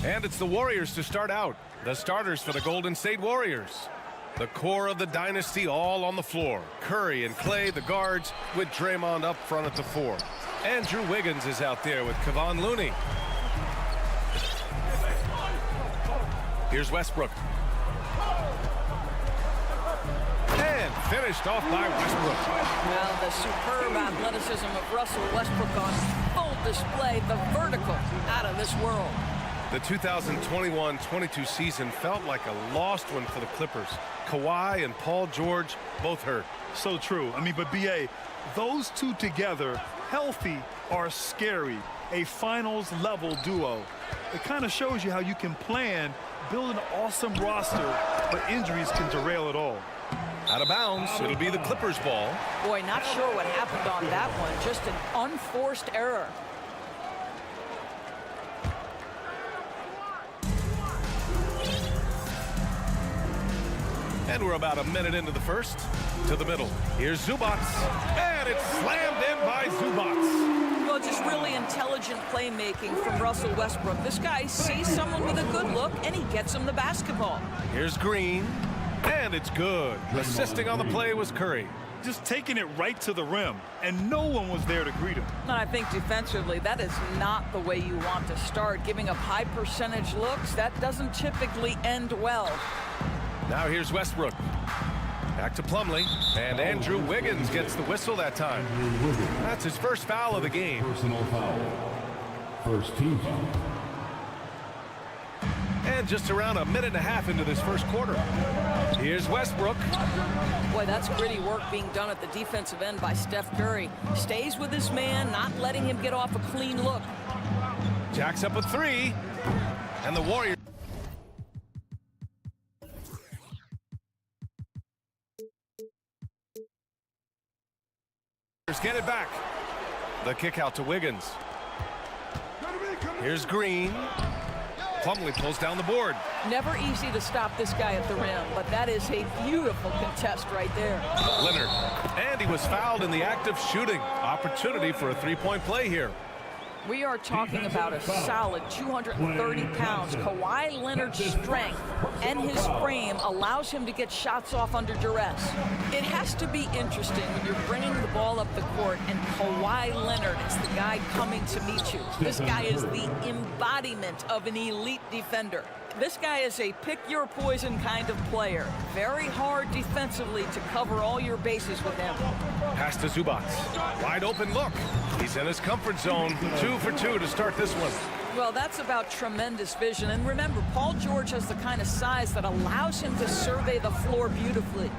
And it's the Warriors to start out. The starters for the Golden State Warriors. The core of the dynasty all on the floor. Curry and Clay, the guards, with Draymond up front at the 4. Andrew Wiggins is out there with Kevon Looney. Here's Westbrook. And finished off by Westbrook. Well, the superb athleticism of Russell Westbrook on full display. The vertical out of this world. The 2021-22 season felt like a lost one for the Clippers. Kawhi and Paul George both hurt. So true. I mean, but B.A., those two together, healthy, are scary. A finals-level duo. It kind of shows you how you can plan, build an awesome roster, but injuries can derail it all. Out of bounds, it'll be the Clippers' ball. Boy, not sure what happened on that one. Just an unforced error. And we're about a minute into the first. To the middle. Here's Zubac. And it's slammed in by Zubac. Well, just really intelligent playmaking from Russell Westbrook. This guy sees someone with a good look, and he gets him the basketball. Here's Green. And it's good. Assisting on the play was Curry. Just taking it right to the rim, and no one was there to greet him. And I think defensively, that is not the way you want to start. Giving up high percentage looks, that doesn't typically end well. Now here's Westbrook. Back to Plumlee. And Andrew Wiggins gets the whistle that time. That's his first foul of the game. Personal foul. First team foul. And just around a minute and a half into this first quarter. Here's Westbrook. Boy, that's gritty work being done at the defensive end by Steph Curry. Stays with his man, not letting him get off a clean look. Jacks up a 3. And the Warriors get it back. The kick out to Wiggins. Here's Green. Plumlee pulls down the board. Never easy to stop this guy at the rim, but that is a beautiful contest right there. Leonard. And he was fouled in the act of shooting. Opportunity for a three-point play here. We are talking about a solid 230 pounds. Kawhi Leonard's strength and his frame allows him to get shots off under duress. It has to be interesting when you're bringing the ball up the court and Kawhi Leonard is the guy coming to meet you. This guy is the embodiment of an elite defender. This guy is a pick-your-poison kind of player. Very hard defensively to cover all your bases with him. Pass to Zubac. Wide open look. He's in his comfort zone. 2 for 2 to start this one. Well, that's about tremendous vision. And remember, Paul George has the kind of size that allows him to survey the floor beautifully.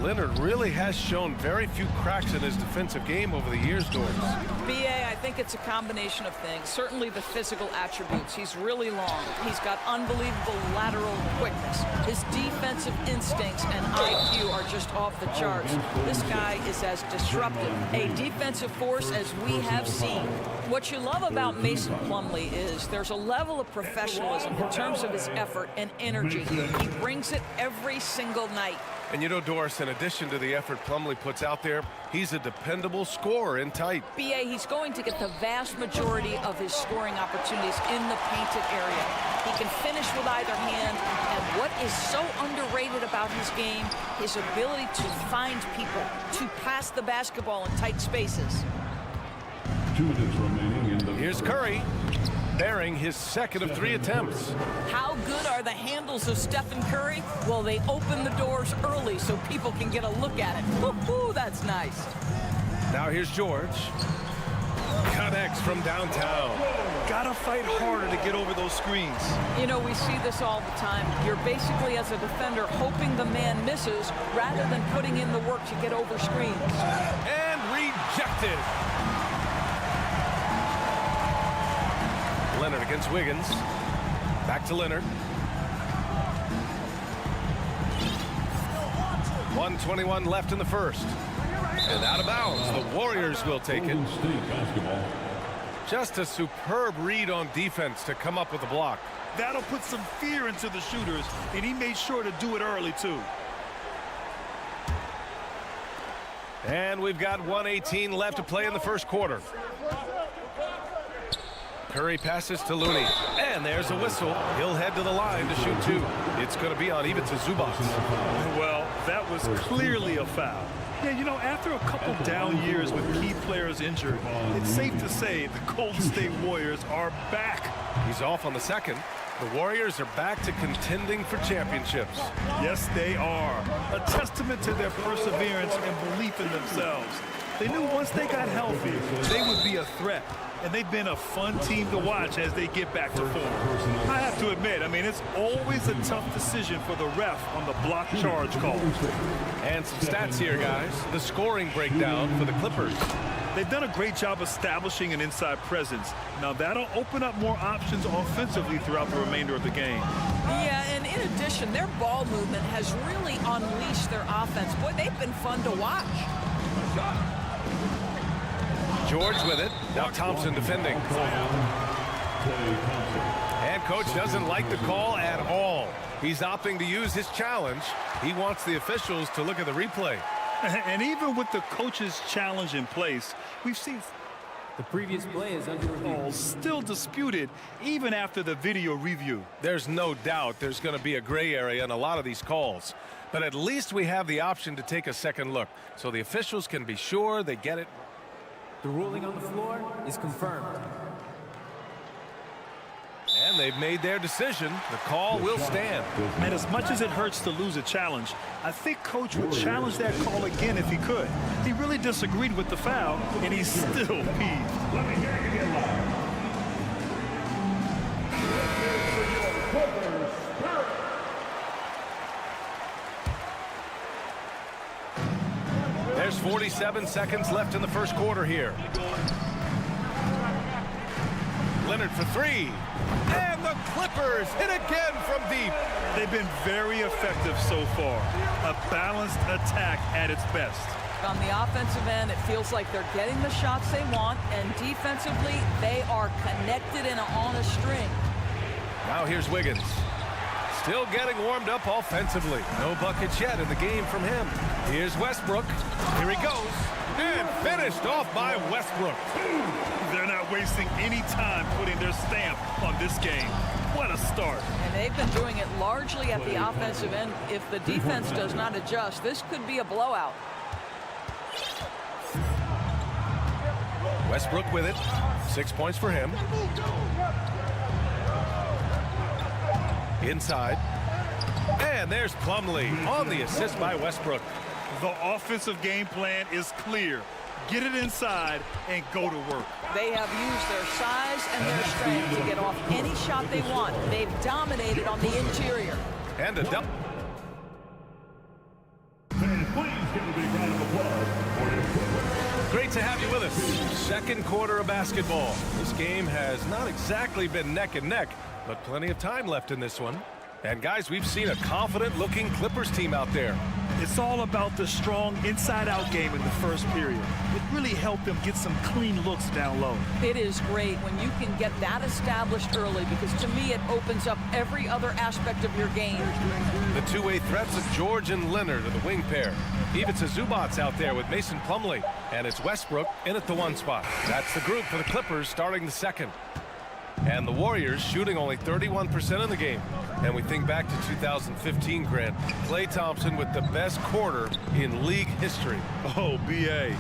Leonard really has shown very few cracks in his defensive game over the years, Doris. B.A., I think it's a combination of things. Certainly the physical attributes. He's really long. He's got unbelievable lateral quickness. His defensive instincts and IQ are just off the charts. This guy is as disruptive a defensive force as we have seen. What you love about Mason Plumlee is there's a level of professionalism in terms of his effort and energy. He brings it every single night. And you know, Doris, in addition to the effort Plumlee puts out there, he's a dependable scorer in tight. B.A., he's going to get the vast majority of his scoring opportunities in the painted area. He can finish with either hand, and what is so underrated about his game, his ability to find people, to pass the basketball in tight spaces. 2 minutes remaining in the Here's Curry, bearing his second of 3 attempts. How good are the handles of Stephen Curry? Well, they open the doors early so people can get a look at it. Woo-hoo, that's nice. Now here's George. Connects from downtown. Gotta fight harder to get over those screens. You know, we see this all the time. You're basically, as a defender, hoping the man misses rather than putting in the work to get over screens. And rejected. Leonard against Wiggins. Back to Leonard. 1:21 left in the first. And out of bounds, the Warriors will take it. State basketball. Just a superb read on defense to come up with a block. That'll put some fear into the shooters, and he made sure to do it early, too. And we've got 1:18 left to play in the first quarter. Curry passes to Looney. And there's a whistle. He'll head to the line to shoot two. It's going to be on Ivica Zubac. Well, that was clearly a foul. Yeah, you know, after a couple down years with key players injured, it's safe to say the Golden State Warriors are back. He's off on the second. The Warriors are back to contending for championships. Yes, they are. A testament to their perseverance and belief in themselves. They knew once they got healthy, they would be a threat. And they've been a fun team to watch as they get back to form. I have to admit, I mean, it's always a tough decision for the ref on the block charge call. And some stats here, guys. The scoring breakdown for the Clippers. They've done a great job establishing an inside presence. Now, that'll open up more options offensively throughout the remainder of the game. Yeah, and in addition, their ball movement has really unleashed their offense. Boy, they've been fun to watch. George with it. Now Thompson defending. And coach doesn't like the call at all. He's opting to use his challenge. He wants the officials to look at the replay. And even with the coach's challenge in place, we've seen the previous play is under review. Still disputed even after the video review. There's no doubt there's going to be a gray area in a lot of these calls. But at least we have the option to take a second look so the officials can be sure they get it. The ruling on the floor is confirmed. And they've made their decision. The call will stand. And as much as it hurts to lose a challenge, I think coach would challenge that call again if he could. He really disagreed with the foul, and he's still peeved. Let me hear you get loud. There's 47 seconds left in the first quarter here. Leonard for three. And the Clippers hit again from deep. They've been very effective so far. A balanced attack at its best. On the offensive end, it feels like they're getting the shots they want, and defensively, they are connected and on a string. Now here's Wiggins. Still getting warmed up offensively. No buckets yet in the game from him. Here's Westbrook. Here he goes. And finished off by Westbrook. They're not wasting any time putting their stamp on this game. What a start. And they've been doing it largely at the offensive end. If the defense does not adjust, this could be a blowout. Westbrook with it. 6 points for him. Inside. And there's Plumlee on the assist by Westbrook. The offensive game plan is clear. Get it inside and go to work. They have used their size and their strength to get off any shot they want. They've dominated on the interior. And a double. Great to have you with us. Second quarter of basketball. This game has not exactly been neck and neck, but plenty of time left in this one. And guys, we've seen a confident-looking Clippers team out there. It's all about the strong inside-out game in the first period. It really helped them get some clean looks down low. It is great when you can get that established early, because to me it opens up every other aspect of your game. The two-way threats of George and Leonard are the wing pair. Ivica Zubac's out there with Mason Plumlee, and it's Westbrook in at the one spot. That's the group for the Clippers starting the second. And the Warriors shooting only 31% in the game. And we think back to 2015, Grant. Klay Thompson with the best quarter in league history. Oh, B.A.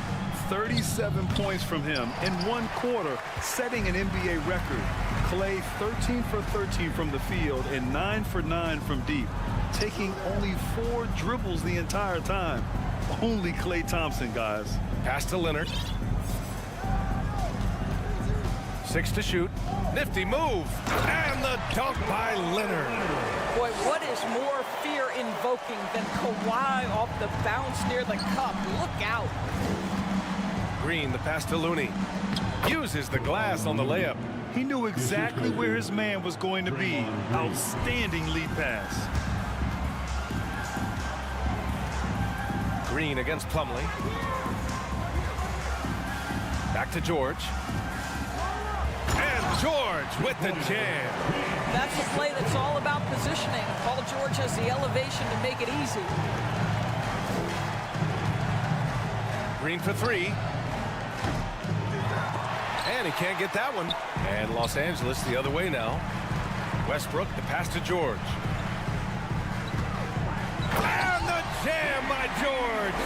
37 points from him in one quarter, setting an NBA record. Klay 13 for 13 from the field and 9 for 9 from deep, taking only 4 dribbles the entire time. Only Klay Thompson, guys. Pass to Leonard. 6 to shoot. Nifty move. And the dunk by Leonard. Boy, what is more fear-invoking than Kawhi off the bounce near the cup? Look out. Green, the pass to Looney. Uses the glass on the layup. He knew exactly where his man was going to be. Outstanding lead pass. Green against Plumlee. Back to George. And George with the jam. That's a play that's all about positioning. Paul George has the elevation to make it easy. Green for 3. And he can't get that one. And Los Angeles the other way now. Westbrook, the pass to George. And the jam by George.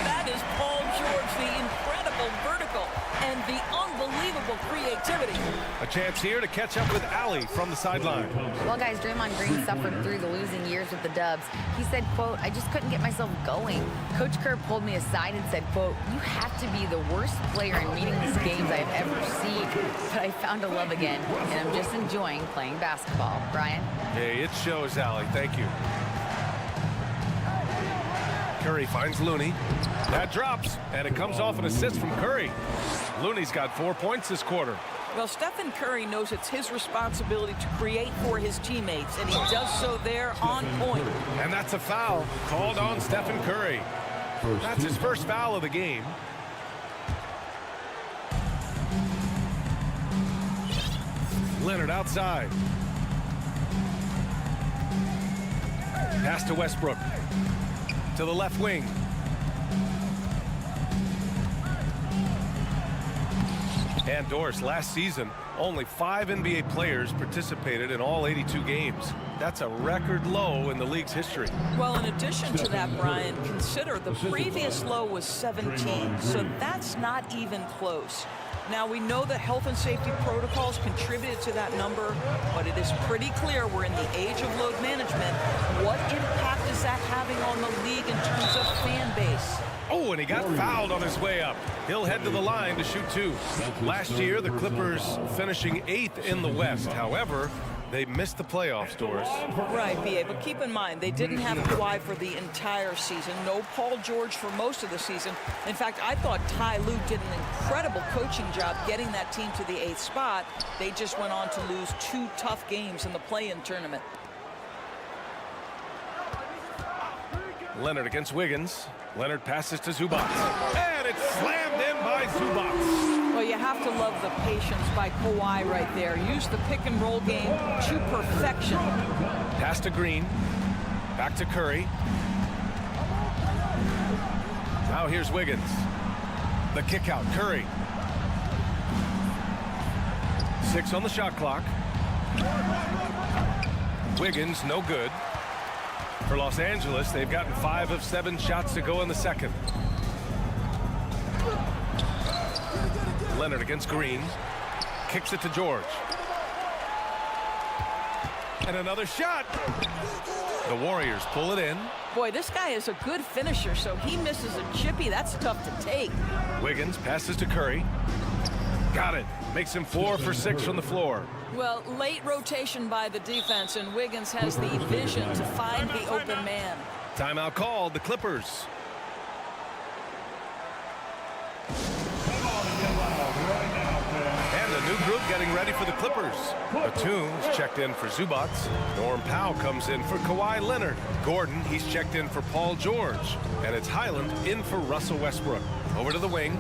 That is Paul George, the incredible vertical and the unbelievable creativity. A chance here to catch up with Allie from the sideline. Well, guys, Draymond Green suffered through the losing years with the Dubs. He said, quote, "I just couldn't get myself going." Coach Kerr pulled me aside and said, quote, "You have to be the worst player in meeting these games I've ever seen. But I found a love again, and I'm just enjoying playing basketball." Brian? Hey, it shows, Allie. Thank you. Curry finds Looney. That drops, and it comes off an assist from Curry. Looney's got 4 points this quarter. Well, Stephen Curry knows it's his responsibility to create for his teammates, and he does so there on point. And that's a foul called on Stephen Curry. That's his first foul of the game. Leonard outside. Pass to Westbrook. To the left wing. And Doris, last season, only 5 NBA players participated in all 82 games. That's a record low in the league's history. Well, in addition to that, Brian, consider the previous low was 17, so that's not even close. Now, we know that health and safety protocols contributed to that number, but it is pretty clear we're in the age of load management. What impact is that having on the league in terms of fan base? Oh, and he got fouled on his way up. He'll head to the line to shoot 2. Last year, the Clippers finishing 8th in the West. However, they missed the playoffs, Doris. Right, B.A., but keep in mind, they didn't have Kawhi for the entire season. No Paul George for most of the season. In fact, I thought Ty Lue did an incredible coaching job getting that team to the 8th spot. They just went on to lose 2 tough games in the play-in tournament. Leonard against Wiggins. Leonard passes to Zubac. And it's slammed in by Zubac. Well, you have to love the patience by Kawhi right there. Use the pick-and-roll game to perfection. Pass to Green. Back to Curry. Now here's Wiggins. The kick out, Curry. 6 on the shot clock. Wiggins, no good. For Los Angeles, they've gotten 5 of 7 shots to go in the second. Leonard against Green. Kicks it to George. And another shot. The Warriors pull it in. Boy, this guy is a good finisher, so he misses a chippy. That's tough to take. Wiggins passes to Curry. Got it. Makes him 4 for 6 from the floor. Well, late rotation by the defense, and Wiggins has the vision to find the open man. Timeout called, the Clippers. And a new group getting ready for the Clippers. Batum's checked in for Zubac. Norm Powell comes in for Kawhi Leonard. Gordon, he's checked in for Paul George. And it's Highland in for Russell Westbrook. Over to the wing.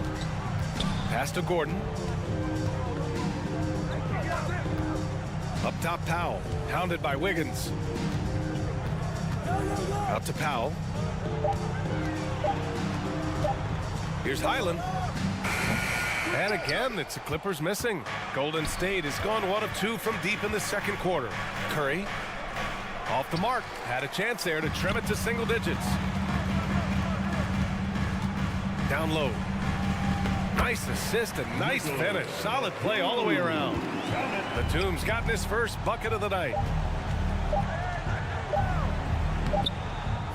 Pass to Gordon. Up top, Powell, hounded by Wiggins. Out to Powell. Here's Highland. And again, it's the Clippers missing. Golden State has gone 1 of 2 from deep in the second quarter. Curry, off the mark, had a chance there to trim it to single digits. Down low. Nice assist and nice finish. Solid play all the way around. Batum's gotten his first bucket of the night.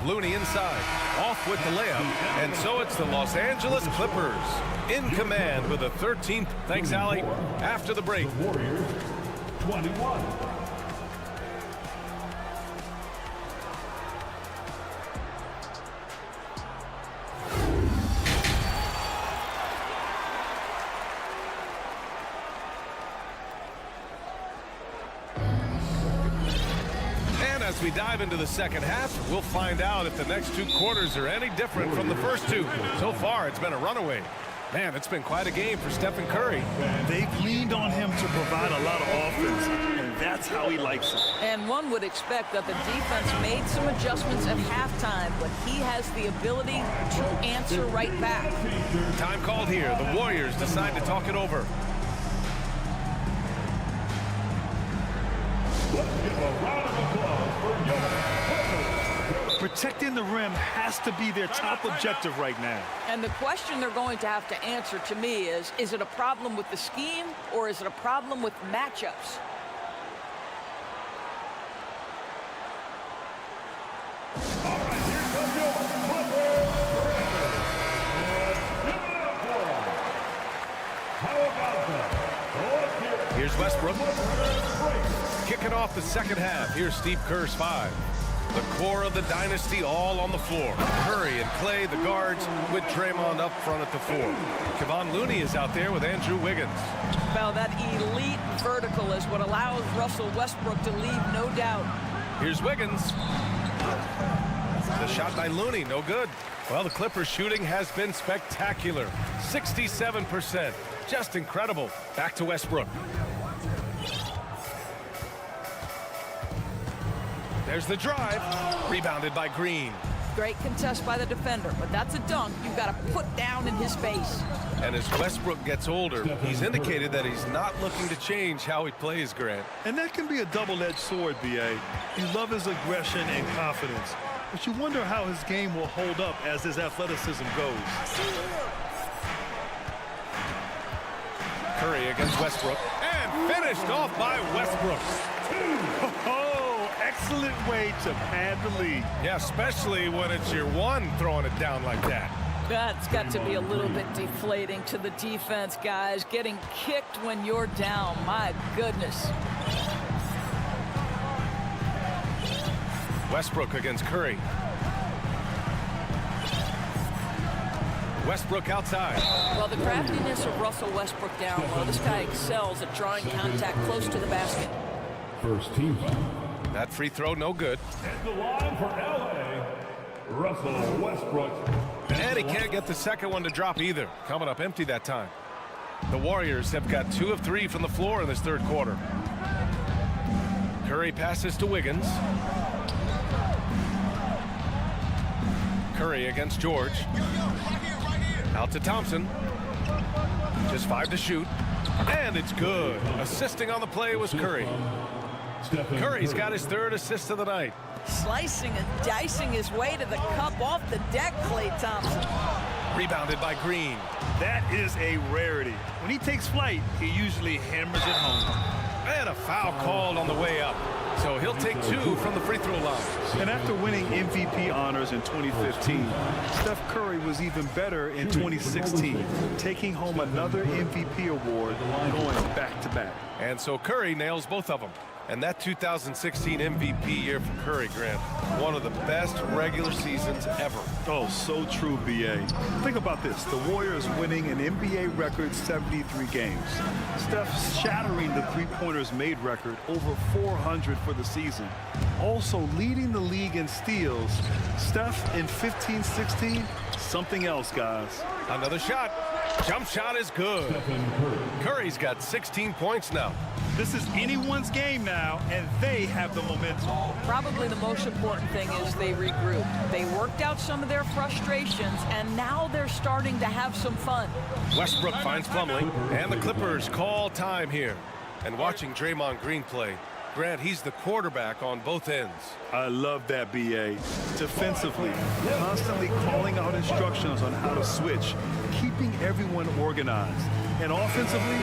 Looney inside, off with the layup, and so it's the Los Angeles Clippers in command with the 13th. Thanks, Allie. After the break. Warriors 21. As we dive into the second half, we'll find out if the next 2 quarters are any different from the first 2. So far, it's been a runaway. Man, it's been quite a game for Stephen Curry. They've leaned on him to provide a lot of offense, and that's how he likes it. And one would expect that the defense made some adjustments at halftime, but he has the ability to answer right back. Time called here. The Warriors decide to talk it over. Let's give a round of applause for your Clippers. Protecting the rim has to be their top objective right now. And the question they're going to have to answer to me is it a problem with the scheme or is it a problem with matchups? All right, here comes your Clippers. How about that? Here's Westbrook. Kicking off the second half. Here's Steve Kerr's 5. The core of the dynasty all on the floor. Curry and Clay, the guards, with Draymond up front at the 4. Kevon Looney is out there with Andrew Wiggins. Well, that elite vertical is what allows Russell Westbrook to leave no doubt. Here's Wiggins. The shot by Looney, no good. Well, the Clippers shooting has been spectacular. 67%. Just incredible. Back to Westbrook. There's the drive. Rebounded by Green. Great contest by the defender, but that's a dunk you've got to put down in his face. And as Westbrook gets older, he's indicated that he's not looking to change how he plays, Grant. And that can be a double-edged sword, B.A. You love his aggression and confidence, but you wonder how his game will hold up as his athleticism goes. Curry against Westbrook. And finished off by Westbrook. Excellent way to pad the lead. Yeah, especially when it's your one throwing it down like that. That's got to be a little bit deflating to the defense, guys. Getting kicked when you're down. My goodness. Westbrook against Curry. Westbrook outside. Well, the craftiness of Russell Westbrook down low. This guy excels at drawing contact close to the basket. First team. That free throw, no good. And the line for LA, Russell Westbrook. And he can't get the second one to drop either. Coming up empty that time. The Warriors have got 2 of 3 from the floor in this third quarter. Curry passes to Wiggins. Curry against George. Out to Thompson. Just 5 to shoot. And it's good. Assisting on the play was Curry. Curry's got his 3rd assist of the night. Slicing and dicing his way to the cup off the deck, Klay Thompson. Rebounded by Green. That is a rarity. When he takes flight, he usually hammers it home. And a foul called on the way up. So he'll take 2 from the free throw line. And after winning MVP honors in 2015, Steph Curry was even better in 2016, taking home another MVP award, going back-to-back. And so Curry nails both of them. And that 2016 MVP year for Curry, Grant, one of the best regular seasons ever. Oh, so true, B.A. Think about this. The Warriors winning an NBA record 73 games. Steph shattering the three-pointers made record, over 400 for the season. Also leading the league in steals. Steph in 15-16, something else, guys. Another shot. Jump shot is good. Curry's got 16 points now. This is anyone's game now, and they have the momentum. Probably the most important thing is they regrouped. They worked out some of their frustrations, and now they're starting to have some fun. Westbrook finds Plumlee, and the Clippers call time here. And watching Draymond Green play, Grant, he's the quarterback on both ends. I love that, B.A. Defensively, constantly calling out instructions on how to switch, keeping everyone organized. And offensively,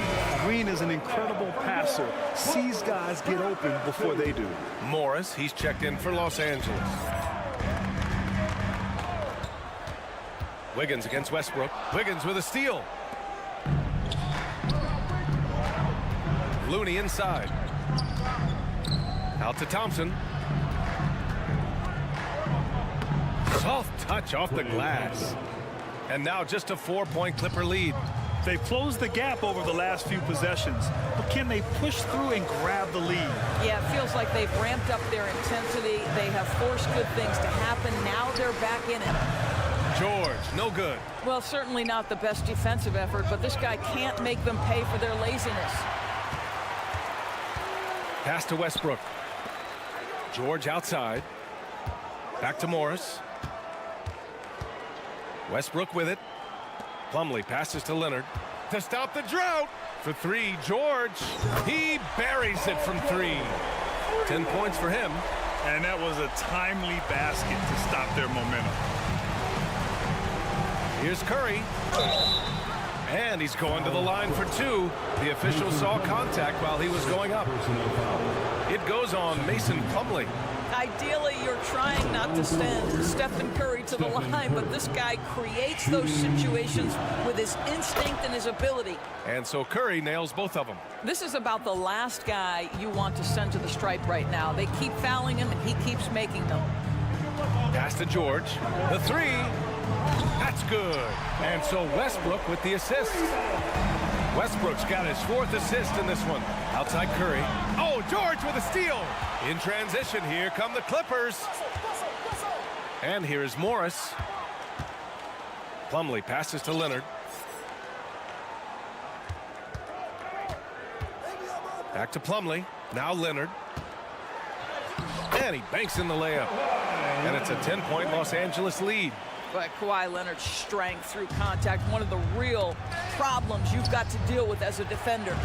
Green is an incredible passer, sees guys get open before they do. Morris, he's checked in for Los Angeles. Wiggins against Westbrook. Wiggins with a steal. Looney inside. Out to Thompson. Soft touch off the glass. And now just a 4-point Clipper lead. They've closed the gap over the last few possessions, but can they push through and grab the lead? Yeah, it feels like they've ramped up their intensity. They have forced good things to happen. Now they're back in it. George, no good. Well, certainly not the best defensive effort, but this guy can't make them pay for their laziness. Pass to Westbrook. George outside. Back to Morris. Westbrook with it. Plumlee passes to Leonard to stop the drought. For 3, George. He buries it from 3. 10 points for him. And that was a timely basket to stop their momentum. Here's Curry. And he's going to the line for two. The official saw contact while he was going up. It goes on Mason Plumlee. Ideally, you're trying not to send Stephen Curry to the line, but this guy creates those situations with his instinct and his ability. And so Curry nails both of them. This is about the last guy you want to send to the stripe right now. They keep fouling him, and he keeps making them. Pass to George. The three. That's good. And so Westbrook with the assist. Westbrook's got his 4th assist in this one. Outside Curry. Oh, George with a steal. In transition, here come the Clippers. And here is Morris. Plumlee passes to Leonard. Back to Plumlee. Now Leonard. And he banks in the layup. And it's a 10-point Los Angeles lead. But Kawhi Leonard's strength through contact, one of the real problems you've got to deal with as a defender.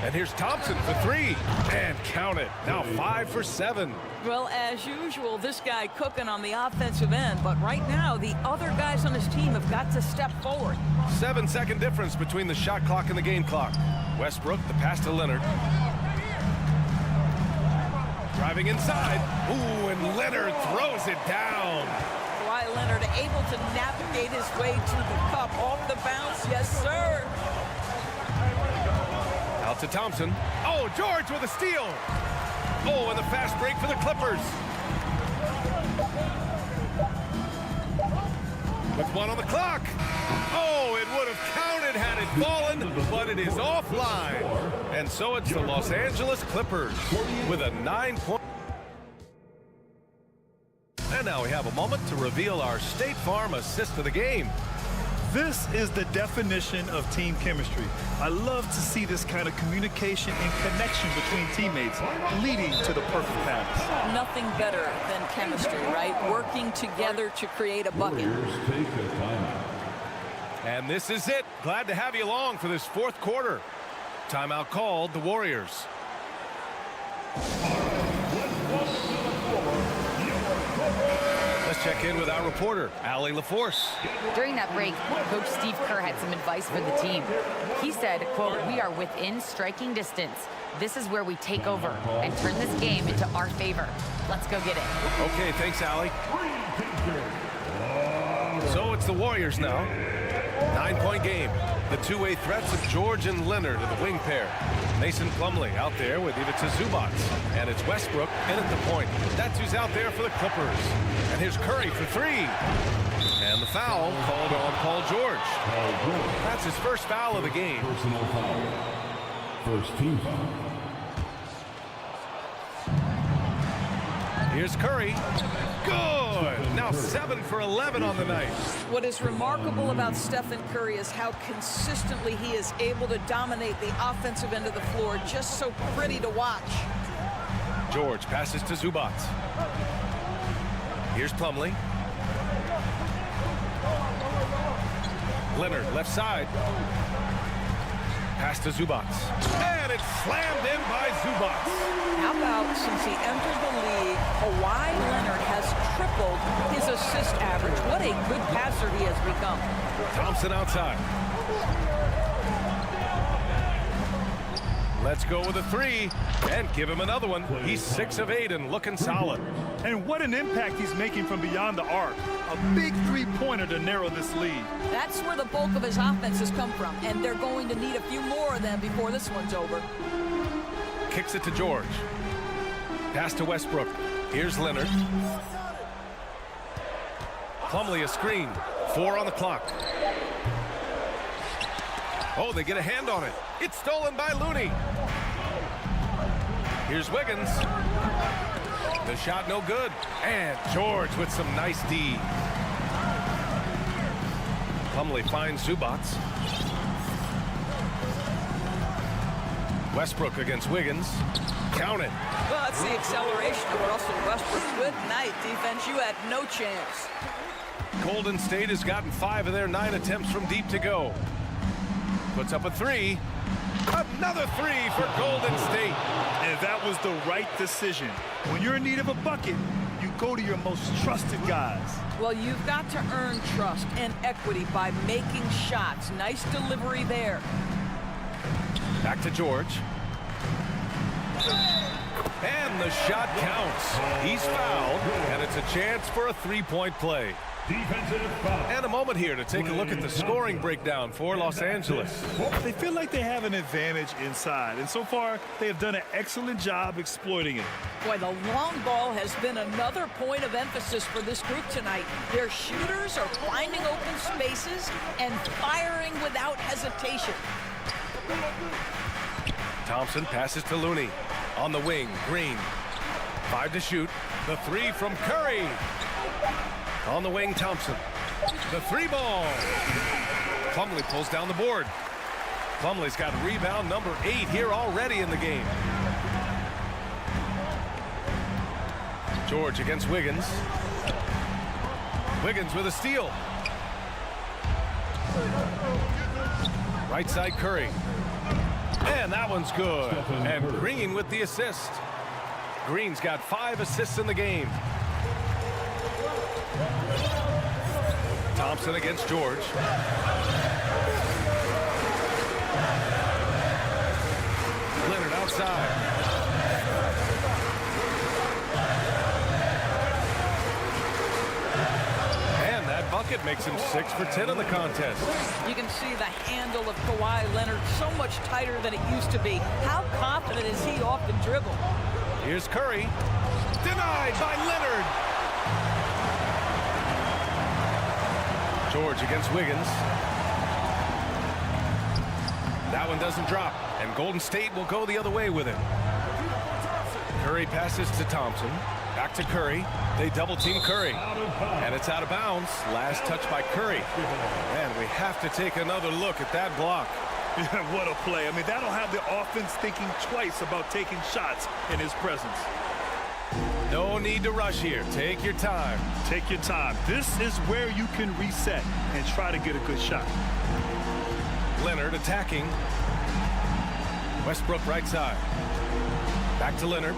And here's Thompson for three. And count it. Now 5 for 7. Well, as usual, this guy cooking on the offensive end. But right now, the other guys on his team have got to step forward. 7-second difference between the shot clock and the game clock. Westbrook, the pass to Leonard. Driving inside. Ooh, and Leonard throws it down. Kawhi Leonard able to navigate his way to the cup. Off the bounce, yes, sir. Out to Thompson. Oh, George with a steal. Oh, and the fast break for the Clippers. With 1 on the clock. Oh, it would have counted had it fallen, but it is offline. And so it's the Los Angeles Clippers with a 9-point. And now we have a moment to reveal our State Farm assist of the game. This is the definition of team chemistry. I love to see this kind of communication and connection between teammates leading to the perfect pass. Nothing better than chemistry, right? Working together to create a bucket. And this is it. Glad to have you along for this 4th quarter. Timeout called, the Warriors. Let's check in with our reporter, Allie LaForce. During that break, Coach Steve Kerr had some advice for the team. He said, quote, "We are within striking distance. This is where we take over and turn this game into our favor. Let's go get it." Okay, thanks, Allie. So it's the Warriors now. 9-point game. The two-way threats of George and Leonard are the wing pair. Mason Plumlee out there with Ivica Zubac. And it's Westbrook in at the point. That's who's out there for the Clippers. And here's Curry for 3. And the foul called on Paul George. That's his first foul of the game. Personal foul. First team foul. Here's Curry. Good. Now 7 for 11 on the night. What is remarkable about Stephen Curry is how consistently he is able to dominate the offensive end of the floor. Just so pretty to watch. George passes to Zubac. Here's Plumlee. Leonard left side. Pass to Zubac. And it's slammed in by Zubac. How about since he entered the league, Kawhi Leonard has tripled his assist average. What a good passer he has become. Thompson outside. Let's go with a 3 and give him another one. He's 6 of 8 and looking solid. And what an impact he's making from beyond the arc. A big three-pointer to narrow this lead. That's where the bulk of his offense has come from, and they're going to need a few more of them before this one's over. Kicks it to George. Pass to Westbrook. Here's Leonard. Plumlee a screen. 4 on the clock. Oh, they get a hand on it. It's stolen by Looney. Here's Wiggins. The shot no good. And George with some nice D. Plumlee finds Zubac. Westbrook against Wiggins. Count it. Well, that's the acceleration of Russell Westbrook. Good night, defense. You had no chance. Golden State has gotten 5 of their 9 attempts from deep to go. Puts up a three. Another three for Golden State. And that was the right decision. When you're in need of a bucket, you go to your most trusted guys. Well, you've got to earn trust and equity by making shots. Nice delivery there. Back to George. And the shot counts. He's fouled, and it's a chance for a three-point play. Defensive foul. And a moment here to take a look at the scoring breakdown for Los Angeles. They feel like they have an advantage inside, and so far they have done an excellent job exploiting it. Boy, the long ball has been another point of emphasis for this group tonight. Their shooters are finding open spaces and firing without hesitation. Thompson passes to Looney. On the wing, Green. 5 to shoot. The three from Curry. On the wing, Thompson. The three ball. Plumlee pulls down the board. Plumlee's got rebound number 8 here already in the game. George against Wiggins. Wiggins with a steal. Right side, Curry. And that one's good. And Green with the assist. Green's got 5 assists in the game. Thompson against George. Leonard outside. And that bucket makes him 6 for 10 in the contest. You can see the handle of Kawhi Leonard so much tighter than it used to be. How confident is he off the dribble? Here's Curry. Denied by Leonard. George against Wiggins. That one doesn't drop, and Golden State will go the other way with it. Curry passes to Thompson. Back to Curry. They double team Curry. And it's out of bounds. Last touch by Curry. And we have to take another look at that block. What a play. I mean, that'll have the offense thinking twice about taking shots in his presence. No need to rush here. Take your time. Take your time. This is where you can reset and try to get a good shot. Leonard attacking. Westbrook right side. Back to Leonard.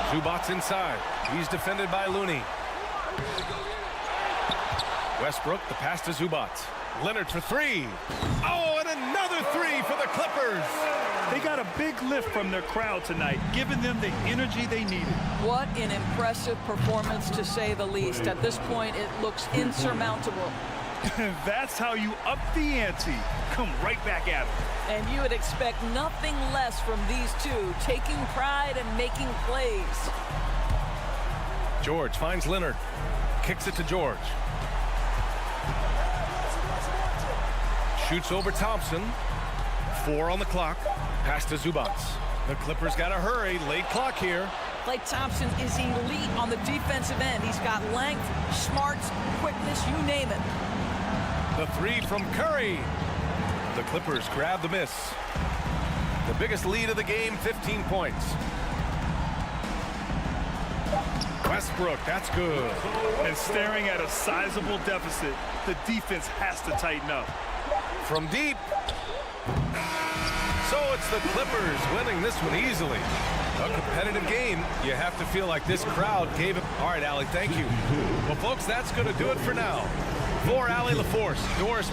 Zubac's inside. He's defended by Looney. Westbrook, the pass to Zubac. Leonard for 3. Oh, and another 3 for the Clippers. They got a big lift from their crowd tonight, giving them the energy they needed. What an impressive performance, to say the least. At this point, it looks insurmountable. That's how you up the ante. Come right back at them. And you would expect nothing less from these two, taking pride and making plays. George finds Leonard. Kicks it to George. Shoots over Thompson. 4 on the clock. Pass to Zubac. The Clippers got to hurry. Late clock here. Klay Thompson is elite on the defensive end. He's got length, smarts, quickness, you name it. The 3 from Curry. The Clippers grab the miss. The biggest lead of the game, 15 points. Westbrook, that's good. And staring at a sizable deficit, the defense has to tighten up. From deep. So it's the Clippers winning this one easily. A competitive game. You have to feel like this crowd gave it. All right, Allie, thank you. Well, folks, that's going to do it for now. For Allie LaForce, Doris.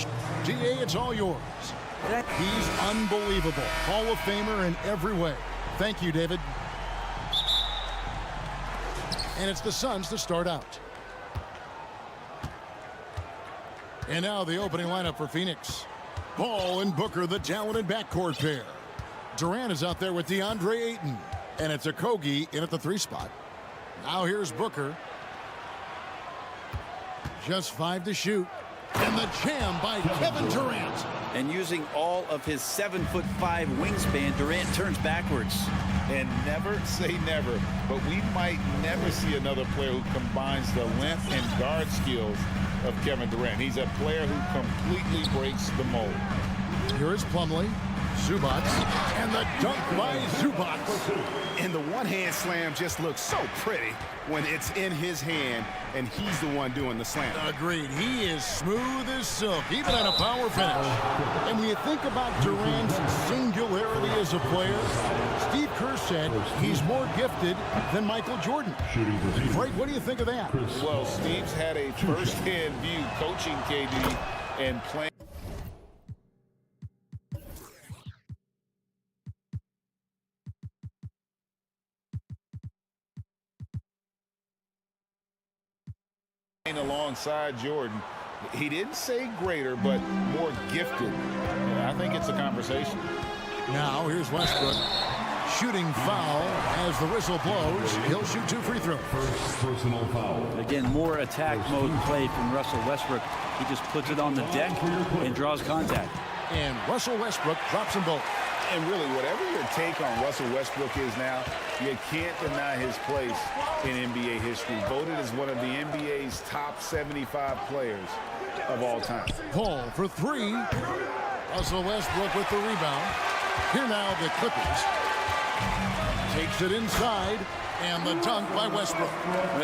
position. DA, it's all yours. He's unbelievable. Hall of Famer in every way. Thank you, David. And it's the Suns to start out. And now the opening lineup for Phoenix. Paul and Booker, the talented backcourt pair. Durant is out there with DeAndre Ayton. And it's Okogie in at the 3 spot. Now here's Booker. Just 5 to shoot. And the jam by Kevin Durant. And using all of his 7'5" wingspan, Durant turns backwards. And never say never, but we might never see another player who combines the length and guard skills of Kevin Durant. He's a player who completely breaks the mold. Here is Plumlee, Zubac, and the dunk by Zubac. And the one-hand slam just looks so pretty when it's in his hand and he's the one doing the slam. Agreed. He is smooth as silk, even at a power finish. And when you think about Durant's singularity as a player, Steve Kerr said he's more gifted than Michael Jordan. Frank, what do you think of that? Well, Steve's had a first-hand view coaching KD and playing. Alongside Jordan. He didn't say greater, but more gifted. I think it's a conversation. Now here's Westbrook. Shooting foul as the whistle blows. He'll shoot 2 free throws. First personal foul. Again, more attack mode play from Russell Westbrook. He just puts it on the deck and draws contact. And Russell Westbrook drops them both. And really, whatever your take on Russell Westbrook is now, you can't deny his place in NBA history. Voted as one of the NBA's top 75 players of all time. Paul for 3. Russell Westbrook with the rebound. Here now the Clippers. Takes it inside, and the dunk by Westbrook.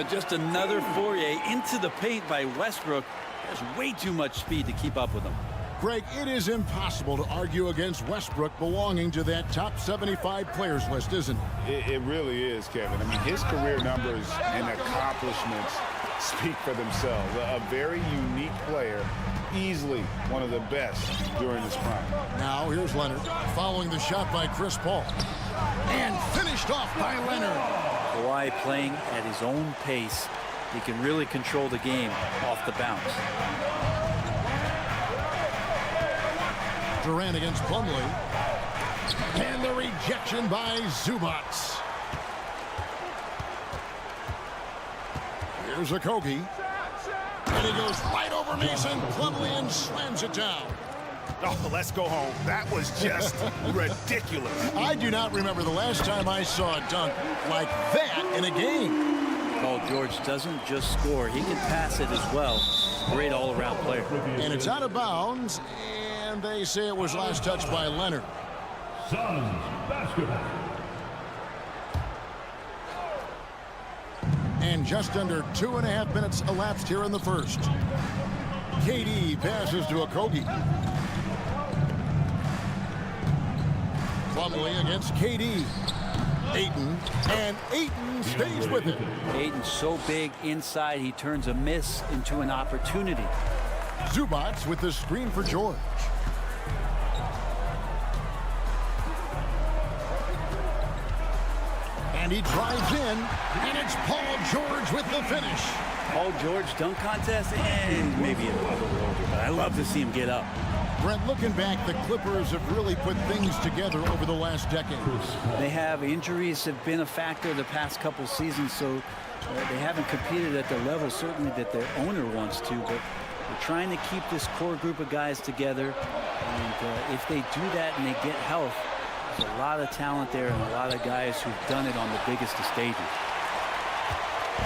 Just another foray into the paint by Westbrook. There's way too much speed to keep up with him. Greg, it is impossible to argue against Westbrook belonging to that top 75 players list, isn't it? It really is, Kevin. I mean, his career numbers and accomplishments speak for themselves. A very unique player, easily one of the best during his prime. Now here's Leonard following the shot by Chris Paul. And finished off by Leonard. Kawhi playing at his own pace. He can really control the game off the bounce. Durant against Plumlee. And the rejection by Zubac. Here's Okogie. And he goes right over Mason Plumlee and slams it down. Oh, let's go home. That was just ridiculous. I do not remember the last time I saw a dunk like that in a game. Paul George doesn't just score. He can pass it as well. Great all-around player. And it's out of bounds. And they say it was last touched by Leonard. Suns basketball. And just under 2.5 minutes elapsed here in the first. KD passes to Okogie. Plumlee against KD. Ayton, and Ayton stays with it. Ayton's so big inside, he turns a miss into an opportunity. Zubac with the screen for George. And he drives in, and it's Paul George with the finish. Paul George dunk contest, and maybe a little older, but I love to see him get up. Brent, looking back, the Clippers have really put things together over the last decade. They have. Injuries have been a factor the past couple seasons, so they haven't competed at the level certainly that their owner wants to, but they're trying to keep this core group of guys together, and if they do that and they get health, there's a lot of talent there and a lot of guys who've done it on the biggest of stages.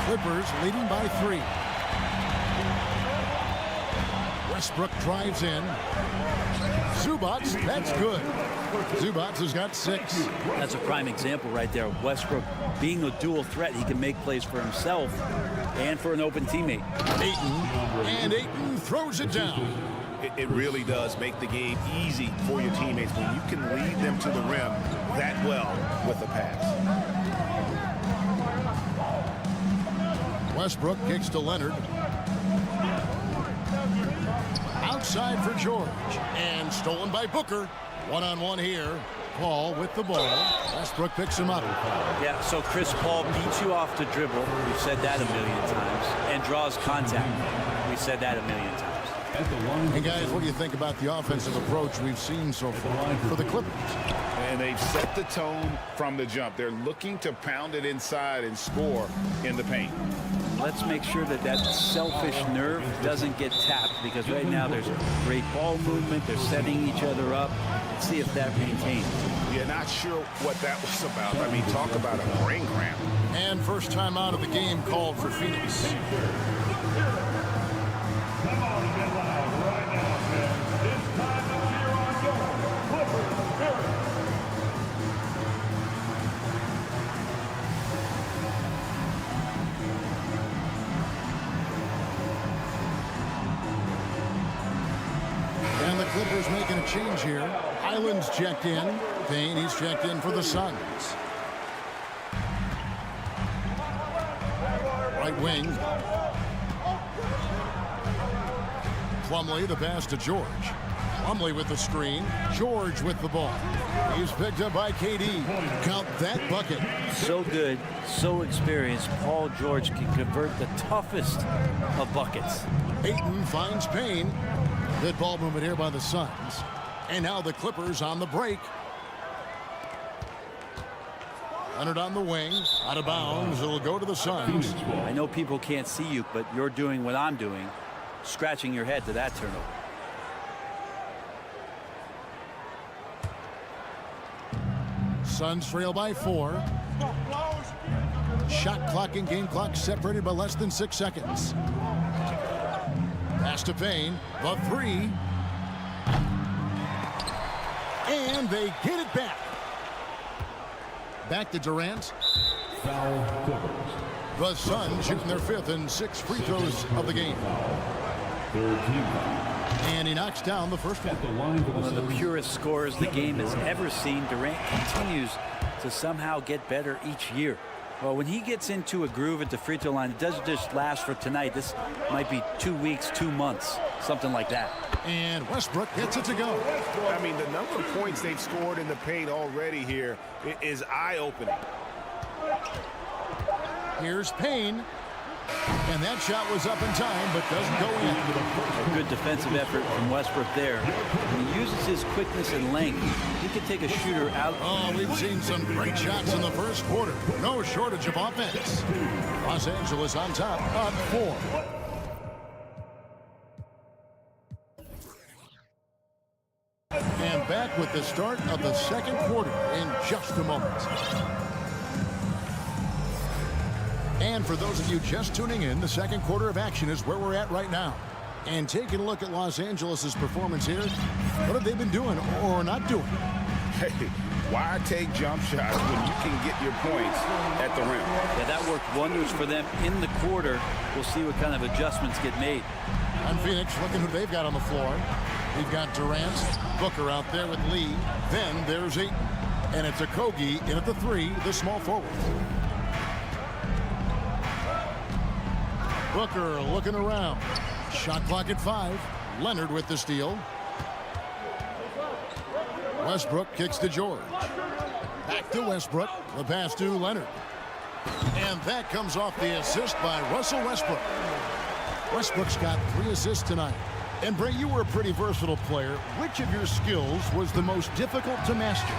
Clippers leading by 3. Westbrook drives in. Zubac, that's good. Zubac has got 6. That's a prime example right there. Westbrook being a dual threat. He can make plays for himself and for an open teammate. Ayton throws it down. It really does make the game easy for your teammates when you can lead them to the rim that well with a pass. Westbrook kicks to Leonard. Outside for George. And stolen by Booker. One-on-one here. Paul with the ball. Westbrook picks him up. Yeah, so Chris Paul beats you off the dribble. We've said that a million times. And draws contact. We've said that a million times. And guys, what do you think about the offensive approach we've seen so far for the Clippers? And they've set the tone from the jump. They're looking to pound it inside and score in the paint. Let's make sure that that selfish nerve doesn't get tapped, because right now there's great ball movement. They're setting each other up. Let's see if that maintains. Yeah, not sure what that was about. I mean, talk about a brain cramp. And first time out of the game called for Phoenix. Come on and get loud right now, fans. It's time to cheer on your Clippers Spirit. And the Clippers making a change here. Highland's checked in. Payne, he's checked in for the Suns. Right wing. Plumlee, the pass to George. Plumlee with the screen. George with the ball. He's picked up by KD. Count that bucket. So good, so experienced. Paul George can convert the toughest of buckets. Ayton finds Payne. Good ball movement here by the Suns. And now the Clippers on the break. Leonard on the wing. Out of bounds. It'll go to the Suns. I know people can't see you, but you're doing what I'm doing. Scratching your head to that turnover. Suns trail by 4. Shot clock and game clock separated by less than 6 seconds. Pass to Payne. The 3. And they get it back. Back to Durant. Foul Clippers. The Suns shooting their 5th and 6th free throws of the game. Third team. And he knocks down the first one. At the line for the One of the Suns. purest scorers the game has ever seen. Durant continues to somehow get better each year. Well, when he gets into a groove at the free throw line, it doesn't just last for tonight. This might be 2 weeks, 2 months, something like that. And Westbrook gets it to go. I mean, the number of points they've scored in the paint already here is eye-opening. Here's Payne. And that shot was up in time, but doesn't go in. A good defensive effort from Westbrook there. When he uses his quickness and length, he can take a shooter out. Oh, we've seen some great shots in the first quarter. No shortage of offense. Los Angeles on top, up 4. And back with the start of the second quarter in just a moment. And for those of you just tuning in, the second quarter of action is where we're at right now. And taking a look at Los Angeles' performance here, what have they been doing or not doing? Hey, why take jump shots when you can get your points at the rim? Yeah, that worked wonders for them in the quarter. We'll see what kind of adjustments get made. And Phoenix looking who they've got on the floor. We've got Durant, Booker out there with Lee. Then there's Ayton. And it's Okogie in at the 3, the small forward. Booker looking around. Shot clock at 5. Leonard with the steal. Westbrook kicks to George. Back to Westbrook. The pass to Leonard. And that comes off the assist by Russell Westbrook. Westbrook's got 3 assists tonight. And Bray, you were a pretty versatile player. Which of your skills was the most difficult to master?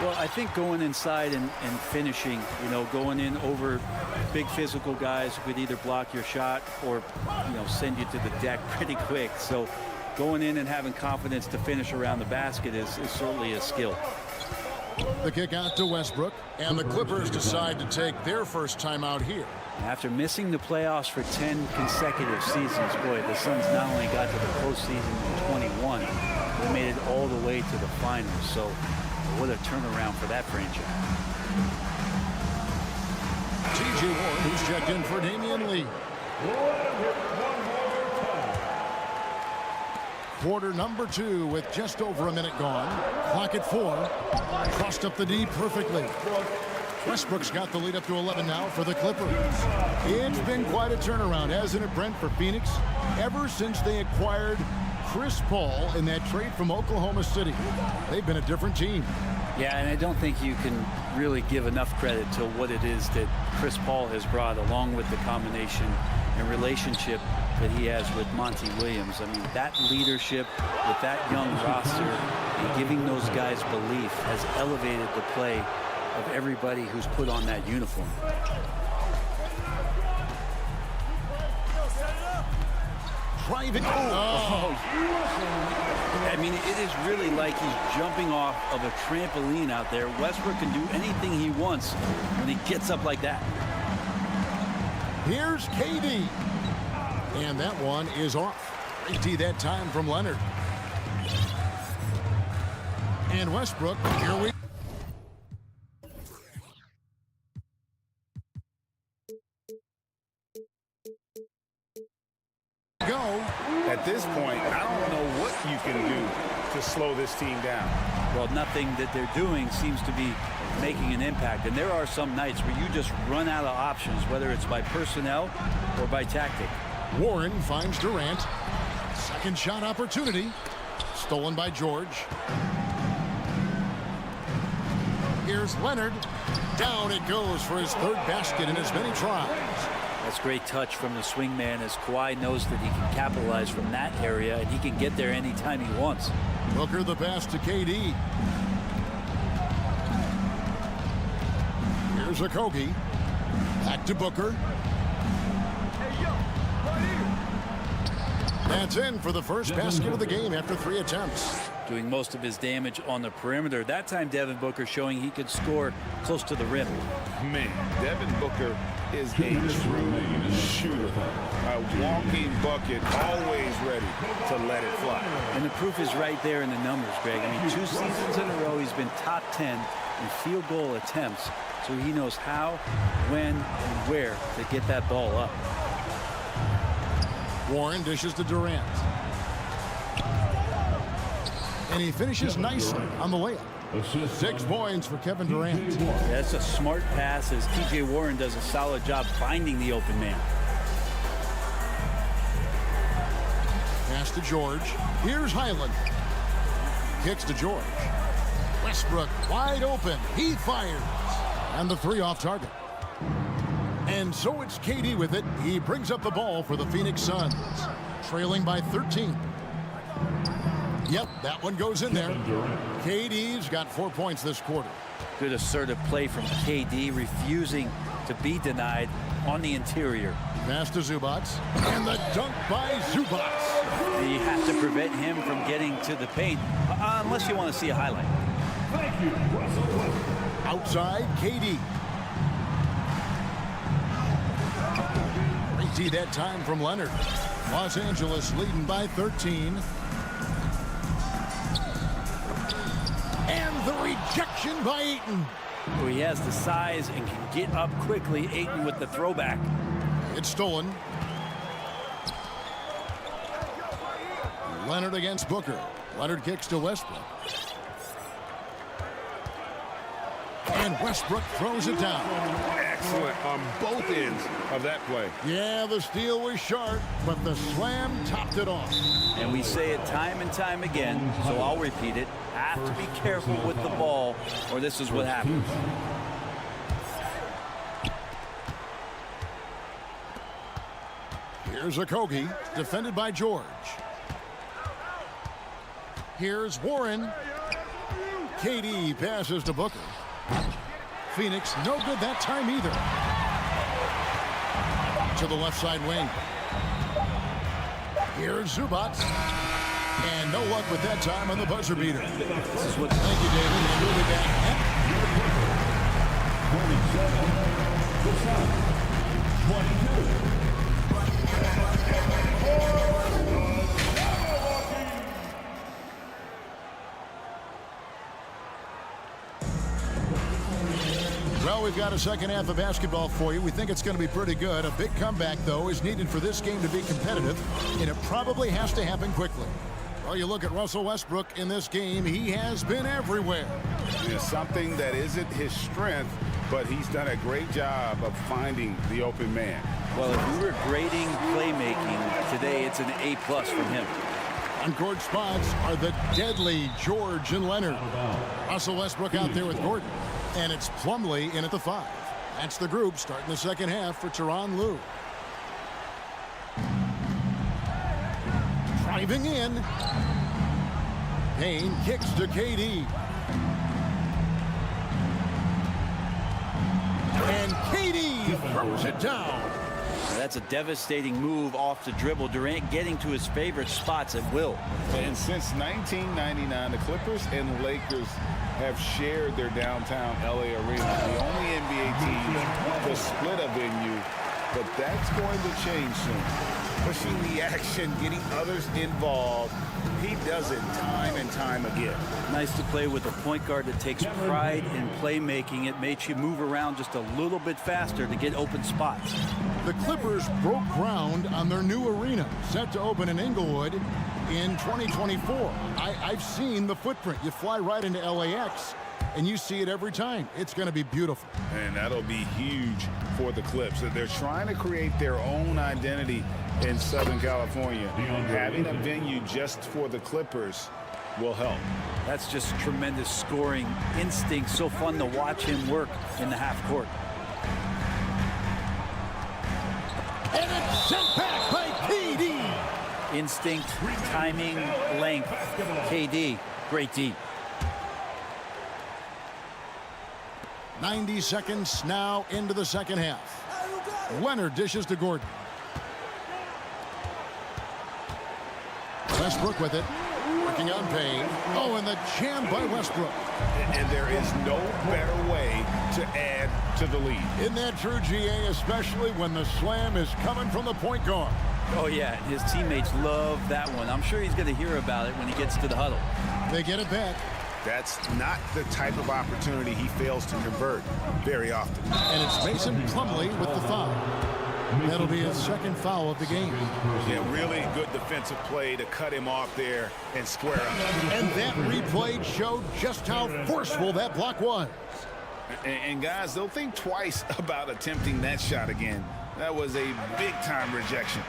Well, I think going inside and finishing, going in over big physical guys who could either block your shot or, send you to the deck pretty quick. So going in and having confidence to finish around the basket is certainly a skill. The kick out to Westbrook, and the Clippers decide to take their first time out here. After missing the playoffs for 10 consecutive seasons, boy, the Suns not only got to the postseason in 21, they made it all the way to the finals. So what a turnaround for that franchise. T.J. Warren, who's checked in for Damian Lee. Quarter number 2 with just over a minute gone. Clock at 4. Crossed up the D perfectly. Westbrook's got the lead up to 11 now for the Clippers. It's been quite a turnaround, hasn't it, Brent, for Phoenix? Ever since they acquired Chris Paul in that trade from Oklahoma City. They've been a different team. Yeah, and I don't think you can really give enough credit to what it is that Chris Paul has brought, along with the combination and relationship that he has with Monty Williams. I mean, that leadership with that young roster and giving those guys belief has elevated the play of everybody who's put on that uniform. Driving. I mean, it is really like he's jumping off of a trampoline out there. Westbrook can do anything he wants when he gets up like that. Here's KD. And that one is off. Great D that time from Leonard. And Westbrook, here we go. At this point, I don't know what you can do to slow this team down. Well, nothing that they're doing seems to be making an impact. And there are some nights where you just run out of options, whether it's by personnel or by tactic. Warren finds Durant. Second shot opportunity. Stolen by George. Here's Leonard. Down it goes for his third basket in as many tries. That's great touch from the swingman, as Kawhi knows that he can capitalize from that area and he can get there anytime he wants. Booker the pass to KD. Here's Okogie. Back to Booker. That's in for the first basket of the game after 3 attempts. Doing most of his damage on the perimeter. That time Devin Booker showing he could score close to the rim. Man, Devin Booker is a true shooter. A walking bucket, always ready to let it fly. And the proof is right there in the numbers, Greg. I mean, 2 seasons in a row he's been top 10 in field goal attempts. So he knows how, when, and where to get that ball up. Warren dishes to Durant. And he finishes nicely on the layup. 6 points for Kevin Durant. That's a smart pass, as TJ Warren does a solid job finding the open man. Pass to George. Here's Highland. Kicks to George. Westbrook wide open. He fires. And the 3 off target. And so it's KD with it. He brings up the ball for the Phoenix Suns. Trailing by 13. Yep, that one goes in there. KD's got 4 points this quarter. Good assertive play from KD, refusing to be denied on the interior. Pass to Zubac. And the dunk by Zubac. You have to prevent him from getting to the paint, unless you want to see a highlight. Thank you, Russell. Outside, KD. Great D that time from Leonard. Los Angeles leading by 13. And the rejection by Ayton. He has the size and can get up quickly. Ayton with the throwback. It's stolen. Leonard against Booker. Leonard kicks to Westbrook. And Westbrook throws it down. Excellent on both ends of that play. Yeah, the steal was sharp, but the slam topped it off. And we say it time and time again, so I'll repeat it. Have to be careful with the ball, or this is what happens. Here's Okogie, defended by George. Here's Warren. KD passes to Booker. Phoenix, no good that time either. To the left side wing. Here's Zubac. And no luck with that time on the buzzer beater. This is what. Thank you, David. And we'll be back. 22. Well, we've got a second half of basketball for you. We think it's going to be pretty good. A big comeback, though, is needed for this game to be competitive, and it probably has to happen quickly. Well, you look at Russell Westbrook in this game, he has been everywhere. It's something that isn't his strength, but he's done a great job of finding the open man. Well, if we were grading playmaking today, it's an A+ from him. On-court spots are the deadly George and Leonard. Russell Westbrook out there with Gordon. And it's Plumlee in at the 5. That's the group starting the second half for Tyronn Lue. Driving in. Payne kicks to KD. And KD throws it down. That's a devastating move off the dribble. Durant getting to his favorite spots at will. And since 1999, the Clippers and Lakers have shared their downtown LA arena. The only NBA team to split a venue, but that's going to change soon. Pushing the action, getting others involved. He does it time and time again. Nice to play with a point guard that takes pride in playmaking. It makes you move around just a little bit faster to get open spots. The Clippers broke ground on their new arena, set to open in Inglewood in 2024. I've seen the footprint. You fly right into LAX, and you see it every time. It's going to be beautiful. And that'll be huge for the Clips. They're trying to create their own identity in Southern California. Having a venue just for the Clippers will help. That's just tremendous scoring instinct. So fun to watch him work in the half court. And it's sent back by KD. Instinct, timing, length. KD, great D. 90 seconds now into the second half. Leonard dishes to Gordon. Westbrook with it. Working on Payne. Oh, and the jam by Westbrook. And there is no better way to add to the lead. Isn't that true, GA? Especially when the slam is coming from the point guard. Oh, yeah. His teammates love that one. I'm sure he's going to hear about it when he gets to the huddle. They get it back. That's not the type of opportunity he fails to convert very often. And it's Mason Plumlee with the foul. That'll be his second foul of the game. Yeah, really good defensive play to cut him off there and square up. And that replay showed just how forceful that block was. And guys, they'll think twice about attempting that shot again. That was a big-time rejection.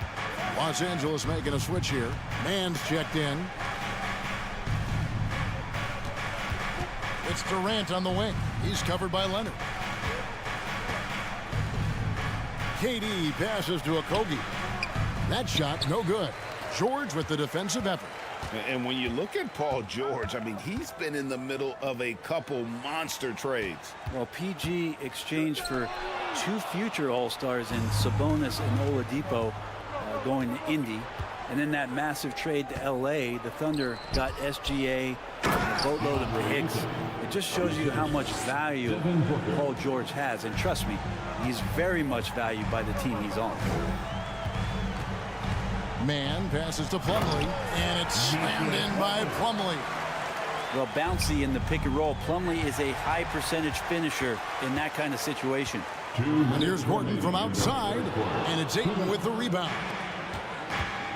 Los Angeles making a switch here. Mann's checked in. It's Durant on the wing. He's covered by Leonard. KD passes to Okogie. That shot, no good. George with the defensive effort. And when you look at Paul George, I mean, he's been in the middle of a couple monster trades. Well, PG exchanged for 2 future All-Stars in Sabonis and Oladipo going to Indy. And then that massive trade to LA, the Thunder got SGA and a boatload of the Hicks. It just shows you how much value Paul George has. And trust me, he's very much valued by the team he's on. Mann passes to Plumlee, and it's slammed in by Plumlee. Well, bouncy in the pick and roll. Plumlee is a high percentage finisher in that kind of situation. And here's Gordon from outside, and it's Ayton with the rebound.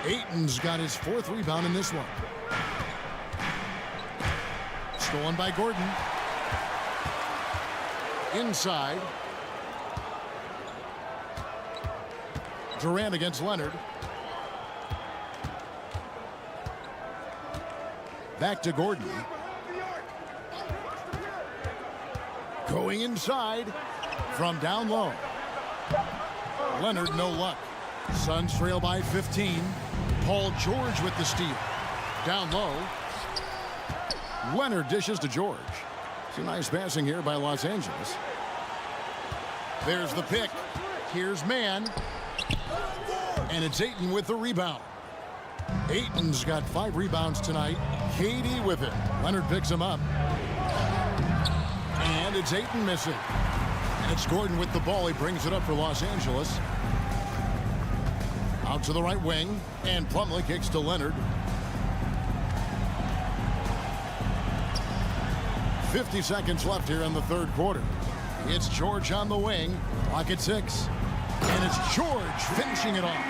Ayton's got his 4th rebound in this one. Stolen by Gordon. Inside. Durant against Leonard. Back to Gordon. Going inside from down low. Leonard, no luck. Suns trail by 15. Paul George with the steal. Down low. Leonard dishes to George. Some nice passing here by Los Angeles. There's the pick. Here's Mann. And it's Ayton with the rebound. Ayton's got 5 rebounds tonight. KD with it. Leonard picks him up. And it's Ayton missing. And it's Gordon with the ball. He brings it up for Los Angeles. Out to the right wing. And Plumlee kicks to Leonard. 50 seconds left here in the 3rd quarter. It's George on the wing. Clock at 6. And it's George finishing it off.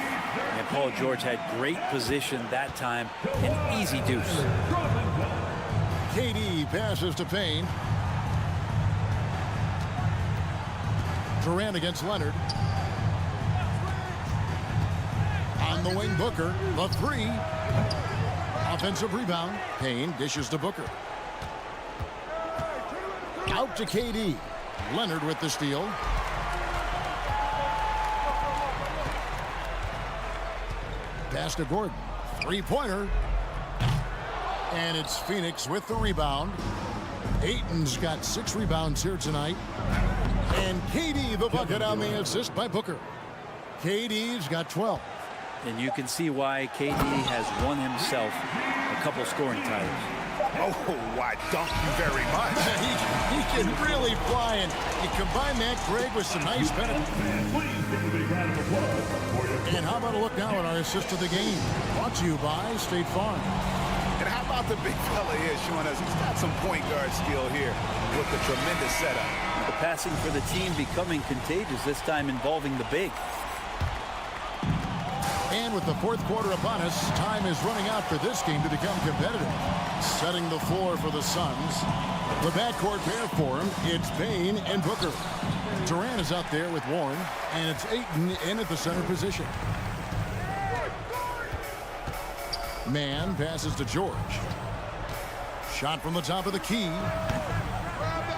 And Paul George had great position that time. An easy deuce. KD passes to Payne. Durant against Leonard. On the wing, Booker. The 3. Offensive rebound. Payne dishes to Booker. Out to KD. Leonard with the steal. Pass to Gordon. Three-pointer. And it's Phoenix with the rebound. Ayton's got 6 rebounds here tonight. And KD the bucket on the assist by Booker. KD's got 12. And you can see why KD has won himself a couple scoring titles. Oh, why, thank you very much. he can really fly, and you combine that, Greg, with some nice penalties. And how about a look now at our assist of the game? Brought to you by State Farm. And how about the big fella here showing us he's got some point guard skill here with the tremendous setup. The passing for the team becoming contagious, this time involving the big. And with the fourth quarter upon us, time is running out for this game to become competitive. Setting the floor for the Suns. The backcourt pair for him, it's Payne and Booker. Durant is out there with Warren, and it's Ayton in at the center position. Mann passes to George. Shot from the top of the key.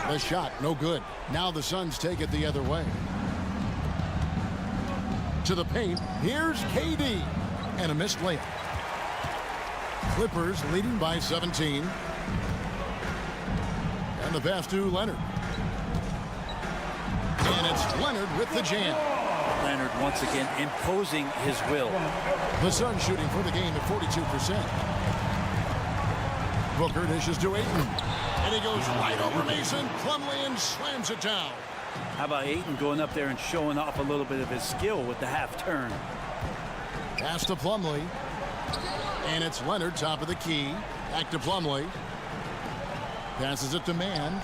The shot, no good. Now the Suns take it the other way. To the paint, here's KD. And a missed layup. Clippers leading by 17. And the pass to Leonard. And it's Leonard with the jam. Leonard once again imposing his will. The Suns shooting for the game at 42%. Booker dishes to Ayton. And he goes right over Mason. Plumlee and slams it down. How about Ayton going up there and showing off a little bit of his skill with the half turn? Pass to Plumlee. And it's Leonard, top of the key. Back to Plumlee. Passes it to Mann.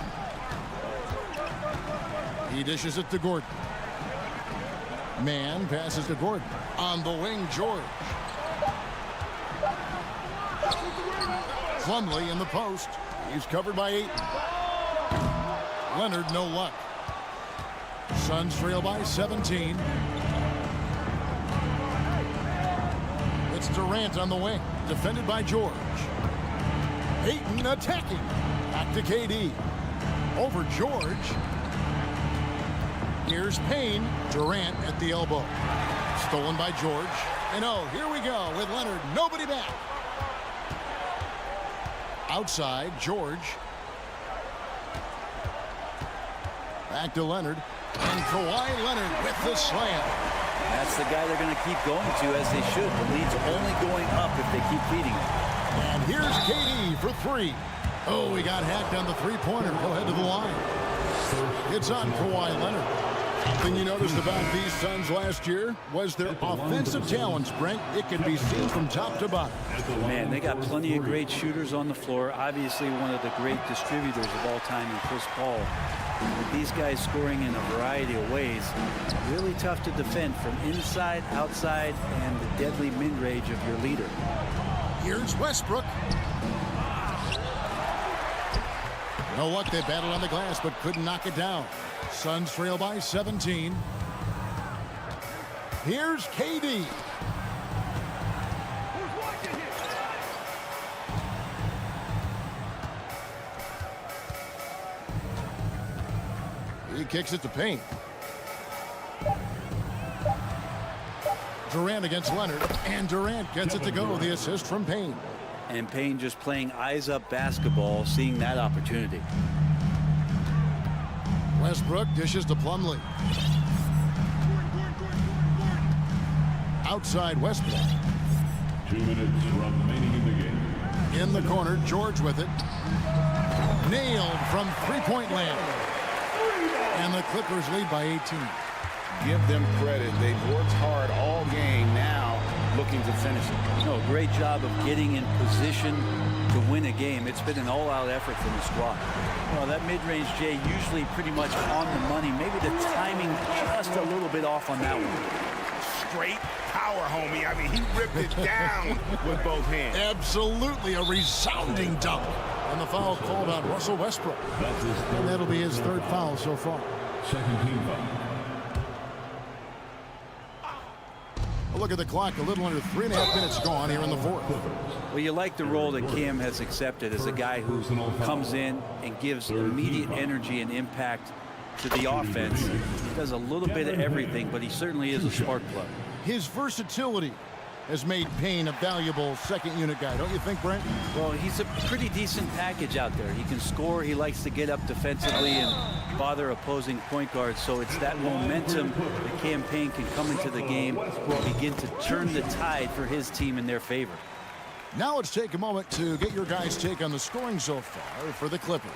He dishes it to Gordon. Mann passes to Gordon. On the wing, George. Plumlee in the post. He's covered by Ayton. Leonard, no luck. Suns trail by 17. It's Durant on the wing. Defended by George. Ayton attacking. Back to KD. Over George. Here's Payne. Durant at the elbow. Stolen by George. And oh, here we go with Leonard. Nobody back. Outside, George. Back to Leonard. And Kawhi Leonard with the slam. That's the guy they're going to keep going to, as they should. The lead's only going up if they keep feeding it. And here's KD for 3. Oh, he got hacked on the three-pointer. Go ahead to the line. It's on Kawhi Leonard. Thing you noticed about these Suns last year was their offensive talents, Brent. It can be seen from top to bottom. Man, they got plenty of great shooters on the floor. Obviously, one of the great distributors of all time in Chris Paul. With these guys scoring in a variety of ways, really tough to defend from inside, outside, and the deadly mid-range of your leader. Here's Westbrook. No luck, they battled on the glass but couldn't knock it down. Suns trail by 17. Here's KD. He kicks it to Payne. Durant against Leonard, and Durant gets it to go. The assist from Payne. And Payne just playing eyes-up basketball, seeing that opportunity. Westbrook dishes to Plumlee. Outside Westbrook. 2 minutes remaining in the game. In the corner, George with it. Nailed from three-point land. And the Clippers lead by 18. Give them credit. They've worked hard all game, now looking to finish it. No, great job of getting in position to win a game. It's been an all-out effort from the squad. Well, that mid-range, Jay, usually pretty much on the money. Maybe the timing just a little bit off on that one. Straight power, homie. I mean, he ripped it down with both hands. Absolutely a resounding dunk. And the foul called on Russell Westbrook. And that'll be his third foul so far. Second team foul. look at the clock. A little under 3.5 minutes gone here in the fourth. Well, you like the role that Cam has accepted as a guy who comes in and gives immediate energy and impact to the offense. He does a little bit of everything, but he certainly is a spark plug. His versatility has made Payne a valuable second unit guy, don't you think, Brent? Well, he's a pretty decent package out there. He can score. He likes to get up defensively and bother opposing point guards. So it's that momentum that Cam Payne can come into the game and begin to turn the tide for his team in their favor. Now let's take a moment to get your guys' take on the scoring so far for the Clippers.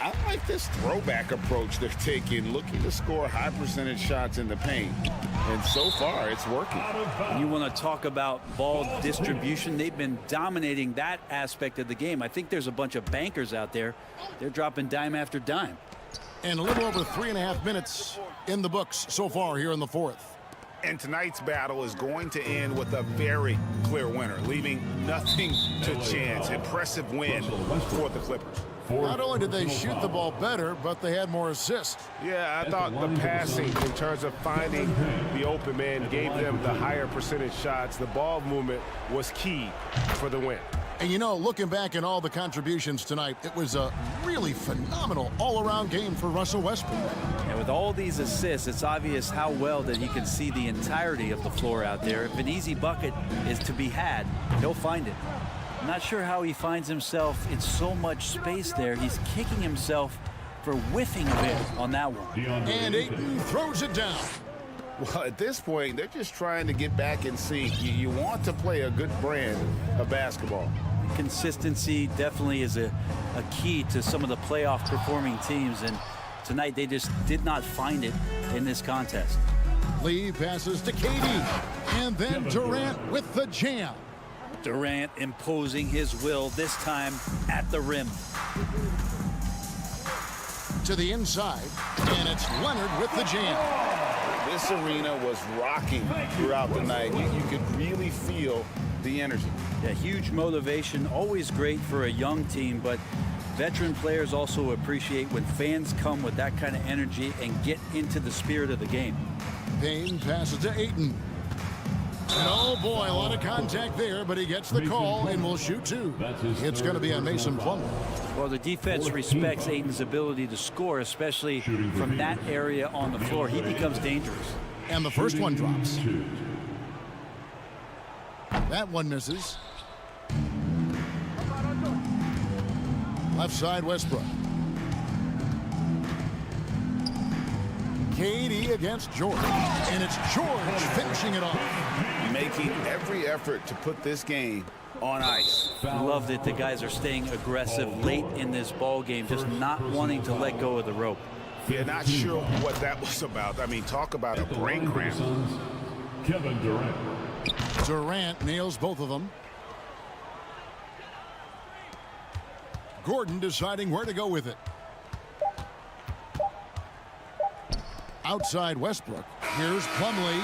I like this throwback approach they're taking, looking to score high percentage shots in the paint. And so far, it's working. And you want to talk about ball distribution. They've been dominating that aspect of the game. I think there's a bunch of bankers out there. They're dropping dime after dime. And a little over 3.5 minutes in the books so far here in the fourth. And tonight's battle is going to end with a very clear winner, leaving nothing to chance. Impressive win for the Clippers. Not only did they shoot the ball better, but they had more assists. Yeah, I thought the passing in terms of finding the open man gave them the higher percentage shots. The ball movement was key for the win. And you know, looking back at all the contributions tonight, it was a really phenomenal all-around game for Russell Westbrook. And with all these assists, it's obvious how well that he can see the entirety of the floor out there. If an easy bucket is to be had, he'll find it. I'm not sure how he finds himself in so much space there. He's kicking himself for whiffing a bit on that one. And Ayton throws it down. Well, at this point, they're just trying to get back in sync. You want to play a good brand of basketball. Consistency definitely is a key to some of the playoff performing teams, and tonight they just did not find it in this contest. Lee passes to KD, and then Durant with the jam. Durant imposing his will, this time at the rim. To the inside, and it's Leonard with the jam. This arena was rocking throughout the night. You could really feel the energy. Yeah, huge motivation, always great for a young team, but veteran players also appreciate when fans come with that kind of energy and get into the spirit of the game. Payne passes to Ayton. And oh boy, a lot of contact there, but he gets the call and will shoot two. It's going to be on Mason Plumlee. Well, the defense respects Ayton's ability to score, especially from that area on the floor. He becomes dangerous. And the first one drops. That one misses. Left side, Westbrook. KD against George. And it's George finishing it off. Making every effort to put this game on ice. I love that the guys are staying aggressive late in this ball game, just not wanting to let go of the rope. Yeah, not sure what that was about. I mean, talk about a brain cramp. Kevin Durant. Durant nails both of them. Gordon deciding where to go with it. Outside Westbrook. Here's Plumlee.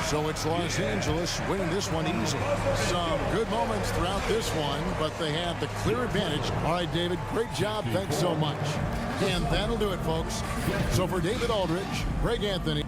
So it's Los Angeles winning this one easily. Some good moments throughout this one, but they have the clear advantage. All right, David, great job. Thanks so much. And that'll do it, folks. So for David Aldridge, Greg Anthony.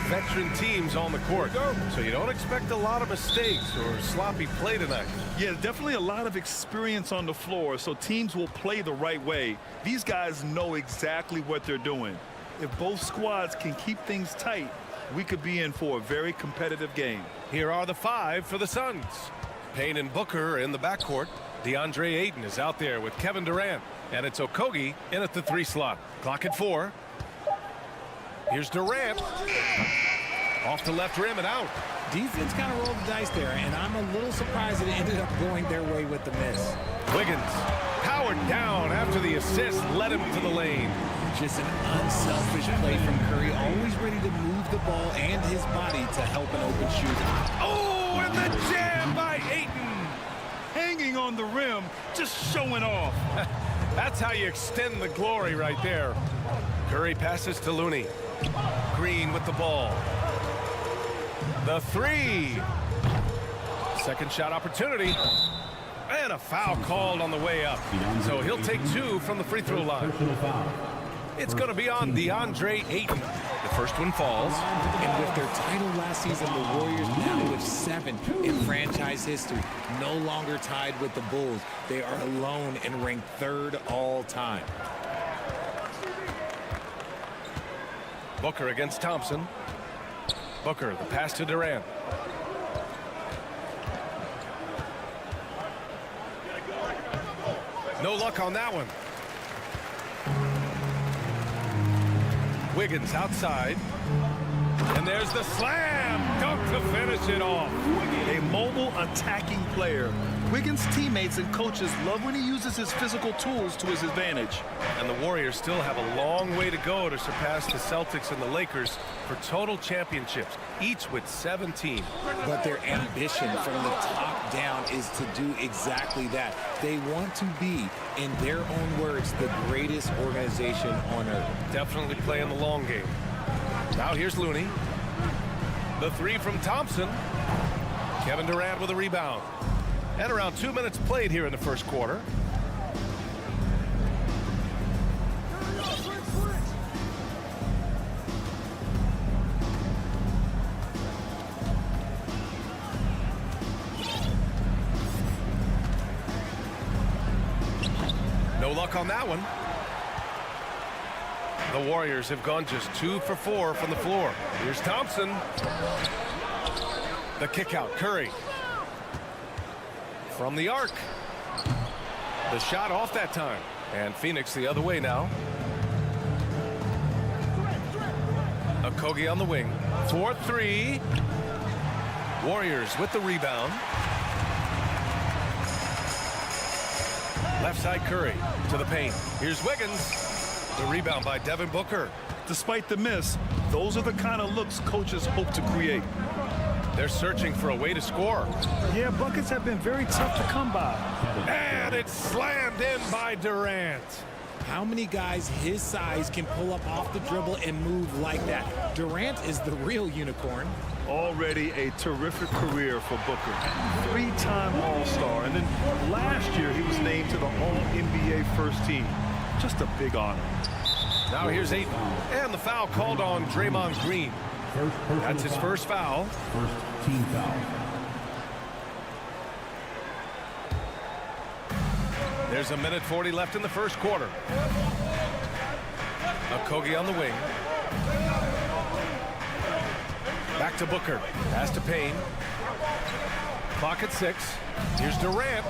veteran teams on the court, so you don't expect a lot of mistakes or sloppy play tonight. Yeah, definitely a lot of experience on the floor, so teams will play the right way. These guys know exactly what they're doing. If both squads can keep things tight, we could be in for a very competitive game. Here are the 5 for the Suns. Payne and Booker in the backcourt. DeAndre Ayton is out there with Kevin Durant. And it's Okogie in at the 3 slot. Clock at 4. Here's Durant. Off the left rim and out. Defense kind of rolled the dice there, and I'm a little surprised it ended up going their way with the miss. Wiggins powered down after the assist led him to the lane. Just an unselfish play from Curry, always ready to move the ball and his body to help an open shooter. Oh, and the jam by Ayton. Hanging on the rim, just showing off. That's how you extend the glory right there. Curry passes to Looney. Green with the ball. The 3. Second shot opportunity. And a foul called on the way up. So he'll take 2 from the free throw line. It's going to be on DeAndre Ayton. The first one falls. And with their title last season, the Warriors now with 7 in franchise history. No longer tied with the Bulls. They are alone and ranked 3rd all time. Booker against Thompson. Booker, the pass to Durant. No luck on that one. Wiggins outside. And there's the slam dunk to finish it off. A mobile attacking player. Wiggins' teammates and coaches love when he uses his physical tools to his advantage. And the Warriors still have a long way to go to surpass the Celtics and the Lakers for total championships, each with 17. But their ambition from the top down is to do exactly that. They want to be, in their own words, the greatest organization on earth. Definitely playing the long game. Now here's Looney. The 3 from Thompson. Kevin Durant with a rebound. And around 2 minutes played here in the first quarter. No luck on that one. The Warriors have gone just 2 for 4 from the floor. Here's Thompson. The kick out, Curry. From the arc. The shot off that time. And Phoenix the other way now. Okogie on the wing. 4-3. Warriors with the rebound. Left side Curry to the paint. Here's Wiggins. The rebound by Devin Booker. Despite the miss, those are the kind of looks coaches hope to create. They're searching for a way to score. Yeah, buckets have been very tough to come by. And it's slammed in by Durant. How many guys his size can pull up off the dribble and move like that? Durant is the real unicorn. Already a terrific career for Booker. 3-time All-Star. And then last year he was named to the All-NBA first team. Just a big honor. Now here's Ayton. And the foul called on Draymond Green. That's his first foul. First team foul. There's 1:40 left in the first quarter. Okogie on the wing. Back to Booker. Pass to Payne. Clock at 6. Here's Durant.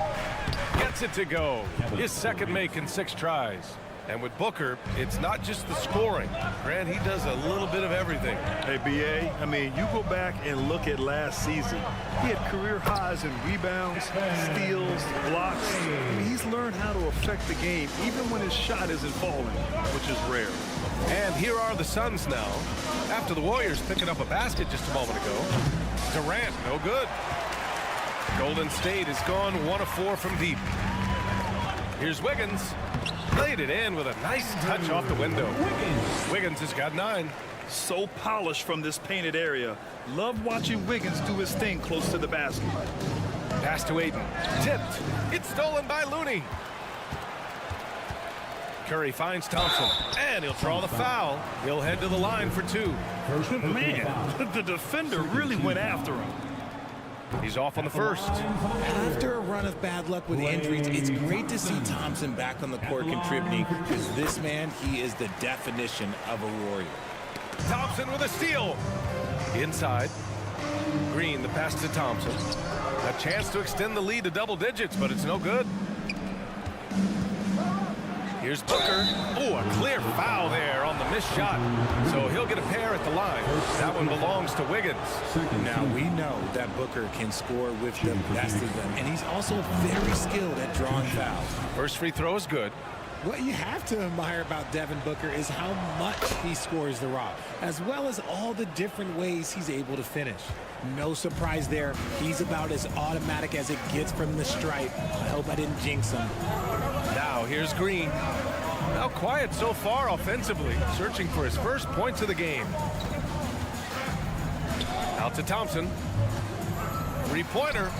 Gets it to go. His second make in 6 tries. And with Booker, it's not just the scoring. Grant, he does a little bit of everything. Hey, B.A., I mean, you go back and look at last season. He had career highs in rebounds, steals, blocks. I mean, he's learned how to affect the game, even when his shot isn't falling, which is rare. And here are the Suns now. After the Warriors picking up a basket just a moment ago. Durant, no good. Golden State has gone 1 of 4 from deep. Here's Wiggins. Played it in with a nice touch off the window. Wiggins has got 9. So polished from this painted area. Love watching Wiggins do his thing close to the basket. Pass to Ayton. Tipped. It's stolen by Looney. Curry finds Thompson, and he'll draw the foul. He'll head to the line for 2. Man, the defender really went after him. He's off on the first. After a run of bad luck with injuries, it's great to see Thompson back on the court contributing, because this man, he is the definition of a warrior. Thompson with a steal. Inside. Green, the pass to Thompson. A chance to extend the lead to double digits, but it's no good. Here's Booker. Oh, a clear foul there on the missed shot. So he'll get a pair at the line. That one belongs to Wiggins. Now, we know that Booker can score with the best of them, and he's also very skilled at drawing fouls. First free throw is good. What you have to admire about Devin Booker is how much he scores the rock, as well as all the different ways he's able to finish. No surprise there. He's about as automatic as it gets from the stripe. I hope I didn't jinx him. Now here's Green. Now quiet so far offensively, searching for his first points of the game. Out to Thompson. Three-pointer.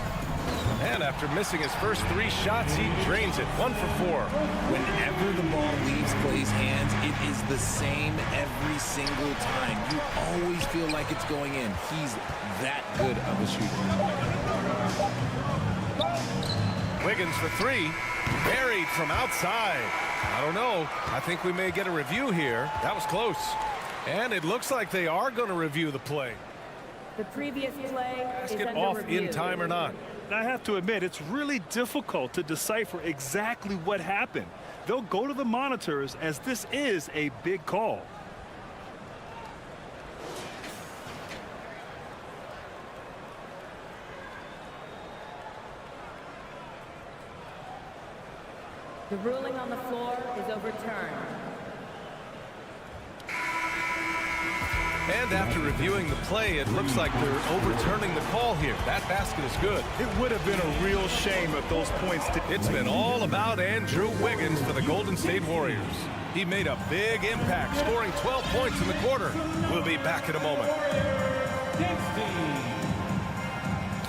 And after missing his first 3 shots, he drains it. 1 for 4. Whenever the ball leaves Clay's hands, it is the same every single time. You always feel like it's going in. He's that good of a shooter. Wiggins for 3. Buried from outside. I don't know. I think we may get a review here. That was close. And it looks like they are going to review the play. The previous play is Basket under off review. in time or not. I have to admit, it's really difficult to decipher exactly what happened. They'll go to the monitors as this is a big call. The ruling on the floor is overturned. And after reviewing the play, it looks like they're overturning the call here. That basket is good. It would have been a real shame if those points It's been all about Andrew Wiggins for the Golden State Warriors. He made a big impact, scoring 12 points in the quarter. We'll be back in a moment.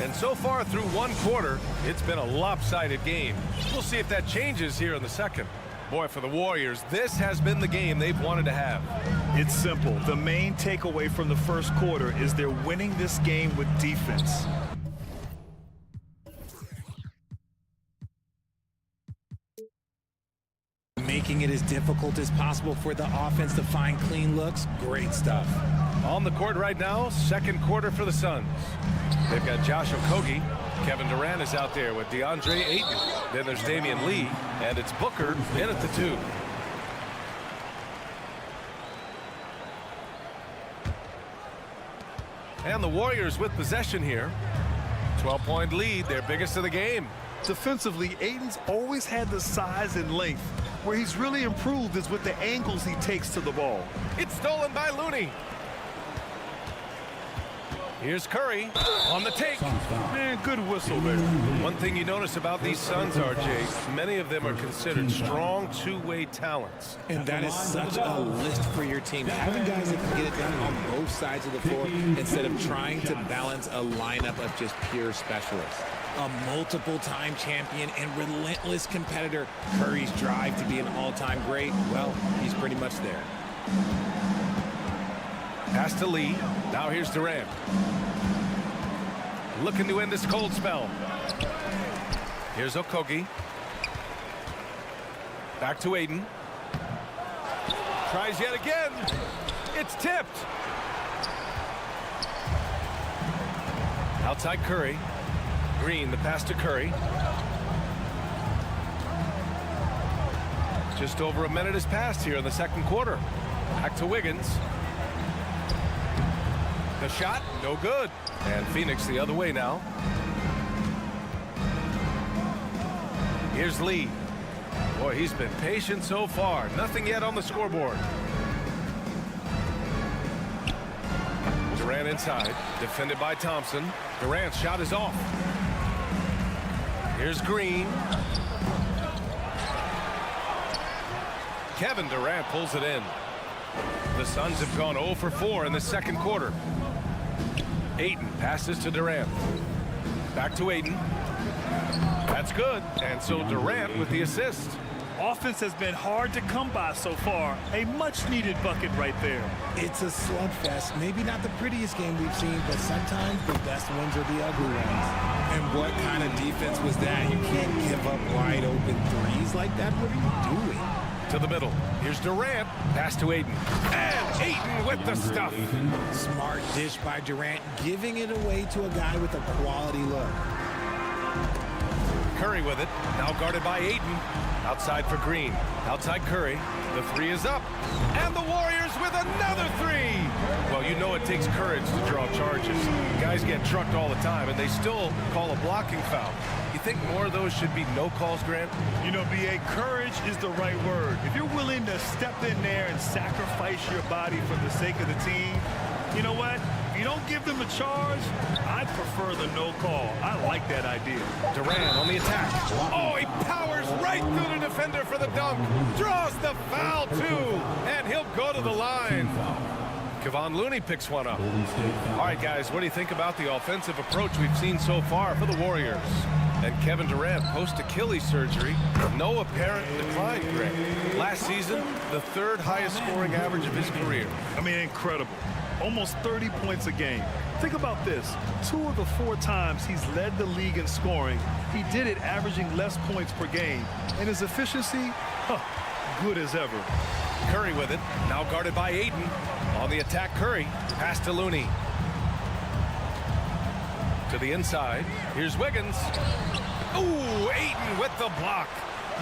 And so far through 1 quarter, it's been a lopsided game. We'll see if that changes here in the second. Boy, for the Warriors, this has been the game they've wanted to have. It's simple. The main takeaway from the first quarter is they're winning this game with defense. Making it as difficult as possible for the offense to find clean looks. Great stuff. On the court right now, second quarter for the Suns. They've got Josh Okogie. Kevin Durant is out there with DeAndre Ayton. Then there's Damian Lee, and it's Booker in at the 2. And the Warriors with possession here. 12-point lead, their biggest of the game. Defensively, Ayton's always had the size and length. Where he's really improved is with the angles he takes to the ball. It's stolen by Looney. Here's Curry on the take. Man, good whistle there. One thing you notice about these Suns, RJ, many of them are considered strong two-way talents. And that is such a list for your team. Having guys that can get it done on both sides of the floor instead of trying to balance a lineup of just pure specialists. A multiple-time champion and relentless competitor. Curry's drive to be an all-time great, well, he's pretty much there. Pass to Lee. Now here's Durant. Looking to end this cold spell. Here's Okogie. Back to Ayton. Tries yet again. It's tipped. Outside Curry. Green, the pass to Curry. Just over a minute has passed here in the second quarter. Back to Wiggins. The shot, no good. And Phoenix the other way now. Here's Lee. Boy, he's been patient so far. Nothing yet on the scoreboard. Durant inside, defended by Thompson. Durant's shot is off. Here's Green. Kevin Durant pulls it in. The Suns have gone 0 for 4 in the second quarter. Ayton passes to Durant. Back to Ayton. That's good. And so Durant with the assist. Offense has been hard to come by so far. A much-needed bucket right there. It's a slugfest. Maybe not the prettiest game we've seen, but sometimes the best ones are the ugly ones. And what kind of defense was that? You can't give up wide open threes like that. What are you doing? To the middle. Here's Durant. Pass to Ayton. And Ayton with the stuff. Smart dish by Durant, giving it away to a guy with a quality look. Curry with it. Now guarded by Ayton. Outside for Green. Outside Curry. The three is up. And the Warriors with another three. Well, you know it takes courage to draw charges. Guys get trucked all the time, and they still call a blocking foul. You think more of those should be no calls, Grant? You know, B.A., courage is the right word. If you're willing to step in there and sacrifice your body for the sake of the team, you know what? If you don't give them a charge, I'd prefer the no call. I like that idea. Durant on the attack. Oh, he powers right through the defender for the dunk. Draws the foul, too. And he'll go to the line. Kevon Looney picks one up. All right, guys, what do you think about the offensive approach we've seen so far for the Warriors? And Kevin Durant, post-Achilles surgery, no apparent decline, Greg. Last season, the third highest scoring average of his career. I mean, incredible. Almost 30 points a game. Think about this. 2 of the 4 times he's led the league in scoring, he did it averaging less points per game. And his efficiency, good as ever. Curry with it. Now guarded by Ayton. On the attack, Curry. Pass to Looney. To the inside. Here's Wiggins. Ooh, Ayton with the block.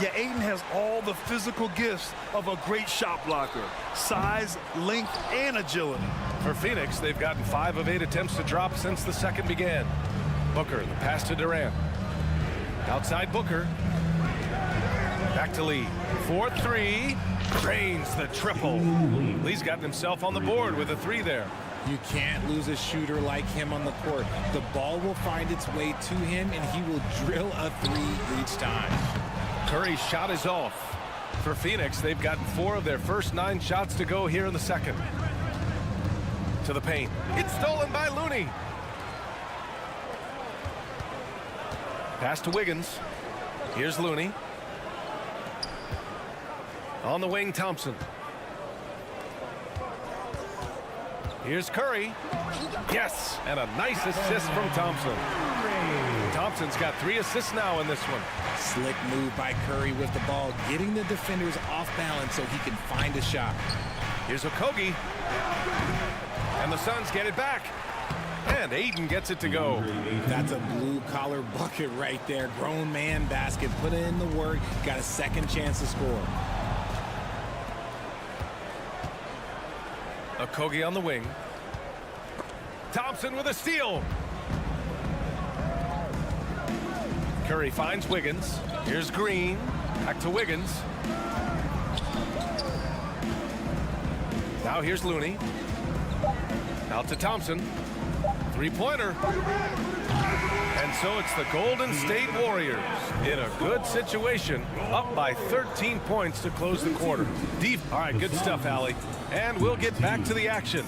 Yeah, Ayton has all the physical gifts of a great shot blocker. Size, length, and agility. For Phoenix, they've gotten 5 of 8 attempts to drop since the second began. Booker, the pass to Durant. Outside Booker. Back to Lee. 4-3. Drains the triple. Lee's gotten himself on the board with a 3 there. You can't lose a shooter like him on the court. The ball will find its way to him, and he will drill a 3 each time. Curry's shot is off. For Phoenix, they've gotten 4 of their first 9 shots to go here in the second. To the paint. It's stolen by Looney. Pass to Wiggins. Here's Looney. On the wing, Thompson. Here's Curry. Yes, and a nice assist from Thompson. Thompson's got 3 assists now in this one. Slick move by Curry with the ball, getting the defenders off balance so he can find a shot. Here's Okogie. And the Suns get it back. And Ayton gets it to go. That's a blue-collar bucket right there. Grown man basket. Put in the work. Got a second chance to score. Okogie on the wing. Thompson with a steal. Curry finds Wiggins. Here's Green. Back to Wiggins. Now here's Looney. Out to Thompson. 3-pointer. And so it's the Golden State Warriors in a good situation, up by 13 points to close the quarter. Deep. All right, good stuff, Allie. And we'll get back to the action.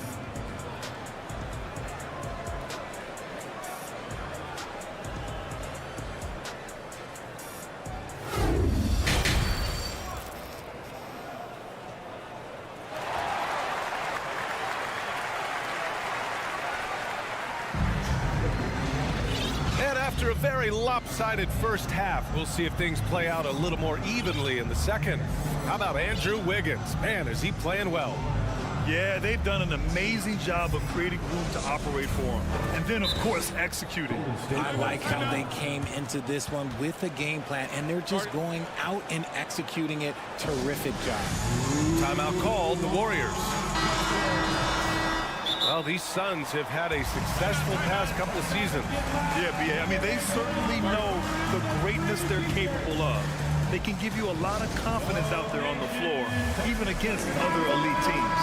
After a very lopsided first half, we'll see if things play out a little more evenly in the second. How about Andrew Wiggins? Man, is he playing well. Yeah, they've done an amazing job of creating room to operate for him. And then, of course, executing. I like how they came into this one with a game plan, and they're just going out and executing it. Terrific job. Timeout called, the Warriors. Well, these Suns have had a successful past couple of seasons. Yeah, B.A. I mean, they certainly know the greatness they're capable of. They can give you a lot of confidence out there on the floor, even against other elite teams.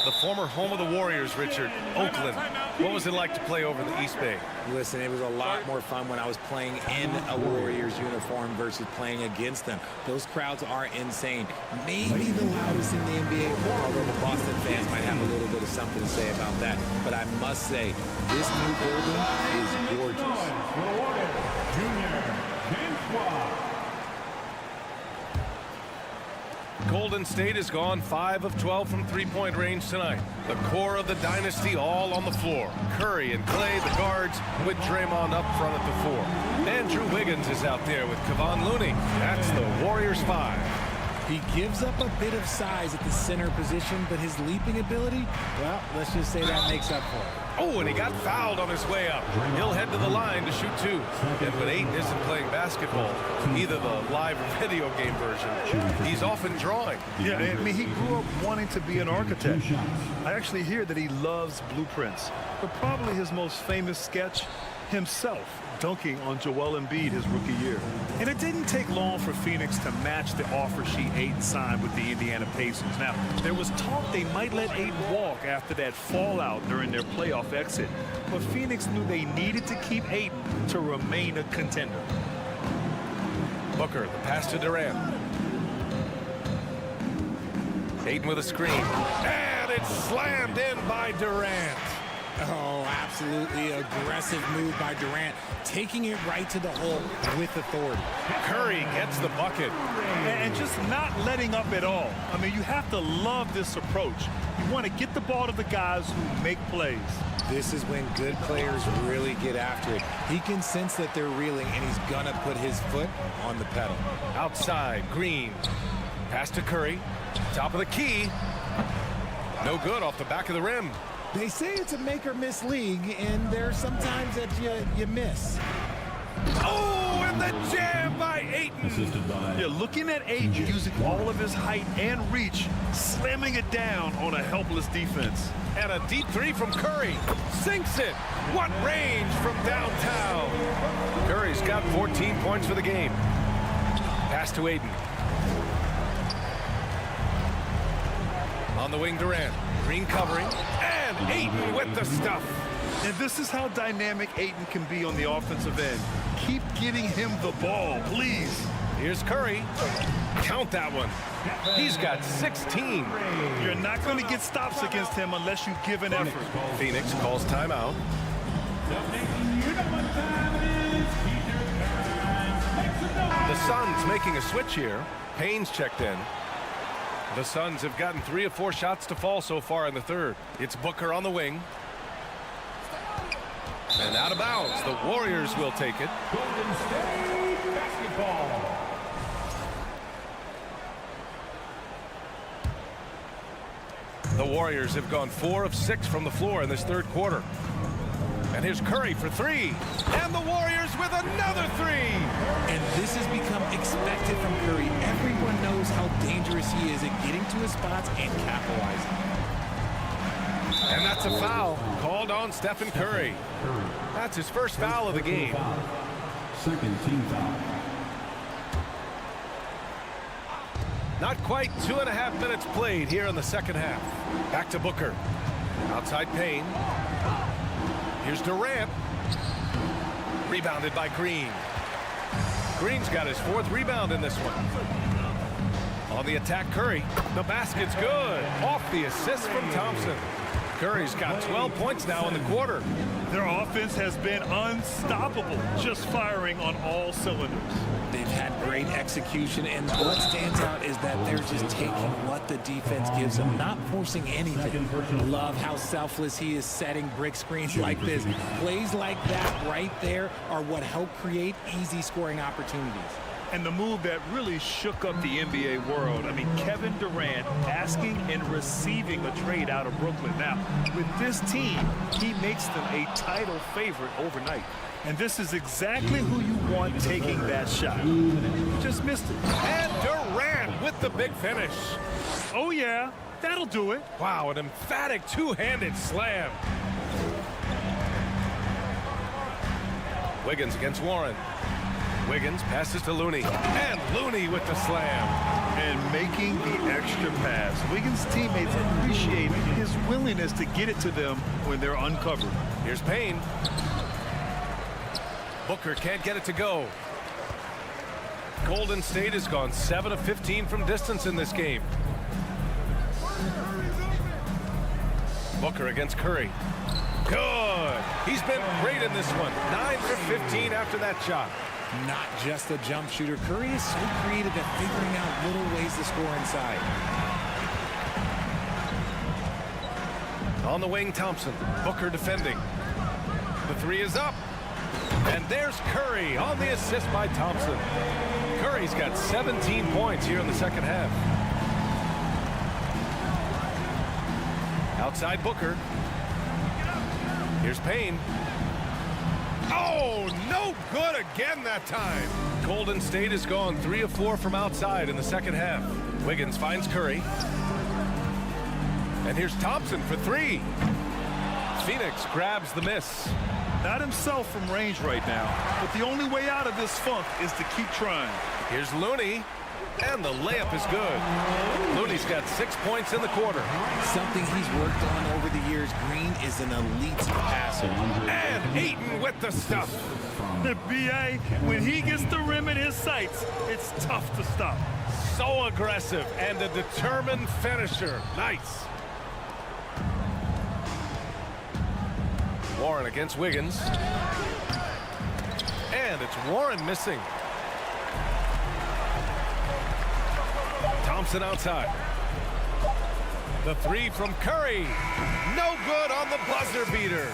The former home of the Warriors, Richard, Oakland. What was it like to play over in the East Bay? Listen, it was a lot more fun when I was playing in a Warriors uniform versus playing against them. Those crowds are insane. Maybe the loudest in the NBA, although the Boston fans might have a little bit of something to say about that. But I must say, this new building is gorgeous. Golden State has gone 5 of 12 from three-point range tonight. The core of the dynasty all on the floor. Curry and Clay, the guards, with Draymond up front at the 4. Andrew Wiggins is out there with Kevon Looney. That's the Warriors 5. He gives up a bit of size at the center position, but his leaping ability, well, let's just say that makes up for it. Oh, and he got fouled on his way up. He'll head to the line to shoot 2. And when Ayton isn't playing basketball, either the live or video game version, he's often drawing. Yeah, I mean, he grew up wanting to be an architect. I actually hear that he loves blueprints, but probably his most famous sketch, himself dunking on Joel Embiid his rookie year. And it didn't take long for Phoenix to match the offer sheet Ayton signed with the Indiana Pacers. Now, there was talk they might let Ayton walk after that fallout during their playoff exit, but Phoenix knew they needed to keep Ayton to remain a contender. Booker, the pass to Durant. Ayton with a screen. And it's slammed in by Durant. Oh, absolutely aggressive move by Durant, taking it right to the hole with authority. Curry gets the bucket. And just not letting up at all. I mean, you have to love this approach. You want to get the ball to the guys who make plays. This is when good players really get after it. He can sense that they're reeling, and he's going to put his foot on the pedal. Outside, Green. Pass to Curry. Top of the key. No good off the back of the rim. They say it's a make-or-miss league, and there's sometimes that you miss. Oh, and the jam by Ayton. Yeah, looking at Ayton using all of his height and reach, slamming it down on a helpless defense. And a deep 3 from Curry. Sinks it. What range from downtown. Curry's got 14 points for the game. Pass to Ayton. On the wing, Durant. Green covering. And Ayton with the stuff. And this is how dynamic Ayton can be on the offensive end. Keep getting him the ball, please. Here's Curry. Count that one. He's got 16. You're not going to get stops against him unless you give an effort. Phoenix calls timeout. The Suns making a switch here. Payne's checked in. The Suns have gotten 3 of 4 shots to fall so far in the third. It's Booker on the wing. And out of bounds. The Warriors will take it. Golden State basketball. The Warriors have gone 4 of 6 from the floor in this third quarter. And here's Curry for 3. And the Warriors with another 3. And this has become expected from Curry. Everyone knows how dangerous he is at getting to his spots and capitalizing. And that's a foul called on Stephen Curry. That's his first foul of the game. Second team foul. Not quite 2.5 minutes played here in the second half. Back to Booker. Outside Payne. Here's Durant. Rebounded by Green. Green's got his 4th rebound in this one. On the attack, Curry. The basket's good. Off the assist from Thompson. Curry's got 12 points now in the quarter. Their offense has been unstoppable, just firing on all cylinders. They've had great execution, and what stands out is that they're just taking what the defense gives them, not forcing anything. Love how selfless he is setting brick screens like this. Plays like that right there are what help create easy scoring opportunities. And the move that really shook up the NBA world. I mean, Kevin Durant asking and receiving a trade out of Brooklyn. Now, with this team, he makes them a title favorite overnight. And this is exactly who you want taking that shot. Just missed it. And Durant with the big finish. Oh, yeah. That'll do it. Wow, an emphatic two-handed slam. Wiggins against Warren. Wiggins passes to Looney. And Looney with the slam. And making the extra pass. Wiggins' teammates appreciate his willingness to get it to them when they're uncovered. Here's Payne. Booker can't get it to go. Golden State has gone 7 of 15 from distance in this game. Booker against Curry. Good. He's been great in this one. 9 for 15 after that shot. not just a jump shooter. Curry is so creative at figuring out little ways to score inside. On the wing, Thompson. Booker defending. The three is up. And there's Curry on the assist by Thompson. Curry's got 17 points here in the second half. Outside Booker. Here's Payne. Oh, no good again that time. Golden State has gone 3 of 4 from outside in the second half. Wiggins finds Curry. And here's Thompson for 3. Phoenix grabs the miss. Not himself from range right now, but the only way out of this funk is to keep trying. Here's Looney, and the layup is good. Looney's got 6 points in the quarter. Something he's worked on over the years. Green is an elite passer. And Ayton with the stuff. The BA, when he gets the rim in his sights, it's tough to stop. So aggressive and a determined finisher. Nice. Warren against Wiggins. And it's Warren missing. Thompson outside. The 3 from Curry. No good on the buzzer beater.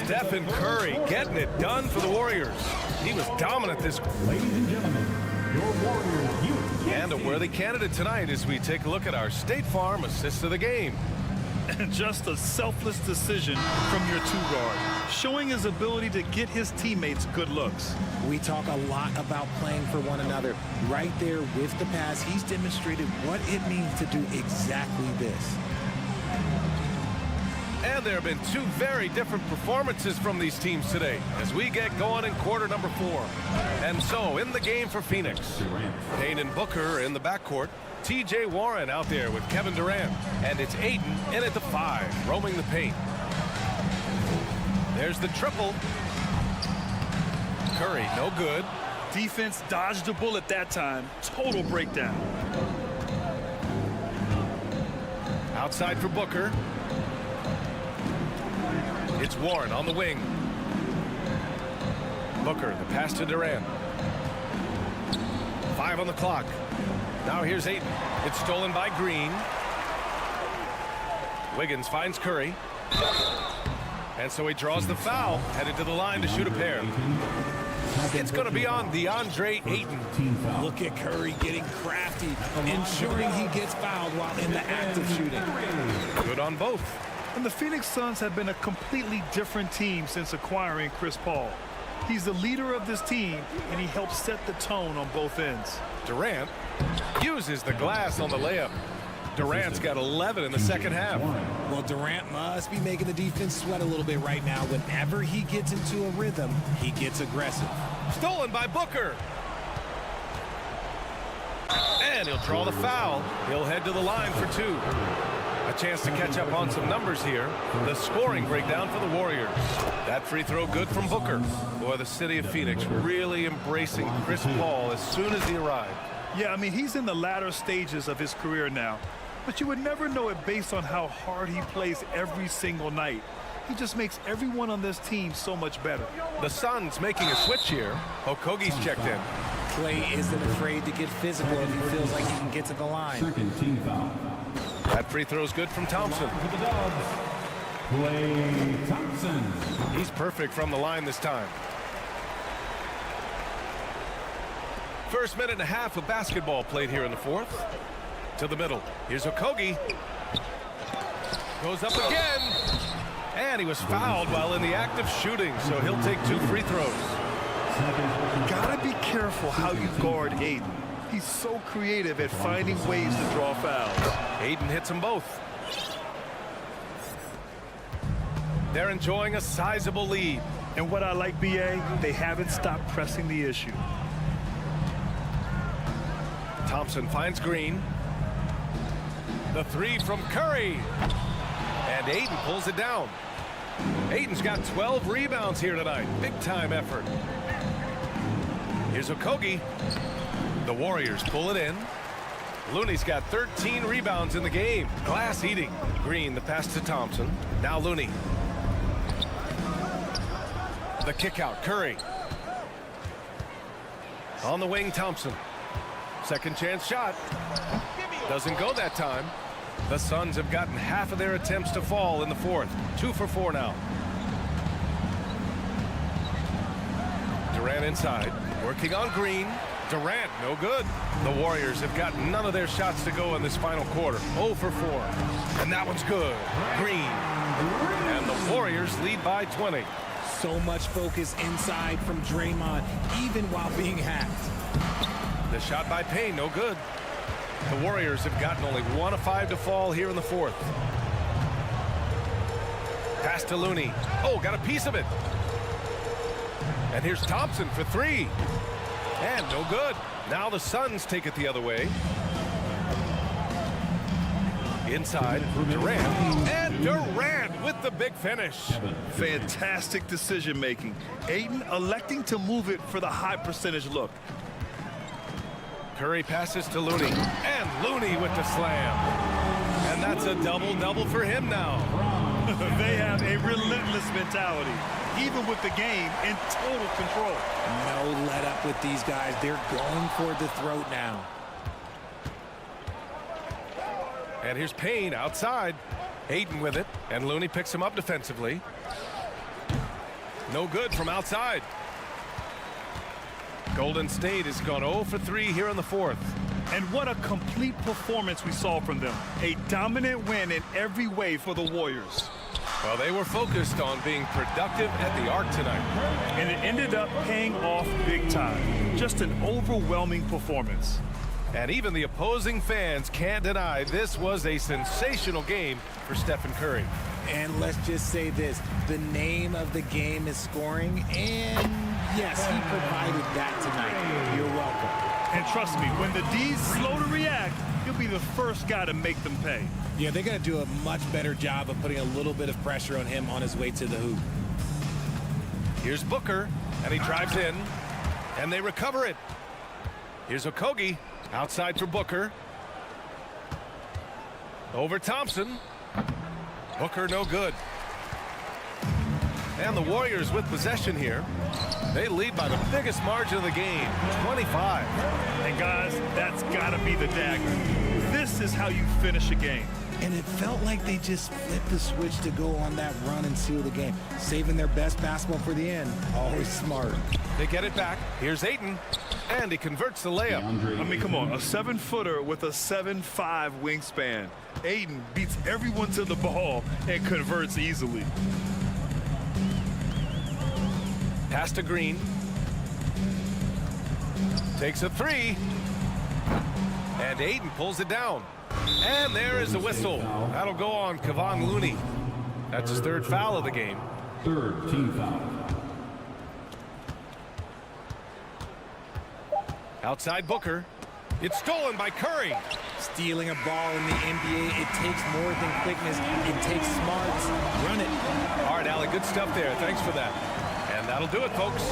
Stephen Curry getting it done for the Warriors. He was dominant this. Ladies and gentlemen, your Warriors USA. And a worthy candidate tonight as we take a look at our State Farm assist of the game. And just a selfless decision from your 2-guard, showing his ability to get his teammates good looks. We talk a lot about playing for one another. Right there with the pass, he's demonstrated what it means to do exactly this. And there have been 2 very different performances from these teams today as we get going in quarter number 4. And so in the game for Phoenix, Payne and Booker in the backcourt. T.J. Warren out there with Kevin Durant. And it's Ayton in at the 5, roaming the paint. There's the triple. Curry, no good. Defense dodged a bullet that time. Total breakdown. Outside for Booker. It's Warren on the wing. Booker, the pass to Durant. 5 on the clock. Now here's Ayton. It's stolen by Green. Wiggins finds Curry. And so he draws the foul, headed to the line to shoot a pair. It's going to be on DeAndre Ayton. Look at Curry getting crafty, ensuring he gets fouled while in the act of shooting. Good on both. And the Phoenix Suns have been a completely different team since acquiring Chris Paul. He's the leader of this team, and he helps set the tone on both ends. Durant uses the glass on the layup. Durant's got 11 in the second half. Well, Durant must be making the defense sweat a little bit right now. Whenever he gets into a rhythm, he gets aggressive. Stolen by Booker. And he'll draw the foul. He'll head to the line for 2. A chance to catch up on some numbers here. The scoring breakdown for the Warriors. That free throw good from Booker. Boy, the city of Phoenix really embracing Chris Paul as soon as he arrived. Yeah, I mean, he's in the latter stages of his career now. But you would never know it based on how hard he plays every single night. He just makes everyone on this team so much better. The Suns making a switch here. Okogi's checked in. Clay isn't afraid to get physical if he feels like he can get to the line. Second team foul. That free throw's good from Thompson. For the Dubs, Clay Thompson. He's perfect from the line this time. First minute and a half of basketball played here in the 4th. To the middle. Here's Okogie. Goes up again. And he was fouled while in the act of shooting, so he'll take 2 free throws. Gotta be careful how you guard Ayton. He's so creative at finding ways to draw fouls. Ayton hits them both. They're enjoying a sizable lead. And what I like, BA, they haven't stopped pressing the issue. Thompson finds Green. The 3 from Curry. And Ayton pulls it down. Ayton's got 12 rebounds here tonight. Big time effort. Here's Okogie. The Warriors pull it in. Looney's got 13 rebounds in the game. Glass eating. Green, the pass to Thompson. Now Looney. The kick out. Curry. On the wing, Thompson. Second chance shot. Doesn't go that time. The Suns have gotten half of their attempts to fall in the fourth. 2 for 4 now. Durant inside. Working on Green. Durant, no good. The Warriors have got none of their shots to go in this final quarter. 0 for 4. And that one's good. Green. And the Warriors lead by 20. So much focus inside from Draymond, even while being hacked. The shot by Payne, no good. The Warriors have gotten only 1 of 5 to fall here in the fourth. Pass to Looney. Oh, got a piece of it. And here's Thompson for 3. And no good. Now the Suns take it the other way. Inside, Durant. And Durant with the big finish. Fantastic decision making. Ayton electing to move it for the high percentage look. Curry passes to Looney. And Looney with the slam. And that's a double-double for him now. They have a relentless mentality, even with the game in total control. No let up with these guys. They're going for the throat now. And here's Payne outside. Ayton with it. And Looney picks him up defensively. No good from outside. Golden State has gone 0 for 3 here in the fourth. And what a complete performance we saw from them. A dominant win in every way for the Warriors. Well, they were focused on being productive at the arc tonight. And it ended up paying off big time. Just an overwhelming performance. And even the opposing fans can't deny this was a sensational game for Stephen Curry. And let's just say this, the name of the game is scoring, and yes, he provided that tonight. You're welcome. And trust me, when the D's slow to react, he'll be the first guy to make them pay. Yeah, they're going to do a much better job of putting a little bit of pressure on him on his way to the hoop. Here's Booker, and he drives in, and they recover it. Here's Okogie, outside for Booker. Over Thompson. Booker no good. And the Warriors with possession here. They lead by the biggest margin of the game, 25. And guys, that's got to be the dagger. This is how you finish a game. And it felt like they just flipped the switch to go on that run and seal the game. Saving their best basketball for the end. Always smart. They get it back. Here's Ayton. And he converts the layup. I mean, come on. A 7-footer with a 7'5" wingspan. Ayton beats everyone to the ball and converts easily. Pass to Green. Takes a 3. And Ayton pulls it down. And there is the whistle. That'll go on Kevon Looney. That's his 3rd foul of the game. 3rd team foul. Outside Booker. It's stolen by Curry. Stealing a ball in the NBA, it takes more than quickness. It takes smarts. Run it. All right, Allie, good stuff there. Thanks for that. And that'll do it, folks.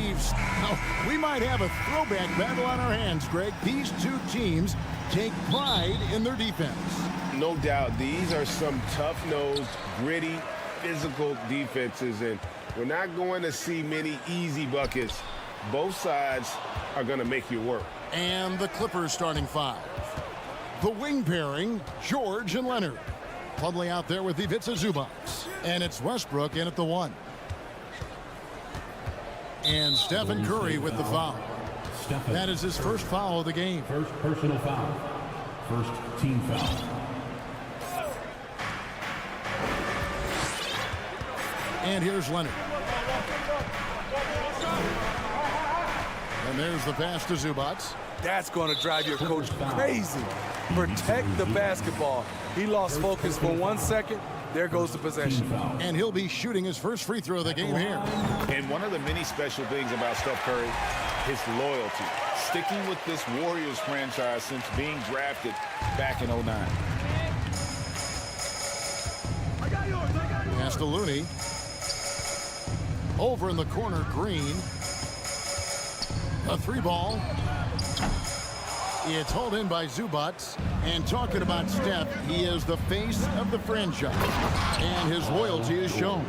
receives. Oh, we might have a throwback battle on our hands, Greg. These two teams take pride in their defense. No doubt, these are some tough-nosed, gritty, physical defenses, and we're not going to see many easy buckets. Both sides are going to make you work. And the Clippers starting five. The wing pairing, George and Leonard. Plumlee out there with Ivica Zubac. And it's Westbrook in at the one. And Stephen Curry with the foul. That is his first foul of the game. First personal foul. First team foul. And here's Leonard. And there's the pass to Zubac. That's going to drive your coach crazy. Protect the basketball. He lost focus for 1 second. There goes the possession. And he'll be shooting his first free throw of the game here. And one of the many special things about Steph Curry, his loyalty. Sticking with this Warriors franchise since being drafted back in 09. Pass to Looney. Over in the corner, Green. A three ball. It's hauled in by Zubac. And talking about Steph, he is the face of the franchise. And his loyalty is shown.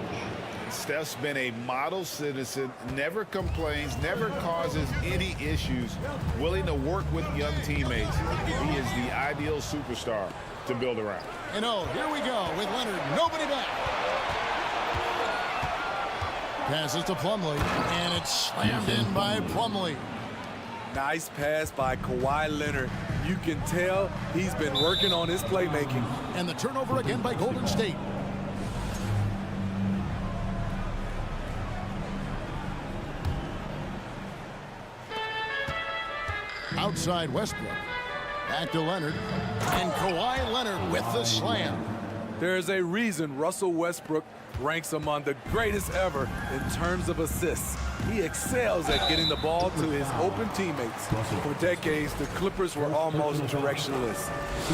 Steph's been a model citizen, never complains, never causes any issues, willing to work with young teammates. He is the ideal superstar to build around. And oh, here we go with Leonard. Nobody back. Passes to Plumlee, and it's slammed in by Plumlee. Nice pass by Kawhi Leonard. You can tell he's been working on his playmaking. And the turnover again by Golden State. Outside Westbrook. Back to Leonard. And Kawhi Leonard with the slam. There's a reason Russell Westbrook ranks among the greatest ever in terms of assists. He excels at getting the ball to his open teammates. For decades, the Clippers were almost directionless,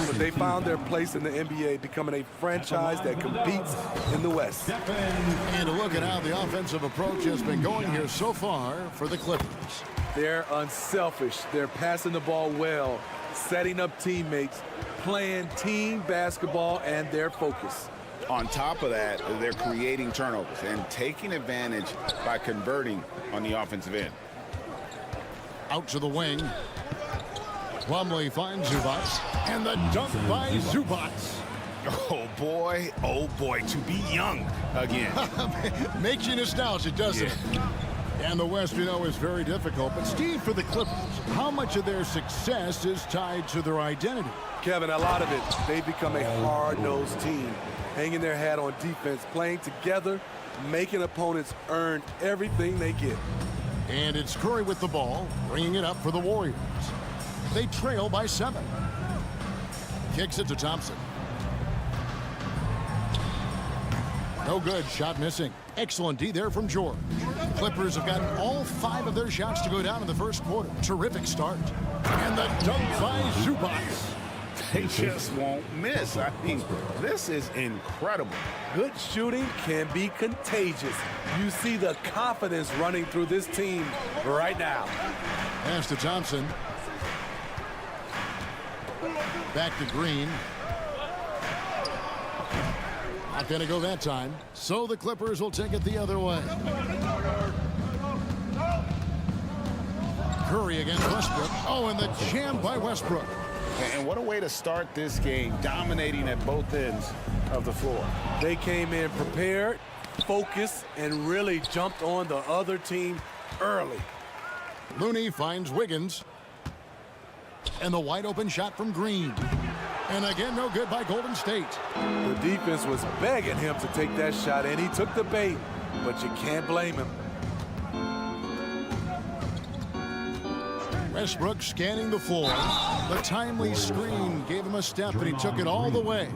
but they found their place in the NBA, becoming a franchise that competes in the West. And a look at how the offensive approach has been going here so far for the Clippers. They're unselfish. They're passing the ball well, setting up teammates, playing team basketball, and their focus. On top of that, they're creating turnovers and taking advantage by converting on the offensive end. Out to the wing. Plumlee finds Zubac. And the dunk by Zubac. Oh boy, to be young again. Makes you nostalgic, doesn't it? And the West, you know, is very difficult. But Steve, for the Clippers, how much of their success is tied to their identity? Kevin, a lot of it. They've become a hard-nosed team, hanging their hat on defense, playing together, making opponents earn everything they get. And it's Curry with the ball, bringing it up for the Warriors. They trail by 7. Kicks it to Thompson. No good, shot missing. Excellent D there from George. Clippers have gotten all 5 of their shots to go down in the first quarter. Terrific start. And the dunk by Zubac. They just won't miss. I mean, this is incredible. Good shooting can be contagious. You see the confidence running through this team right now. Pass to Thompson. Back to Green. Not going to go that time. So the Clippers will take it the other way. Curry against Westbrook. Oh, and the jam by Westbrook. And what a way to start this game, dominating at both ends of the floor. They came in prepared, focused, and really jumped on the other team early. Looney finds Wiggins. And the wide open shot from Green. And again, no good by Golden State. The defense was begging him to take that shot, and he took the bait, but you can't blame him. Westbrook scanning the floor. The timely screen gave him a step, and he took it all the way.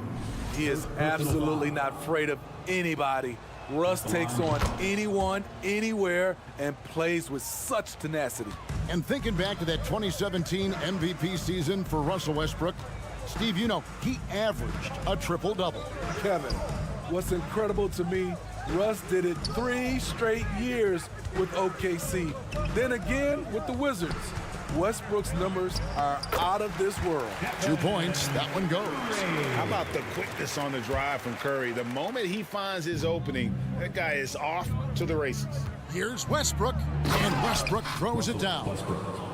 He is absolutely not afraid of anybody. Russ takes on anyone, anywhere, and plays with such tenacity. And thinking back to that 2017 MVP season for Russell Westbrook, Steve, you know, he averaged a triple-double. Kevin, what's incredible to me Russ did it 3 straight years with OKC. Then again with the Wizards. Westbrook's numbers are out of this world. 2 points, that one goes. How about the quickness on the drive from Curry? The moment he finds his opening, that guy is off to the races. Here's Westbrook, and Westbrook throws it down.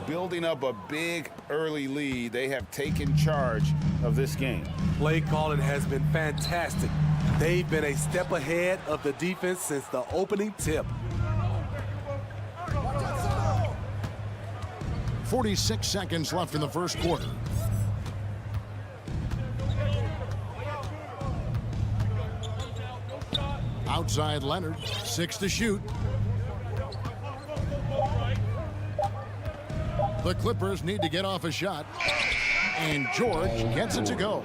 Building up a big early lead, they have taken charge of this game. Play calling has been fantastic. They've been a step ahead of the defense since the opening tip. 46 seconds left in the first quarter. Outside Leonard, 6 to shoot. The Clippers need to get off a shot, and George gets it to go.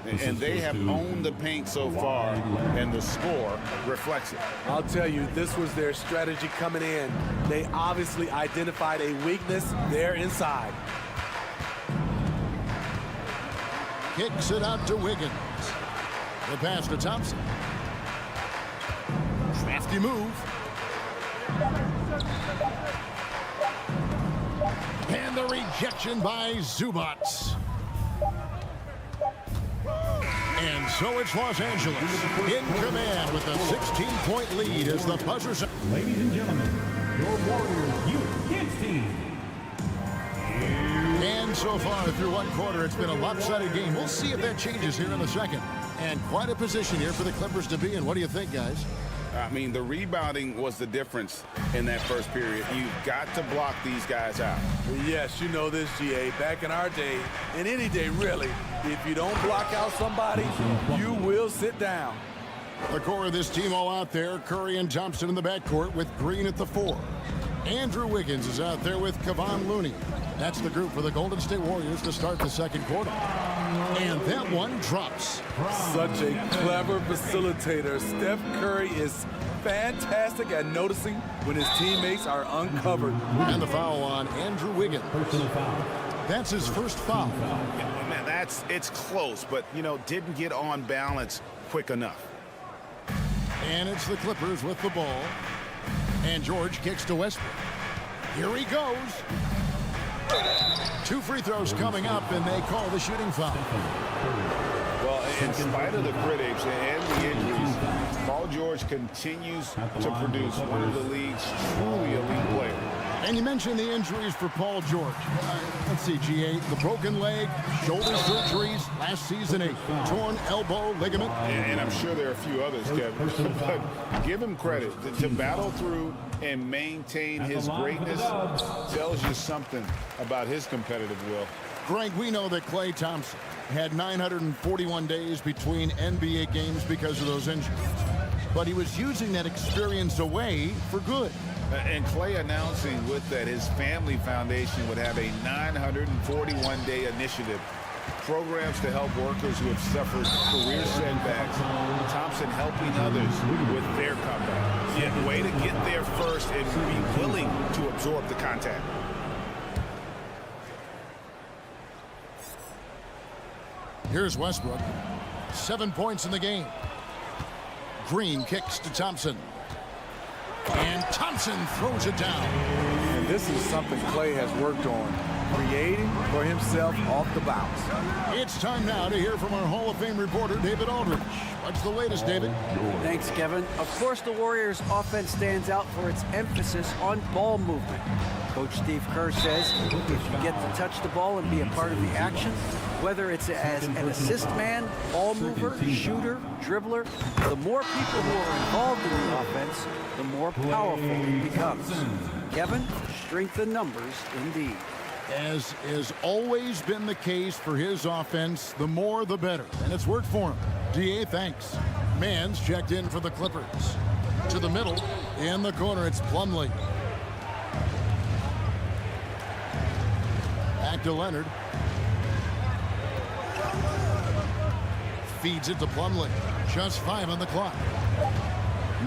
And they have owned the paint so far, and the score reflects it. I'll tell you, this was their strategy coming in. They obviously identified a weakness there inside. Kicks it out to Wiggins. The pass to Thompson. Crafty move. And the rejection by Zubats. And so it's Los Angeles in command with a 16-point lead as the buzzers. Ladies and gentlemen, your Warriors Youth Kids team. And so far through one quarter, it's been a lopsided game. We'll see if that changes here in a second. And quite a position here for the Clippers to be in. What do you think, guys? I mean, the rebounding was the difference in that first period. You've got to block these guys out. Yes, you know this, GA. Back in our day, and any day really, if you don't block out somebody, you will sit down. The core of this team all out there. Curry and Thompson in the backcourt with Green at the 4. Andrew Wiggins is out there with Kevon Looney. That's the group for the Golden State Warriors to start the second quarter. And that one drops. Such a clever facilitator. Steph Curry is fantastic at noticing when his teammates are uncovered. And the foul on Andrew Wiggins. That's his first foul. Yeah, man, it's close, but, you know, didn't get on balance quick enough. And it's the Clippers with the ball. And George kicks to Westbrook. Here he goes. 2 free throws coming up, and they call the shooting foul. Well, in spite of the critics and the injuries, Paul George continues to produce one of the league's truly elite players. And you mentioned the injuries for Paul George. Let's see, GA, the broken leg, shoulder surgeries, last season a torn elbow ligament. And I'm sure there are a few others, Kevin. But give him credit. To battle through and maintain his greatness tells you something about his competitive will. Greg, we know that Klay Thompson had 941 days between NBA games because of those injuries. But he was using that experience away for good. And Klay announcing with that his family foundation would have a 941-day initiative. Programs to help workers who have suffered career setbacks. Thompson helping others with their comeback. Yeah, way to get there first and be willing to absorb the contact. Here's Westbrook. 7 points in the game. Green kicks to Thompson. And Thompson throws it down. And this is something Klay has worked on, creating for himself off the bounce. It's time now to hear from our Hall of Fame reporter, David Aldridge. What's the latest, David? Thanks, Kevin. Of course, the Warriors' offense stands out for its emphasis on ball movement. Coach Steve Kerr says if you get to touch the ball and be a part of the action, whether it's as an assist man, ball mover, shooter, dribbler, the more people who are involved in the offense, the more powerful it becomes. Kevin, strength in numbers indeed. As has always been the case for his offense, the more the better. And it's worked for him. DA, thanks. Mann's checked in for the Clippers. To the middle, in the corner, it's Plumlee. Back to Leonard. Feeds it to Plumlee. Just 5 on the clock.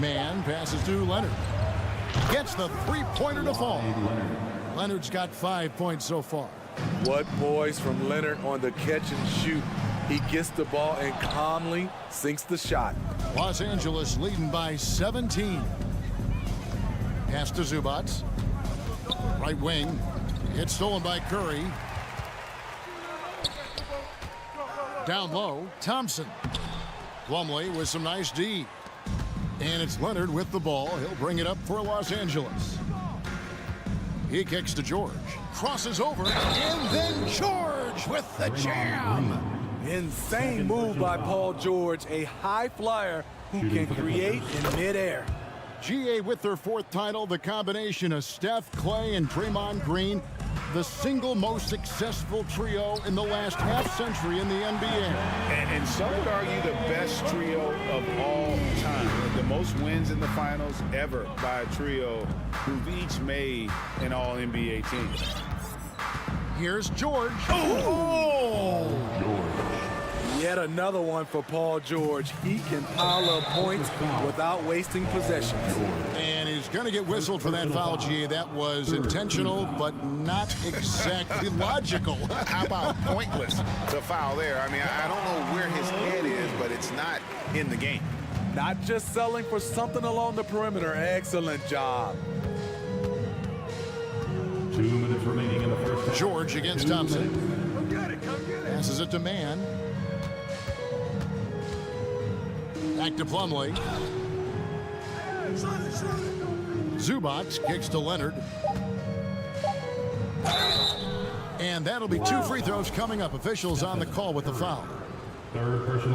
Mann passes to Leonard. Gets the three-pointer to fall. Leonard's got 5 points so far. What poise from Leonard on the catch and shoot. He gets the ball and calmly sinks the shot. Los Angeles leading by 17. Pass to Zubac. Right wing. It's stolen by Curry. Down low, Thompson. Plumlee with some nice D. And it's Leonard with the ball. He'll bring it up for Los Angeles. He kicks to George. Crosses over, and then George with the jam. Insane move by Paul George, a high flyer who can create in midair. GA with their 4th title, the combination of Steph, Clay, and Draymond Green, the single most successful trio in the last half-century in the NBA. And some would argue the best trio of all time. The most wins in the finals ever by a trio who've each made an all-NBA team. Here's George. Yet another one for Paul George. He can pile up points without wasting possessions. And he's going to get whistled for that foul, GA. That was intentional, but not exactly logical. How about pointless to foul there? I mean, I don't know where his head is, but it's not in the game. Not just selling for something along the perimeter. Excellent job. 2 minutes remaining in the first half. George against Thompson. Passes it to Mann. Back to Plumlee. Zubac kicks to Leonard. And that'll be 2 free throws coming up. Officials on the call with the foul.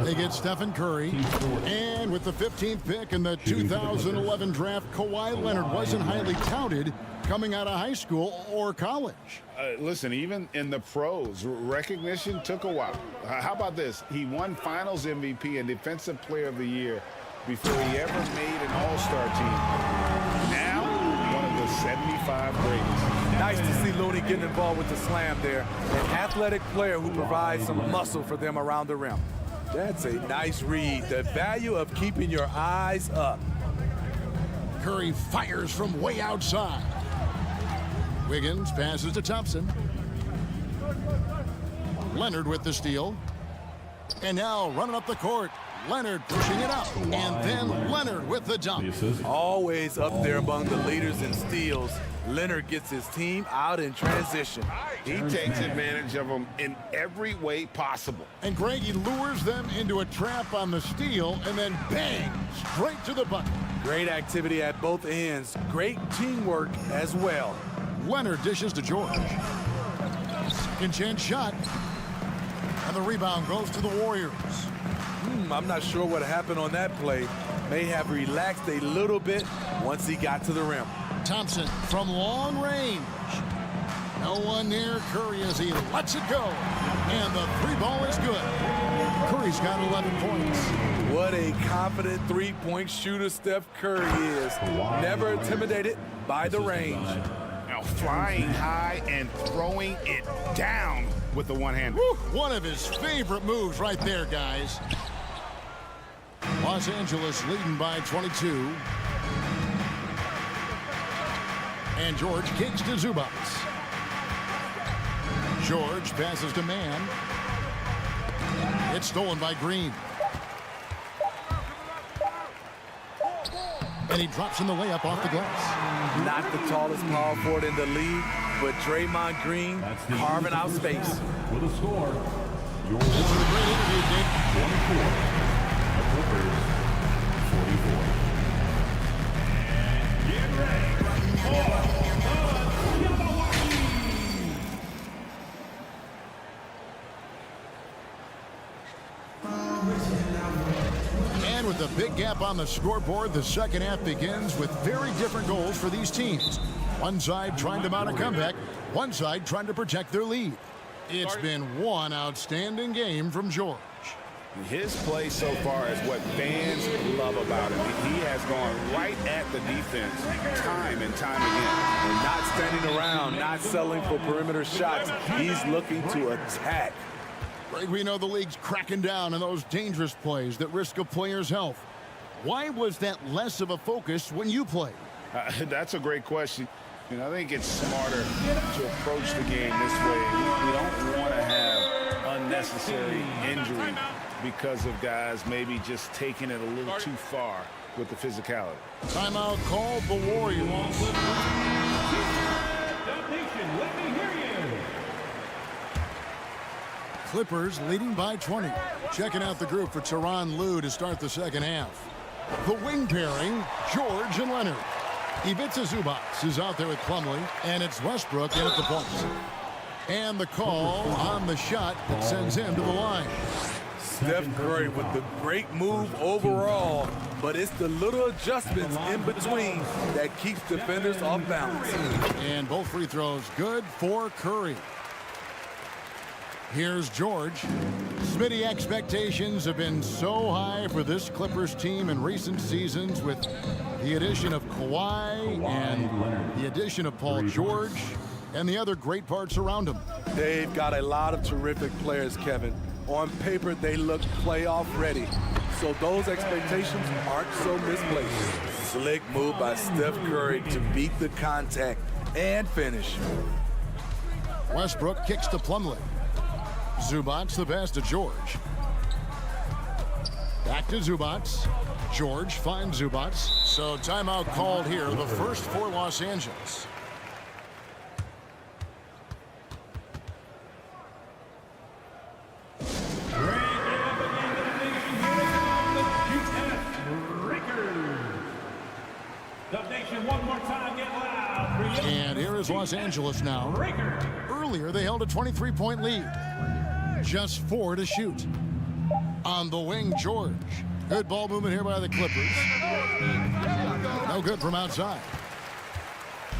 They get Stephen Curry. And with the 15th pick in the 2011 draft, Kawhi Leonard wasn't highly touted coming out of high school or college. Listen, even in the pros, recognition took a while. How about this? He won Finals MVP and Defensive Player of the Year before he ever made an All-Star team. Now, one of the 75 greatest. Nice to see Looney getting involved with the slam there. An athletic player who provides some muscle for them around the rim. That's a nice read. The value of keeping your eyes up. Curry fires from way outside. Wiggins passes to Thompson. Leonard with the steal. And now running up the court. Leonard pushing it up. And then Leonard with the dunk. Always up there among the leaders in steals. Leonard gets his team out in transition. He takes advantage of them in every way possible. And Greg, he lures them into a trap on the steal and then bang, straight to the bucket. Great activity at both ends. Great teamwork as well. Leonard dishes to George. Second chance shot. And the rebound goes to the Warriors. I'm not sure what happened on that play. May have relaxed a little bit once he got to the rim. Thompson from long range. No one near Curry as he lets it go. And the 3-ball is good. Curry's got 11 points. What a confident three-point shooter Steph Curry is. Never intimidated by the range. Now flying high and throwing it down with the one-hander. One of his favorite moves right there, guys. Los Angeles leading by 22. And George kicks to Zubac. George passes to Mann. It's stolen by Green. And he drops in the layup off the glass. Not the tallest power forward in the league, but Draymond Green carving out space. With a score, This is a great interview, Dick. 24. The Clippers, 44. Get ready. And with a big gap on the scoreboard, the second half begins with very different goals for these teams. One side trying to mount a comeback, one side trying to protect their lead. It's been one outstanding game from George. His play so far is what fans love about him. He has gone right at the defense time and time again. And not standing around, not settling for perimeter shots. He's looking to attack. We know the league's cracking down on those dangerous plays that risk a player's health. Why was that less of a focus when you played? That's a great question. I think it's smarter to approach the game this way. We don't want to have unnecessary injury because of guys maybe just taking it a little too far with the physicality. Timeout called the Warriors. Clippers leading by 20. Checking out the group for Tyronn Lue to start the second half. The wing pairing, George and Leonard. Ivica Zubac is out there with Plumlee, and it's Westbrook in at the point. And the call on the shot that sends him to the line. Steph Curry with the great move overall, but it's the little adjustments in between that keeps defenders off balance. And both free throws good for Curry. Here's George. Smitty, expectations have been so high for this Clippers team in recent seasons with the addition of Kawhi and the addition of Paul George and the other great parts around him. They've got a lot of terrific players, Kevin. On paper, they look playoff ready. So those expectations aren't so misplaced. Slick move by Steph Curry to beat the contact and finish. Westbrook kicks to Plumlee. Zubac the pass to George. Back to Zubac. George finds Zubac. So timeout called here, the first for Los Angeles. And here is Los Angeles now. Earlier, they held a 23-point lead. Just 4 to shoot. On the wing, George. Good ball movement here by the Clippers. No good from outside.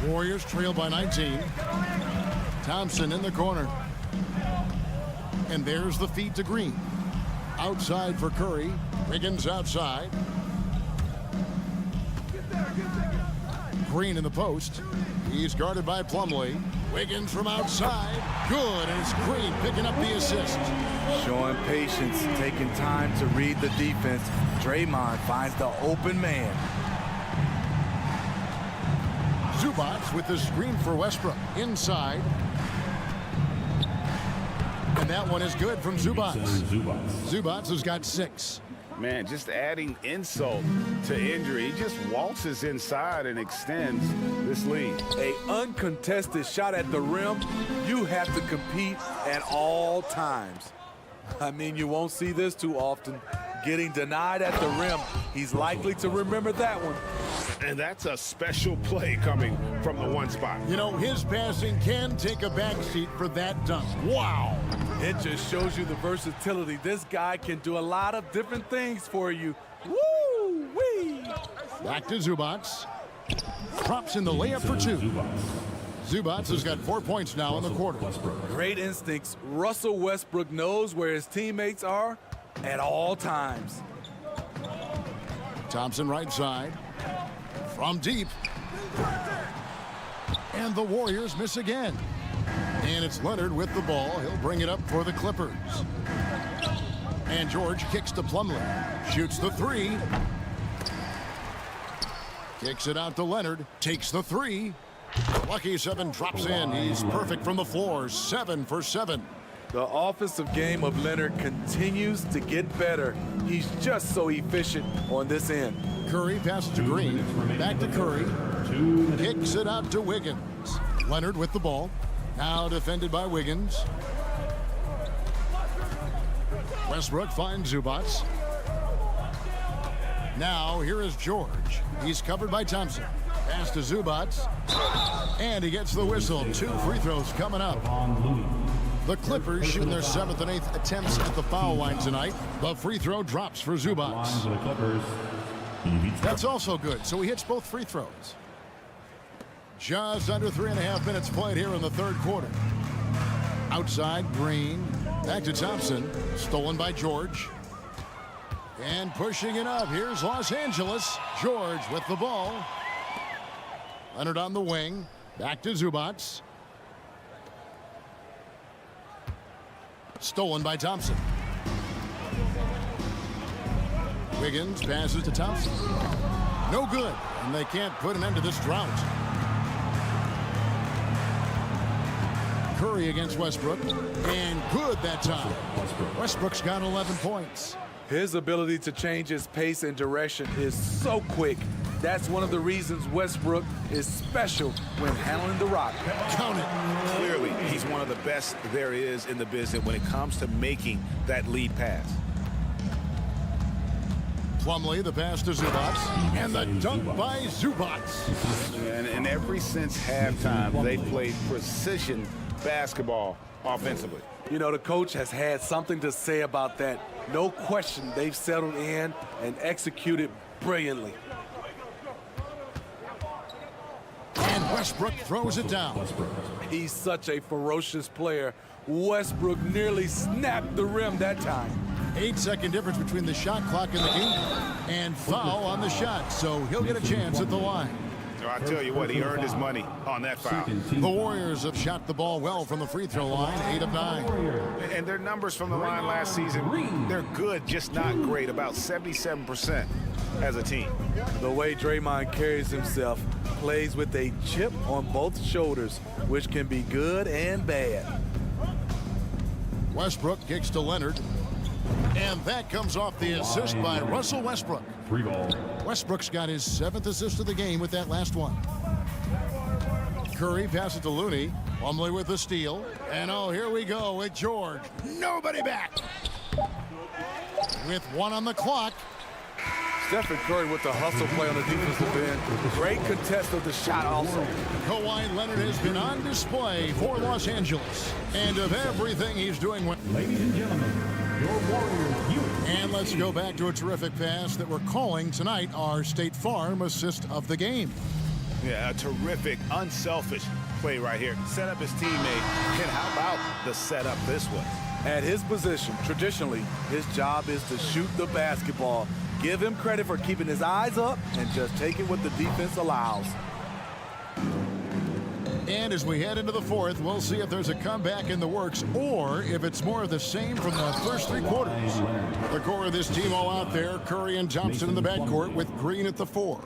Warriors trail by 19. Thompson in the corner. And there's the feed to Green. Outside for Curry. Wiggins outside. Green in the post. He's guarded by Plumlee. Wiggins from outside. Good, and it's Green picking up the assist. Showing patience, taking time to read the defense. Draymond finds the open man. Zubac with the screen for Westbrook. Inside. And that one is good from Zubac. Zubac has got 6. Man, just adding insult to injury. He just waltzes inside and extends this lead. A uncontested shot at the rim, you have to compete at all times. I mean, you won't see this too often. Getting denied at the rim, he's likely to remember that one. And that's a special play coming from the one spot. You know, his passing can take a backseat for that dunk. Wow. It just shows you the versatility. This guy can do a lot of different things for you. Woo-wee! Back to Zubac. Drops in the layup for 2. Zubac has got 4 points now in the quarter. Great instincts. Russell Westbrook knows where his teammates are at all times. Thompson right side. From deep. And the Warriors miss again. And it's Leonard with the ball. He'll bring it up for the Clippers. And George kicks to Plumlee. Shoots the 3. Kicks it out to Leonard. Takes the 3. Lucky 7 drops in. He's perfect from the floor. 7 for 7. The offensive game of Leonard continues to get better. He's just so efficient on this end. Curry passes to Green. Back to Curry. Kicks it out to Wiggins. Leonard with the ball. Now defended by Wiggins. Westbrook finds Zubac. Now here is George. He's covered by Thompson. Pass to Zubac. And he gets the whistle. 2 free throws coming up. The Clippers shooting their 7th and 8th attempts at the foul line tonight. The free throw drops for Zubac. That's also good, so he hits both free throws. Just under 3.5 minutes played here in the third quarter. Outside, Green. Back to Thompson. Stolen by George. And pushing it up. Here's Los Angeles. George with the ball. Leonard on the wing. Back to Zubac. Stolen by Thompson. Wiggins passes to Thompson. No good. And they can't put an end to this drought. Curry against Westbrook, and good that time. Westbrook's got 11 points. His ability to change his pace and direction is so quick. That's one of the reasons Westbrook is special when handling the rock. Count it. Clearly, he's one of the best there is in the business when it comes to making that lead pass. Plumlee, the pass to Zubac, and the dunk by Zubac. And ever since halftime, they played precision basketball offensively. You know, the coach has had something to say about that. No question, they've settled in and executed brilliantly. And Westbrook throws it down. He's such a ferocious player. Westbrook nearly snapped the rim that time. 8-second difference between the shot clock and the game, and foul on the shot, so he'll get a chance at the line. So I tell you what, he earned his money on that foul. The Warriors have shot the ball well from the free throw line, 8 of 9. And their numbers from the line last season, they're good, just not great, about 77% as a team. The way Draymond carries himself, plays with a chip on both shoulders, which can be good and bad. Westbrook kicks to Leonard. And that comes off the assist by Russell Westbrook. 3 ball. Westbrook's got his 7th assist of the game with that last one. Curry passes to Looney. Plumlee with the steal. And oh, here we go with George. Nobody back. With 1 on the clock. Stephen Curry with the hustle play on the defensive end. Great contest of the shot also. Kawhi Leonard has been on display for Los Angeles. And of everything he's doing well. Ladies and gentlemen, your Warriors. And let's go back to a terrific pass that we're calling tonight our State Farm assist of the game. Yeah, a terrific, unselfish play right here. Set up his teammate. And how about the setup this way? At his position, traditionally, his job is to shoot the basketball. Give him credit for keeping his eyes up and just taking what the defense allows. And as we head into the 4th, we'll see if there's a comeback in the works or if it's more of the same from the first 3 quarters. The core of this team all out there, Curry and Thompson in the backcourt with Green at the 4.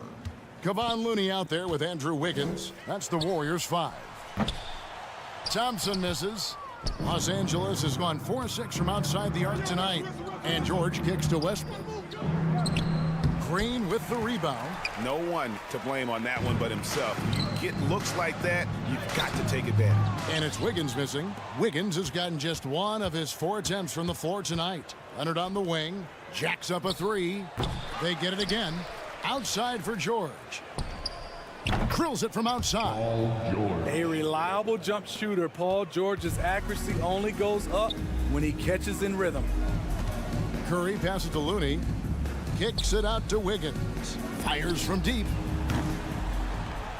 Kevon Looney out there with Andrew Wiggins. That's the Warriors' 5. Thompson misses. Los Angeles has gone 4-6 from outside the arc tonight. And George kicks to Westbrook. Green with the rebound. No one to blame on that one but himself. You get looks like that, you've got to take advantage. And it's Wiggins missing. Wiggins has gotten just 1 of his 4 attempts from the floor tonight. Leonard on the wing. Jacks up a 3. They get it again. Outside for George. Drills it from outside. A reliable jump shooter. Paul George's accuracy only goes up when he catches in rhythm. Curry passes to Looney. Kicks it out to Wiggins. Fires from deep.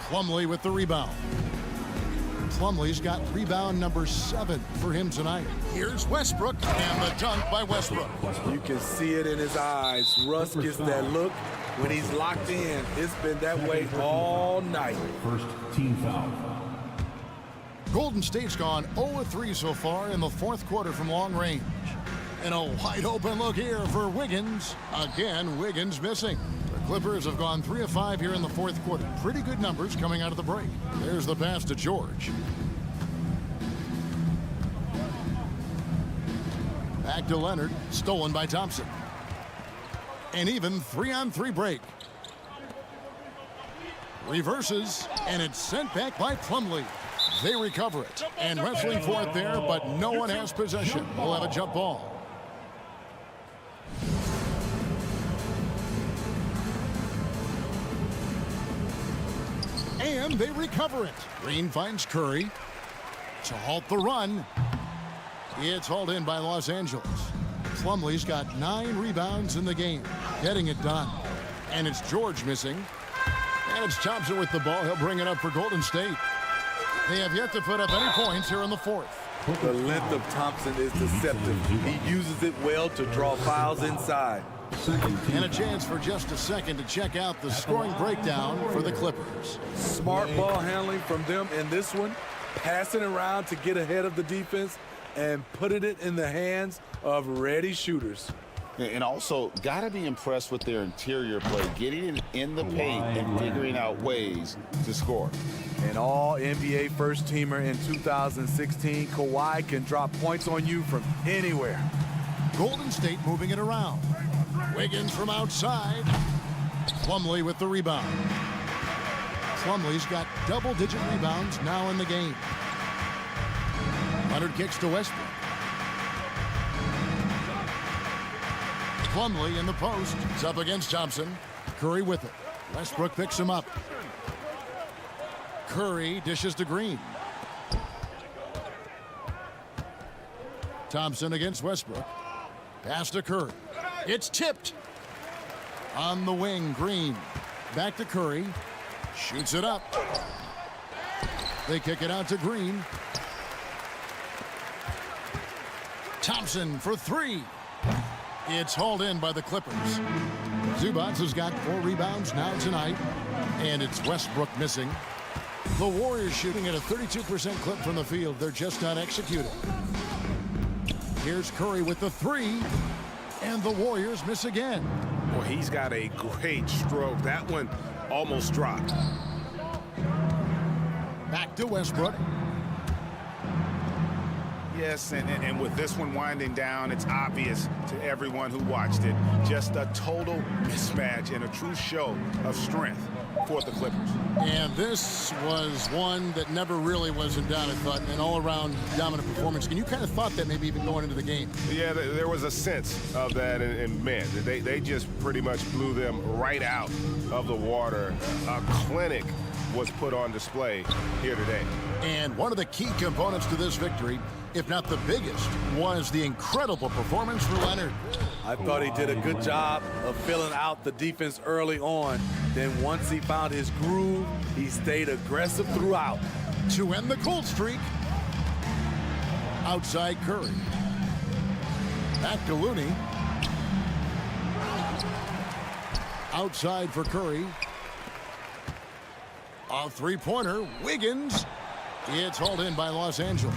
Plumlee with the rebound. Plumlee's got rebound number 7 for him tonight. Here's Westbrook and the dunk by Westbrook. You can see it in his eyes. Russ gets that look when he's locked in. It's been that way all night. First team foul. Golden State's gone 0-3 so far in the 4th quarter from long range. And a wide open look here for Wiggins. Again, Wiggins missing. The Clippers have gone 3 of 5 here in the 4th quarter. Pretty good numbers coming out of the break. There's the pass to George. Back to Leonard. Stolen by Thompson. An even 3-on-3 break. Reverses, and it's sent back by Plumlee. They recover it. And wrestling for it there, but no one has possession. We'll have a jump ball. And they recover it. Green finds Curry to halt the run. It's hauled in by Los Angeles. Plumlee's got 9 rebounds in the game, getting it done. And it's George missing. And it's Thompson with the ball. He'll bring it up for Golden State. They have yet to put up any points here in the 4th. The length of Thompson is deceptive. He uses it well to draw fouls inside. And a chance for just a second to check out the scoring breakdown for the Clippers. Smart ball handling from them in this one. Passing around to get ahead of the defense and putting it in the hands of ready shooters. And also, got to be impressed with their interior play, getting in the paint and figuring out ways to score. An all-NBA first-teamer in 2016, Kawhi can drop points on you from anywhere. Golden State moving it around. Wiggins from outside. Plumlee with the rebound. Plumlee's got double-digit rebounds now in the game. Leonard kicks to Westbrook. Plumlee in the post. It's up against Thompson. Curry with it. Westbrook picks him up. Curry dishes to Green. Thompson against Westbrook. Pass to Curry. It's tipped. On the wing, Green. Back to Curry. Shoots it up. They kick it out to Green. Thompson for three. It's hauled in by the Clippers. Zubats has got 4 rebounds now tonight, and it's Westbrook missing. The Warriors shooting at a 32% clip from the field. They're just not executing. Here's Curry with the 3, and the Warriors miss again. Well, he's got a great stroke. That one almost dropped. Back to Westbrook. Yes, and with this one winding down, it's obvious to everyone who watched it. Just a total mismatch and a true show of strength for the Clippers. And this was one that never really was in doubt, I thought, an all-around dominant performance. And you kind of thought that maybe even going into the game. Yeah, there was a sense of that, and man, they just pretty much blew them right out of the water. A clinic was put on display here today. And one of the key components to this victory, if not the biggest, was the incredible performance for Leonard. I thought he did a good job of filling out the defense early on. Then once he found his groove, he stayed aggressive throughout. To end the cold streak, outside Curry. Back to Looney. Outside for Curry. A three-pointer, Wiggins. It's hauled in by Los Angeles.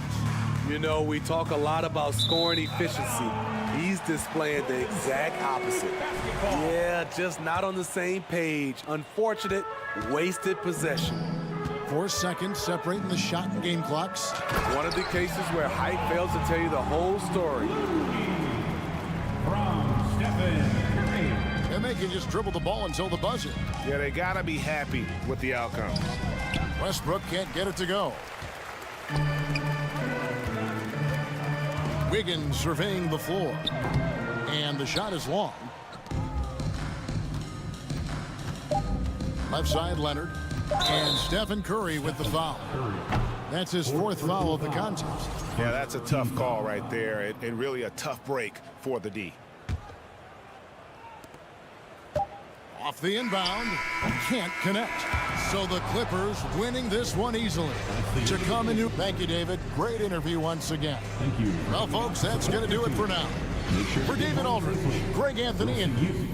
You know, we talk a lot about scoring efficiency. He's displaying the exact opposite. Yeah, just not on the same page. Unfortunate, wasted possession. 4 seconds separating the shot and game clocks. One of the cases where height fails to tell you the whole story. From Stephen Curry. And they can just dribble the ball until the buzzer. Yeah, they got to be happy with the outcome. Westbrook can't get it to go. Wiggins surveying the floor. And the shot is long. Left side, Leonard. And Stephen Curry with the foul. That's his 4th foul of the contest. Yeah, that's a tough call right there, and really a tough break for the D. Off the inbound, can't connect. So the Clippers winning this one easily. To come into, thank you, David. Great interview once again. Thank you. Well, folks, that's going to do it for now. For David Aldridge, Greg Anthony, and you.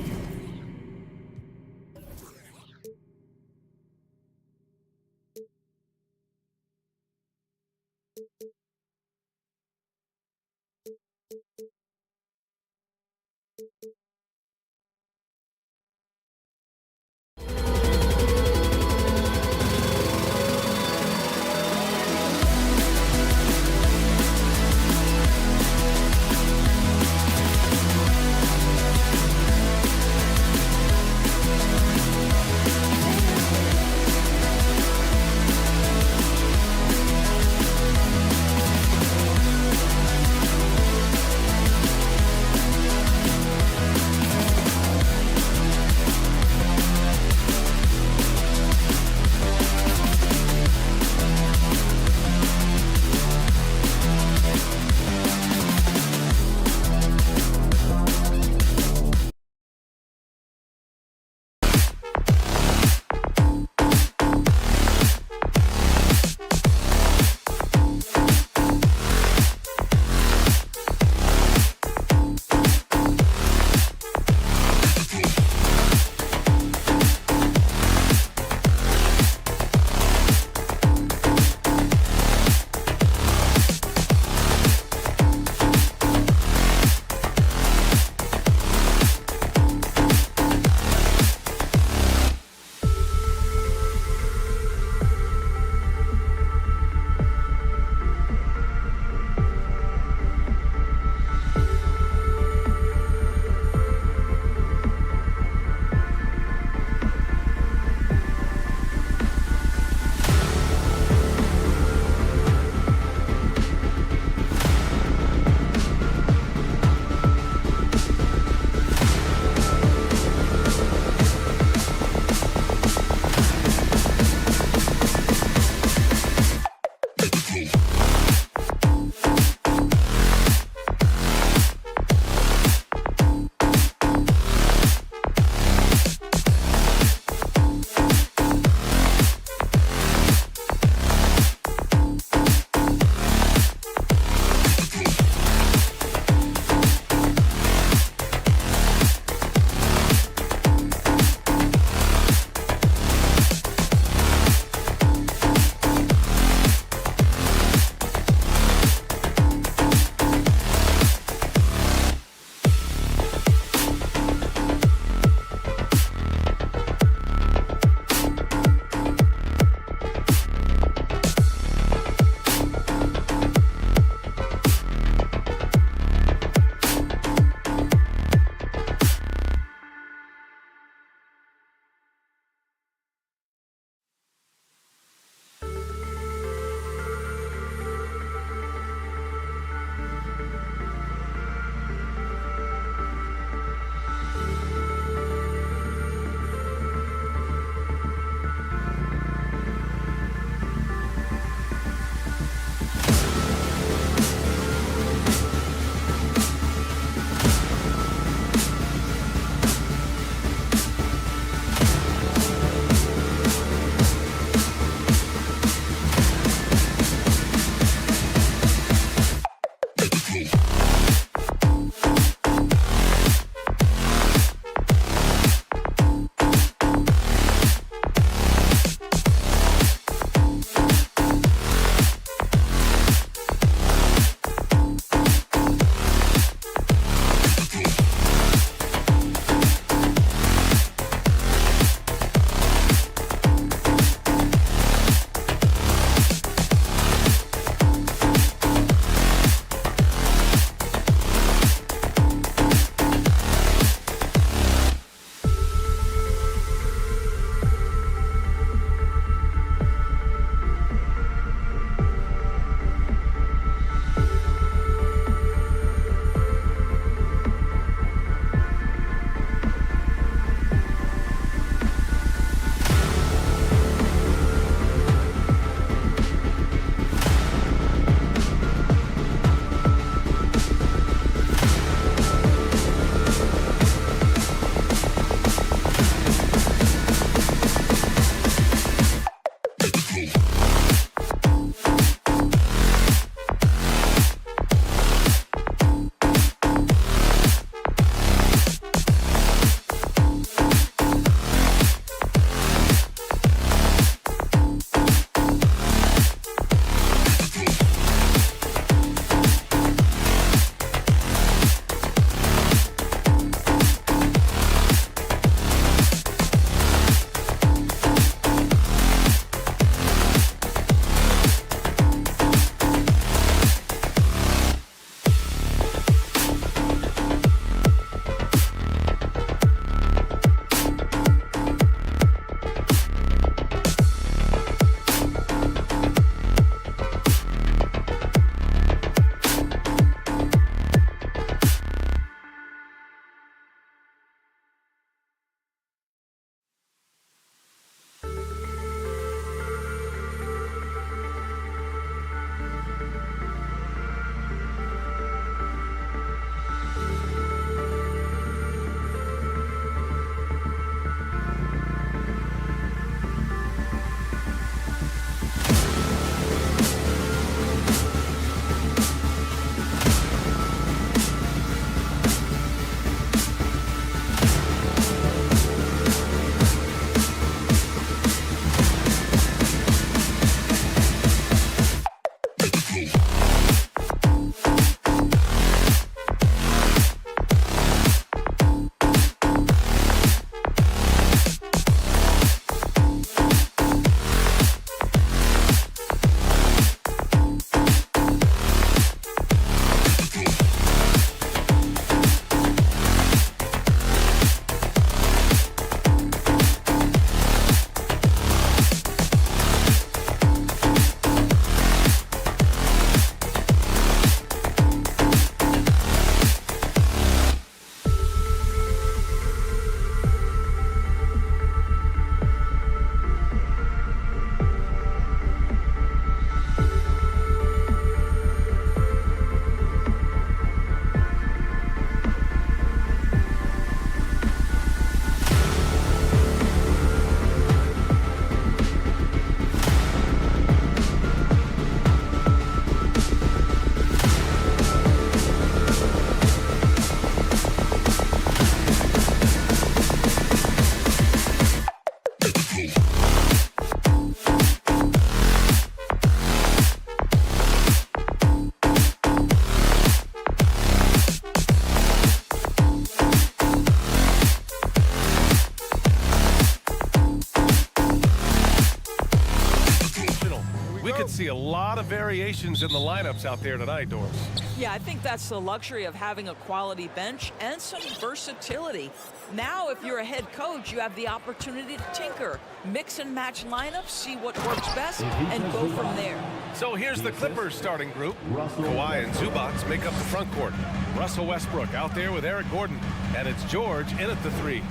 of variations in the lineups out there tonight, Doris. Yeah, I think that's the luxury of having a quality bench and some versatility. Now, if you're a head coach, you have the opportunity to tinker, mix and match lineups, see what works best, and go from there. So here's the Clippers starting group. Kawhi and Zubac make up the front court. Russell Westbrook out there with Eric Gordon, and it's George in at the 3.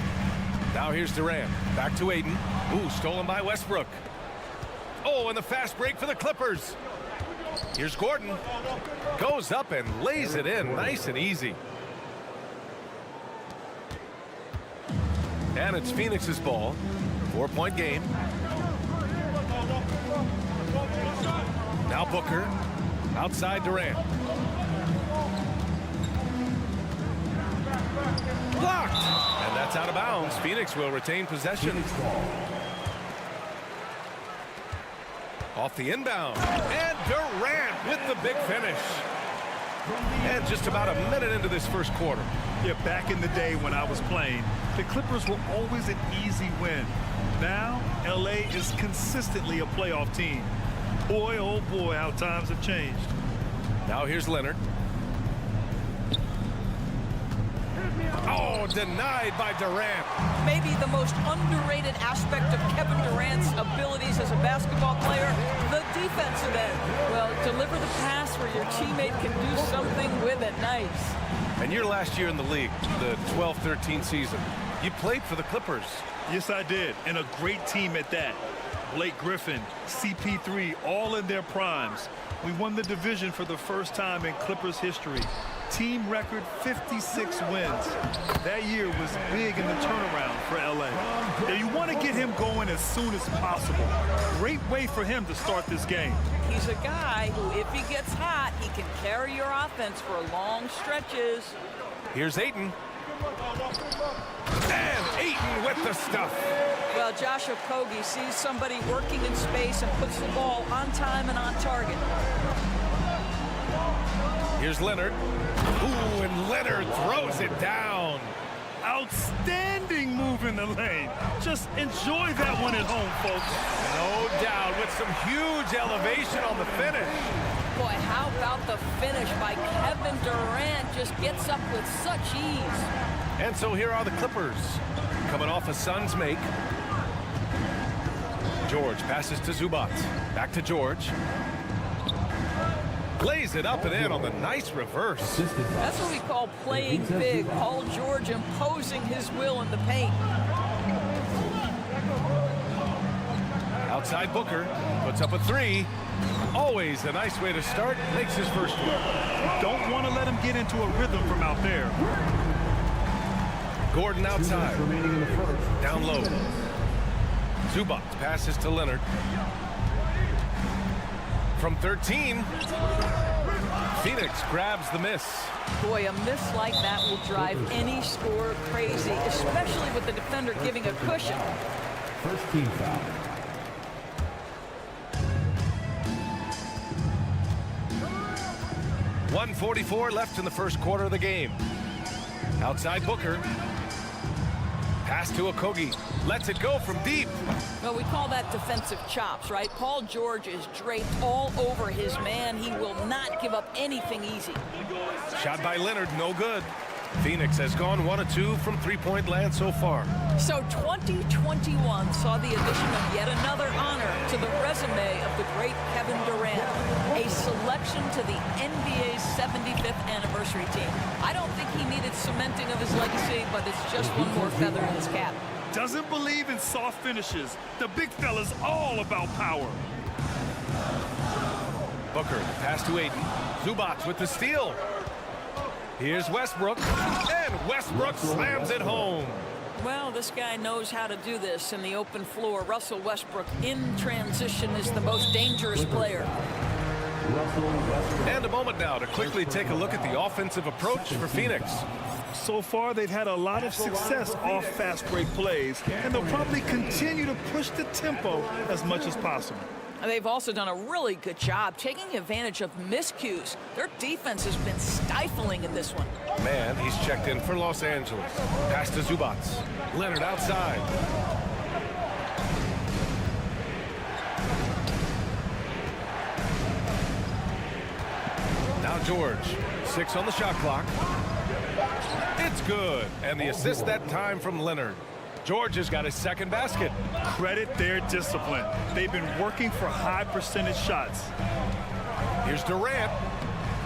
Now here's Durant. Back to Aiden. Ooh, stolen by Westbrook. Oh, and the fast break for the Clippers. Here's Gordon. Goes up and lays it in nice and easy. And it's Phoenix's ball. 4-point game. Now Booker. Outside Durant. Blocked. And that's out of bounds. Phoenix will retain possession. Off the inbound. And Durant with the big finish. And just about a minute into this first quarter. Yeah, back in the day when I was playing, the Clippers were always an easy win. Now, LA is consistently a playoff team. Boy, oh boy, how times have changed. Now here's Leonard. Oh, denied by Durant. Maybe the most underrated aspect of Kevin Durant's abilities as a basketball player, the defensive end. Well, deliver the pass where your teammate can do something with it. Nice. And your last year in the league, the 12-13 season, you played for the Clippers. Yes, I did, and a great team at that. Blake Griffin, CP3, all in their primes. We won the division for the first time in Clippers history. Team record 56 wins. That year was big in the turnaround for LA. Now you want to get him going as soon as possible. Great way for him to start this game. He's a guy who, if he gets hot, he can carry your offense for long stretches. Here's Ayton. And Ayton with the stuff. Well, Josh Okogie sees somebody working in space and puts the ball on time and on target. Here's Leonard. Ooh, and Leonard throws it down. Outstanding move in the lane. Just enjoy that one at home, folks. No doubt, with some huge elevation on the finish. Boy, how about the finish by Kevin Durant? Just gets up with such ease. And so here are the Clippers, coming off a Suns make. George passes to Zubac. Back to George. Lays it up and in on the nice reverse. That's what we call playing big. Paul George imposing his will in the paint. Outside Booker, puts up a 3. Always a nice way to start. Makes his first one. Don't want to let him get into a rhythm from out there. Gordon outside. Down low. Zubac passes to Leonard. From 13, Phoenix grabs the miss. Boy, a miss like that will drive any scorer crazy, especially with the defender giving a cushion. First team foul. .144 left in the first quarter of the game. Outside Booker. Pass to Okogie. Lets it go from deep. Well, we call that defensive chops, right? Paul George is draped all over his man. He will not give up anything easy. Shot by Leonard, no good. Phoenix has gone 1 of 2 from three-point land so far. So 2021 saw the addition of yet another honor to the resume of the great Kevin Durant, a selection to the NBA's 75th anniversary team. I don't think he needed cementing of his legacy, but it's just one more feather in his cap. Doesn't believe in soft finishes. The big fella's all about power. Booker, pass to Ayton. Zubac with the steal. Here's Westbrook, and Westbrook slams it home. Well, this guy knows how to do this in the open floor. Russell Westbrook in transition is the most dangerous player. And a moment now to quickly take a look at the offensive approach for Phoenix. So far, they've had a lot of success off fast break plays, and they'll probably continue to push the tempo as much as possible. They've also done a really good job taking advantage of miscues. Their defense has been stifling in this one. Man, he's checked in for Los Angeles. Pass to Zubac. Leonard outside. Now George, 6 on the shot clock. It's good, and the assist that time from Leonard. George has got his second basket. Credit their discipline. They've been working for high percentage shots. Here's Durant,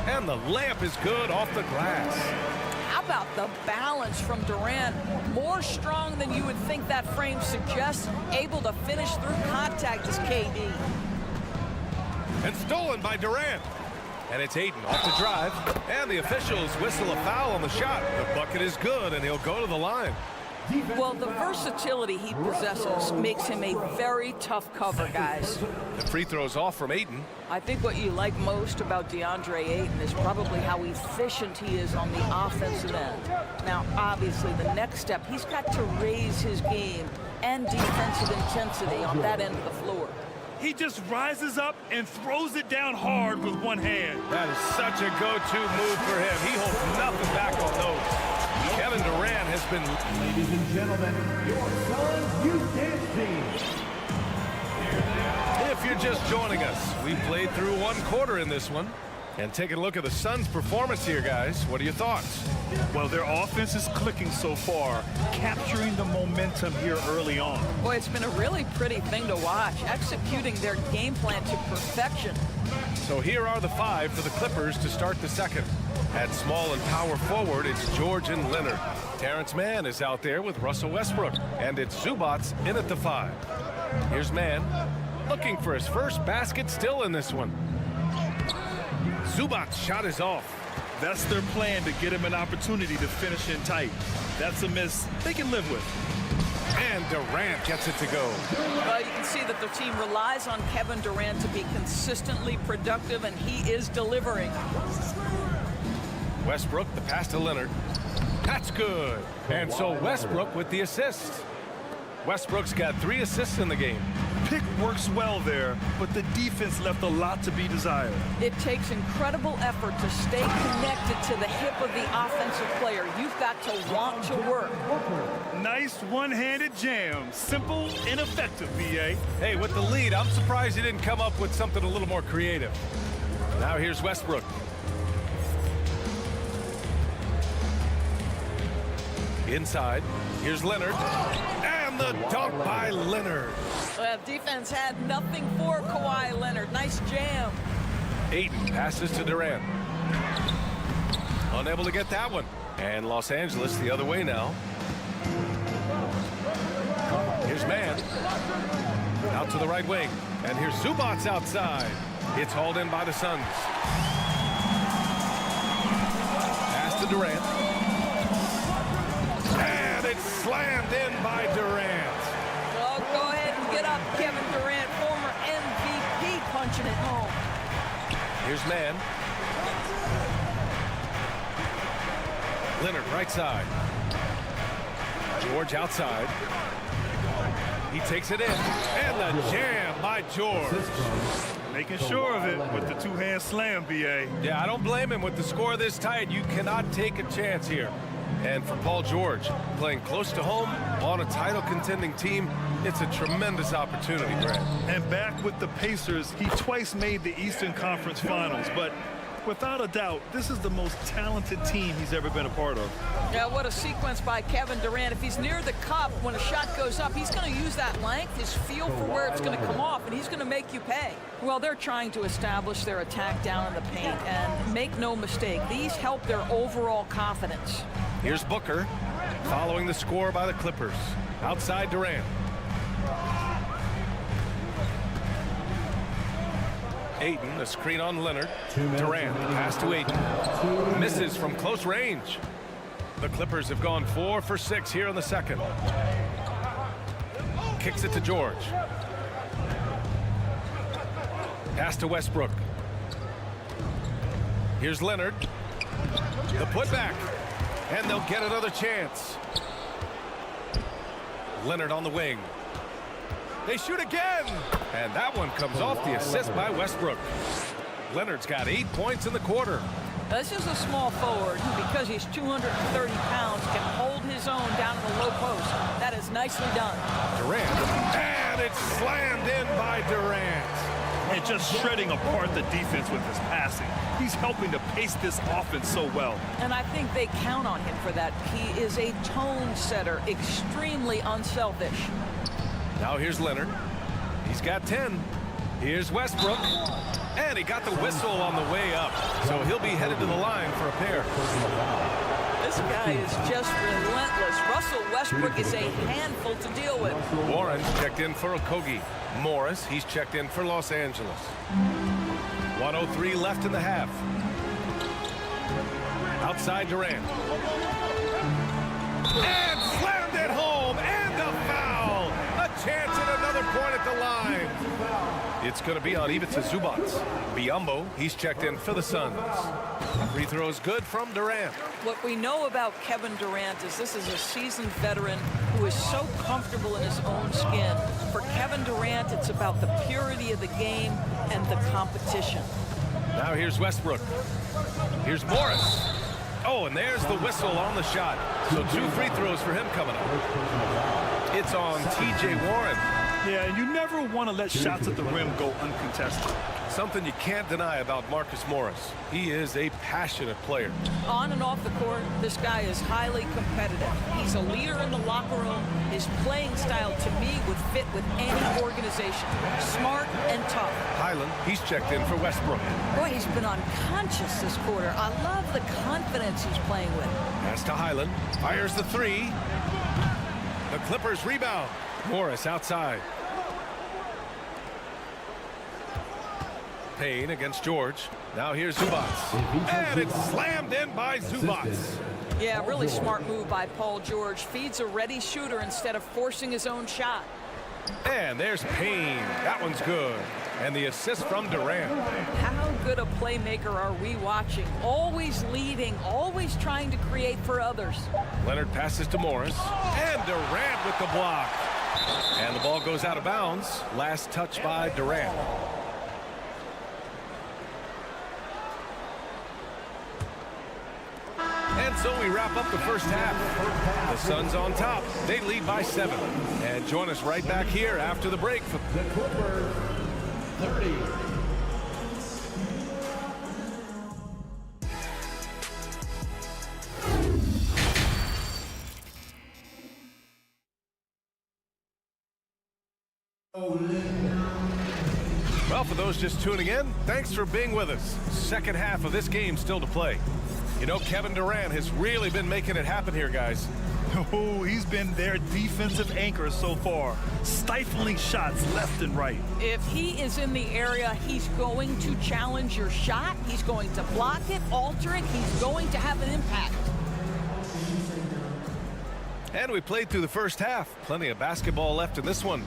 and the layup is good off the glass. How about the balance from Durant? More strong than you would think that frame suggests. Able to finish through contact is KD. And stolen by Durant. And it's Ayton off the drive. And the officials whistle a foul on the shot. The bucket is good, and he'll go to the line. Well, the versatility he possesses makes him a very tough cover, guys. The free throw's off from Ayton. I think what you like most about DeAndre Ayton is probably how efficient he is on the offensive end. Now, obviously, the next step, he's got to raise his game and defensive intensity on that end of the floor. He just rises up and throws it down hard with one hand. That is such a go-to move for him. He holds nothing back on those. Kevin Durant has been... Ladies and gentlemen, your Suns Youth Dance Team. If you're just joining us, we've played through one quarter in this one. And taking a look at the Suns' performance here, guys. What are your thoughts? Well, their offense is clicking so far, capturing the momentum here early on. Boy, it's been a really pretty thing to watch, executing their game plan to perfection. So here are the 5 for the Clippers to start the second. At small and power forward, it's George and Leonard. Terrence Mann is out there with Russell Westbrook. And it's Zubats in at the 5. Here's Mann, looking for his first basket still in this one. Zubats' shot is off. That's their plan, to get him an opportunity to finish in tight. That's a miss they can live with. And Durant gets it to go. Well, you can see that the team relies on Kevin Durant to be consistently productive, and he is delivering. Westbrook, the pass to Leonard. That's good. And so Westbrook with the assist. Westbrook's got 3 assists in the game. Pick works well there, but the defense left a lot to be desired. It takes incredible effort to stay connected to the hip of the offensive player. You've got to want to work. Nice one-handed jam. Simple and effective, BA. Hey, with the lead, I'm surprised he didn't come up with something a little more creative. Now here's Westbrook. Inside, here's Leonard. And the dunk by Leonard. Well, defense had nothing for Kawhi Leonard. Nice jam. Ayton passes to Durant. Unable to get that one. And Los Angeles the other way now. Here's Mann. Out to the right wing. And here's Zubats outside. It's hauled in by the Suns. Pass to Durant. And it's slammed in by Durant. Well, go ahead and get up, Kevin Durant, former MVP, punching it home. Here's Mann. Leonard right side. George outside. He takes it in. And the jam by George. Making sure of it with the two-hand slam, BA. Yeah, I don't blame him. With the score this tight, you cannot take a chance here. And for Paul George, playing close to home on a title contending team, it's a tremendous opportunity, Grant. And back with the Pacers, he twice made the Eastern Conference Finals, but without a doubt, this is the most talented team he's ever been a part of. Yeah, what a sequence by Kevin Durant. If he's near the cup, when a shot goes up, he's going to use that length, his feel for where it's going to come off, and he's going to make you pay. Well, they're trying to establish their attack down in the paint, and make no mistake, these help their overall confidence. Here's Booker, following the score by the Clippers. Outside Durant. Ayton, a screen on Leonard. Durant, pass to Ayton. Misses from close range. The Clippers have gone 4 for 6 here in the second. Kicks it to George. Pass to Westbrook. Here's Leonard. The putback. And they'll get another chance. Leonard on the wing. They shoot again. And that one comes off the assist by Westbrook. Leonard's got 8 points in the quarter. This is a small forward who, because he's 230 pounds, can hold his own down in the low post. That is nicely done. Durant. And it's slammed in by Durant. And just shredding apart the defense with his passing. He's helping to pace this offense so well. And I think they count on him for that. He is a tone setter, extremely unselfish. Now here's Leonard. He's got 10. Here's Westbrook. And he got the whistle on the way up. So he'll be headed to the line for a pair. This guy is just relentless. Russell Westbrook is a handful to deal with. Warren's checked in for Okogie. Morris, he's checked in for Los Angeles. 1:03 left in the half. Outside Durant. And slammed it home. And a foul. A chance at another point at the line. It's going to be on Ivica Zubac. Biyombo, he's checked in for the Suns. Free throw is good from Durant. What we know about Kevin Durant is this is a seasoned veteran who is so comfortable in his own skin. For Kevin Durant, it's about the purity of the game and the competition. Now here's Westbrook. Here's Morris. Oh, and there's the whistle on the shot. So 2 free throws for him coming up. It's on T.J. Warren. Yeah, and you never want to let shots at the rim go uncontested. Something you can't deny about Marcus Morris. He is a passionate player. On and off the court, this guy is highly competitive. He's a leader in the locker room. His playing style, to me, would fit with any organization. Smart and tough. Highland, he's checked in for Westbrook. Boy, he's been unconscious this quarter. I love the confidence he's playing with. Pass to Highland. Fires the 3. The Clippers rebound. Morris outside. Payne against George. Now here's Zubac. And it's slammed in by Zubac. Yeah, really smart move by Paul George. Feeds a ready shooter instead of forcing his own shot. And there's Payne. That one's good. And the assist from Durant. How good a playmaker are we watching? Always leading, always trying to create for others. Leonard passes to Morris. And Durant with the block. And the ball goes out of bounds. Last touch by Durant. And so we wrap up the first half. The Suns on top. They lead by 7. And join us right back here after the break for The Clippers 30. Well, for those just tuning in, thanks for being with us. Second half of this game still to play. You know, Kevin Durant has really been making it happen here, guys. Oh, he's been their defensive anchor so far, stifling shots left and right. If he is in the area, he's going to challenge your shot. He's going to block it, alter it. He's going to have an impact. And we played through the first half. Plenty of basketball left in this one.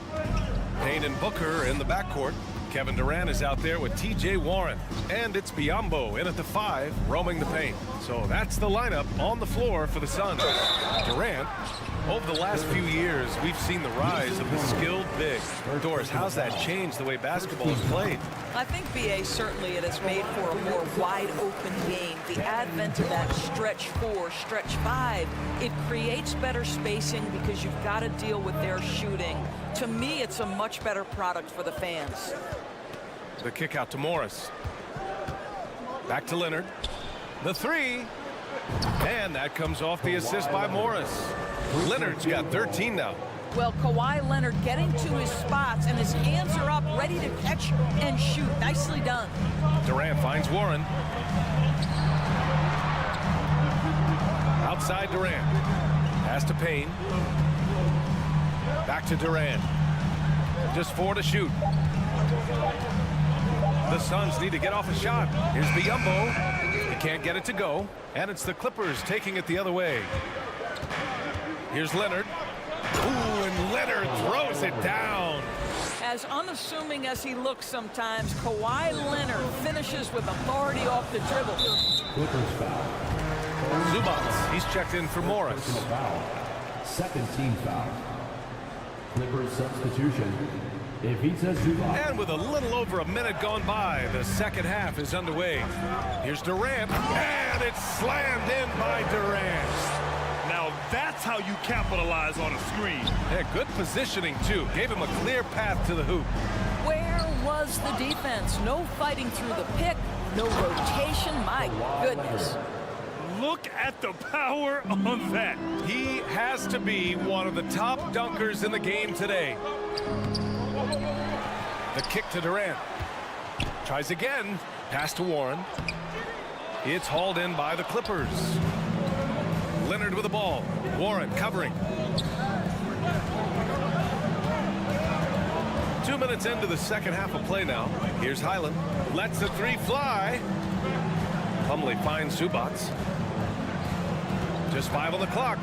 Payne and Booker in the backcourt. Kevin Durant is out there with T.J. Warren. And it's Biyombo in at the 5, roaming the paint. So that's the lineup on the floor for the Suns. Durant, over the last few years, we've seen the rise of the skilled big. Doris, how's that changed the way basketball is played? I think, B.A., certainly it has made for a more wide-open game. The advent of that stretch 4, stretch 5, it creates better spacing because you've got to deal with their shooting. To me, it's a much better product for the fans. The kick out to Morris. Back to Leonard. The 3. And that comes off the assist by Morris. Leonard's got 13 now. Well, Kawhi Leonard getting to his spots, and his hands are up, ready to catch and shoot. Nicely done. Durant finds Warren. Outside Durant. Pass to Payne. Back to Durant. Just 4 to shoot. The Suns need to get off a shot. Here's Biyombo. He can't get it to go. And it's the Clippers taking it the other way. Here's Leonard. Ooh, and Leonard throws it down. As unassuming as he looks sometimes, Kawhi Leonard finishes with authority off the dribble. Clippers foul. Zubac, he's checked in for Morris. Foul. Second team foul. Clippers substitution. Ivica Zubac. And with a little over a minute gone by, the second half is underway. Here's Durant, and it's slammed in by Durant. Now that's how you capitalize on a screen. Yeah, good positioning, too. Gave him a clear path to the hoop. Where was the defense? No fighting through the pick, No rotation, my goodness. Look at the power on that. He has to be one of the top dunkers in the game today. The kick to Durant. Tries again. Pass to Warren. It's hauled in by the Clippers. Leonard with the ball. Warren covering. 2 minutes into the second half of play now. Here's Highland. Lets the three fly. Plumlee finds Zubac. Just 5 on the clock.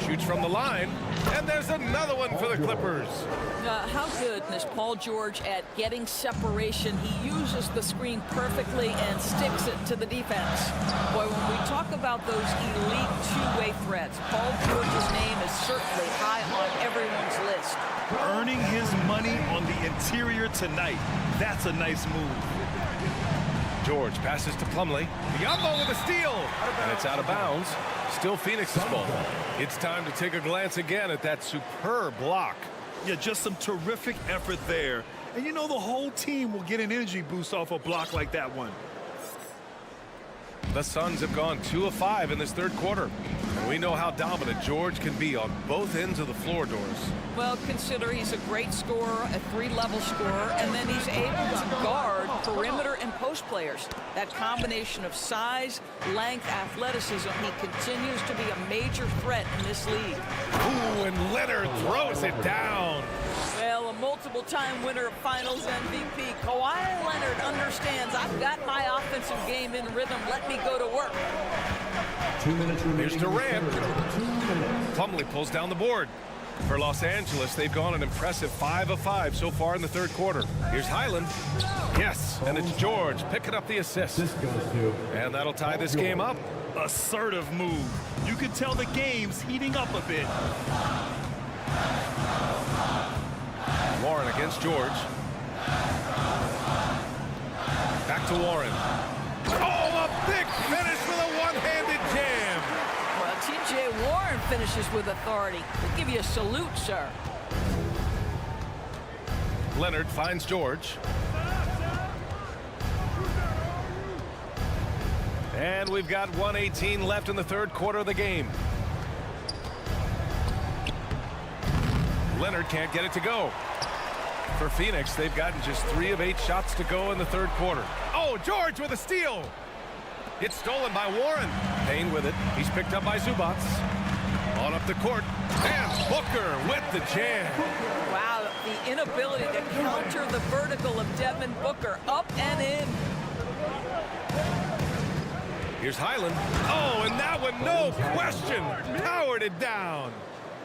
Shoots from the line. And there's another one for the Clippers. How good is Paul George at getting separation? He uses the screen perfectly and sticks it to the defense. Boy, when we talk about those elite two-way threats, Paul George's name is certainly high on everyone's list. Earning his money on the interior tonight. That's a nice move. George passes to Plumlee. Biyombo with a steal. And it's out of bounds. Still Phoenix's ball. It's time to take a glance again at that superb block. Yeah, just some terrific effort there. And you know the whole team will get an energy boost off a block like that one. The Suns have gone 2 of 5 in this third quarter. And we know how dominant George can be on both ends of the floor, Doors. Well, consider he's a great scorer, a three-level scorer, and then he's able to guard perimeter and post players. That combination of size, length, athleticism, he continues to be a major threat in this league. Ooh, and Leonard throws it down. Well, a multiple-time winner of Finals MVP, Kawhi Leonard understands I've got my offensive game in rhythm. Let me go to work. 2 minutes remaining. Here's Durant. Plumlee pulls down the board. For Los Angeles, they've gone an impressive 5 of 5 so far in the third quarter. Here's Highland. Yes, and it's George picking up the assist. This goes to. And that'll tie this game up. Assertive move. You can tell the game's heating up a bit. Warren against George. Back to Warren. Oh, a big finish with a one-handed jam. Well, T.J. Warren finishes with authority. We'll give you a salute, sir. Leonard finds George. And we've got 1:18 left in the third quarter of the game. Leonard can't get it to go. For Phoenix, they've gotten just 3 of 8 shots to go in the third quarter. Oh, George with a steal. It's stolen by Warren. Payne with it. He's picked up by Zubac. On up the court. And Booker with the jam. Wow, the inability to counter the vertical of Devin Booker. Up and in. Here's Highland. Oh, and that one, no question, powered it down.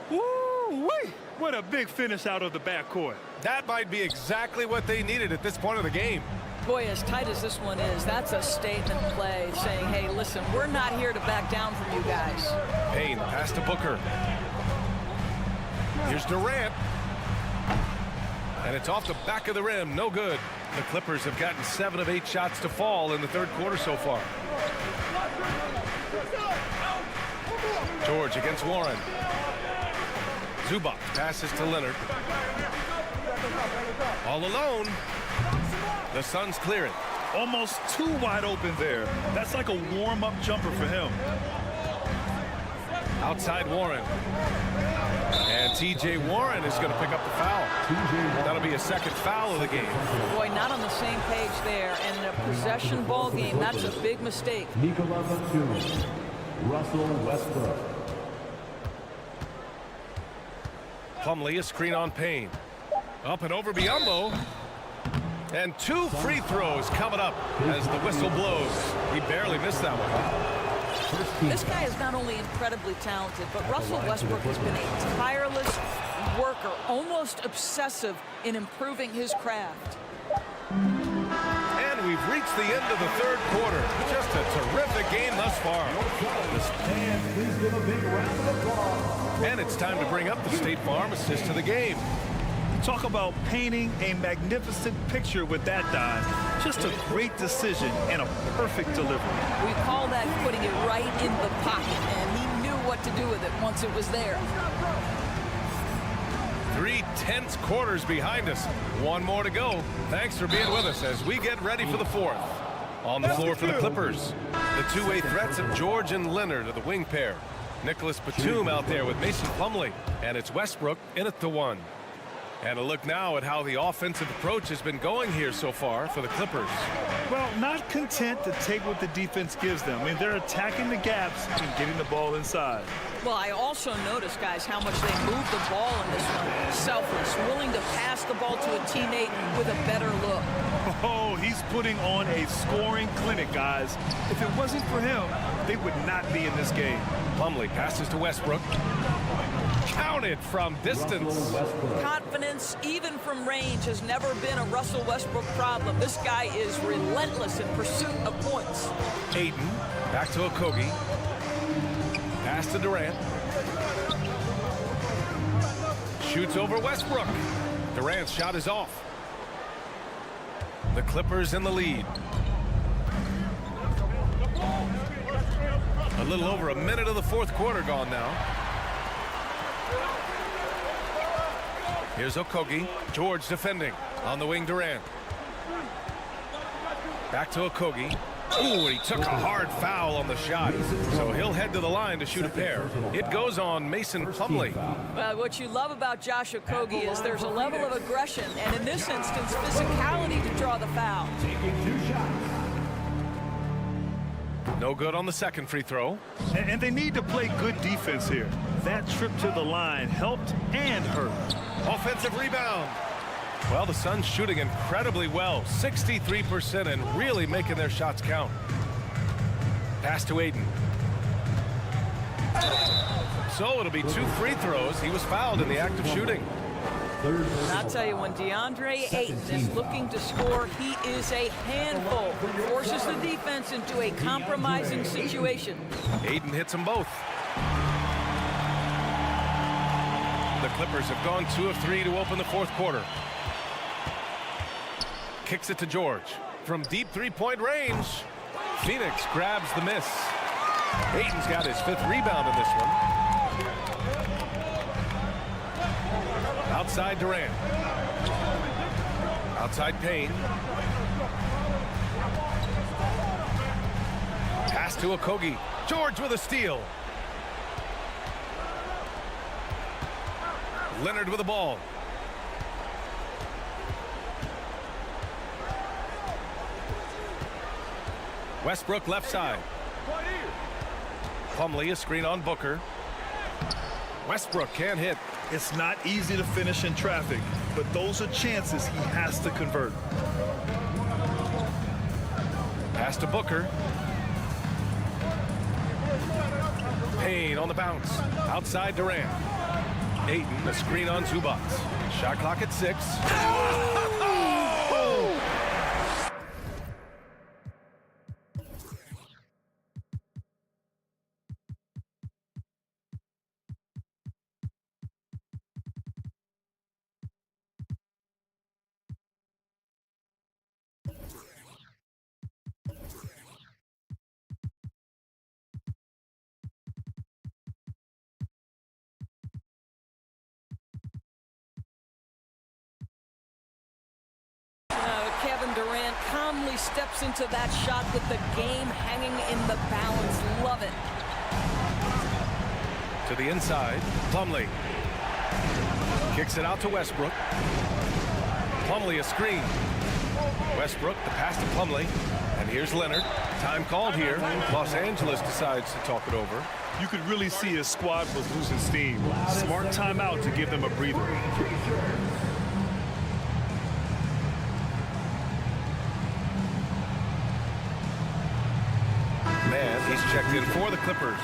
Woo-wee! What a big finish out of the backcourt. That might be exactly what they needed at this point of the game. Boy, as tight as this one is, that's a statement play saying, hey, listen, we're not here to back down from you guys. Payne, pass to Booker. Here's Durant. And it's off the back of the rim, no good. The Clippers have gotten 7 of 8 shots to fall in the third quarter so far. George against Warren. Zubac passes to Leonard. All alone. The Suns clear it. Almost too wide open there. That's like a warm-up jumper for him. Outside Warren. And T.J. Warren is going to pick up the foul. That'll be a second foul of the game. Boy, not on the same page there. And in a possession ball game, that's a big mistake. Nikola Batum, Russell Westbrook. Plumlee, a screen on Payne. Up and over Biyombo. And 2 free throws coming up as the whistle blows. He barely missed that one. This guy is not only incredibly talented, but Russell Westbrook has been a tireless worker, almost obsessive in improving his craft. And we've reached the end of the third quarter. Just a terrific game thus far. And please give a big round of applause. And it's time to bring up the State Farm assist to the game. Talk about painting a magnificent picture with that dive. Just a great decision and a perfect delivery. We call that putting it right in the pocket, and he knew what to do with it once it was there. 3 tense quarters behind us. 1 more to go. Thanks for being with us as we get ready for the fourth. On the floor for the Clippers, the two-way threats of George and Leonard are the wing pair. Nicholas Batum out there with Mason Plumlee, and it's Westbrook in at the one. And a look now at how the offensive approach has been going here so far for the Clippers. Well, not content to take what the defense gives them. I mean, they're attacking the gaps and getting the ball inside. Well, I also noticed, guys, how much they move the ball in this one. Selfless, willing to pass the ball to a teammate with a better look. Oh, he's putting on a scoring clinic, guys. If it wasn't for him, they would not be in this game. Plumlee passes to Westbrook. Counted from distance. Confidence, even from range, has never been a Russell Westbrook problem. This guy is relentless in pursuit of points. Ayton back to Okogie. Pass to Durant. Shoots over Westbrook. Durant's shot is off. The Clippers in the lead. A little over a minute of the fourth quarter gone now. Here's Okogie. George defending. On the wing, Durant. Back to Okogie. Ooh, he took a hard foul on the shot. So he'll head to the line to shoot a pair. It goes on Mason Plumlee. Well, what you love about Josh Okogie is there's a level of aggression, and in this instance, physicality to draw the foul. No good on the second free throw. And they need to play good defense here. That trip to the line helped and hurt. Offensive rebound. Well, the Suns shooting incredibly well, 63%, and really making their shots count. Pass to Ayton. So it'll be 2 free throws. He was fouled in the act of shooting. And I'll tell you, when DeAndre Ayton is looking to score, he is a handful. Forces the defense into a compromising situation. Ayton hits them both. The Clippers have gone 2 of 3 to open the fourth quarter. Kicks it to George. From deep three-point range, Phoenix grabs the miss. Ayton's got his 5th rebound in this one. Outside Durant. Outside Payne. Pass to Okogie. George with a steal. Leonard with the ball. Westbrook left side. Plumlee a screen on Booker. Westbrook can't hit. It's not easy to finish in traffic, but those are chances he has to convert. Pass to Booker. Payne on the bounce. Outside Durant. Ayton, a screen on Zubac. Shot clock at 6. Kevin Durant calmly steps into that shot with the game hanging in the balance. Love it. To the inside, Plumlee. Kicks it out to Westbrook. Plumlee a screen. Westbrook, the pass to Plumlee. And here's Leonard. Time called here. Los Angeles decides to talk it over. You could really see his squad was losing steam. Smart timeout to give them a breather. Man, he's checked in for the Clippers.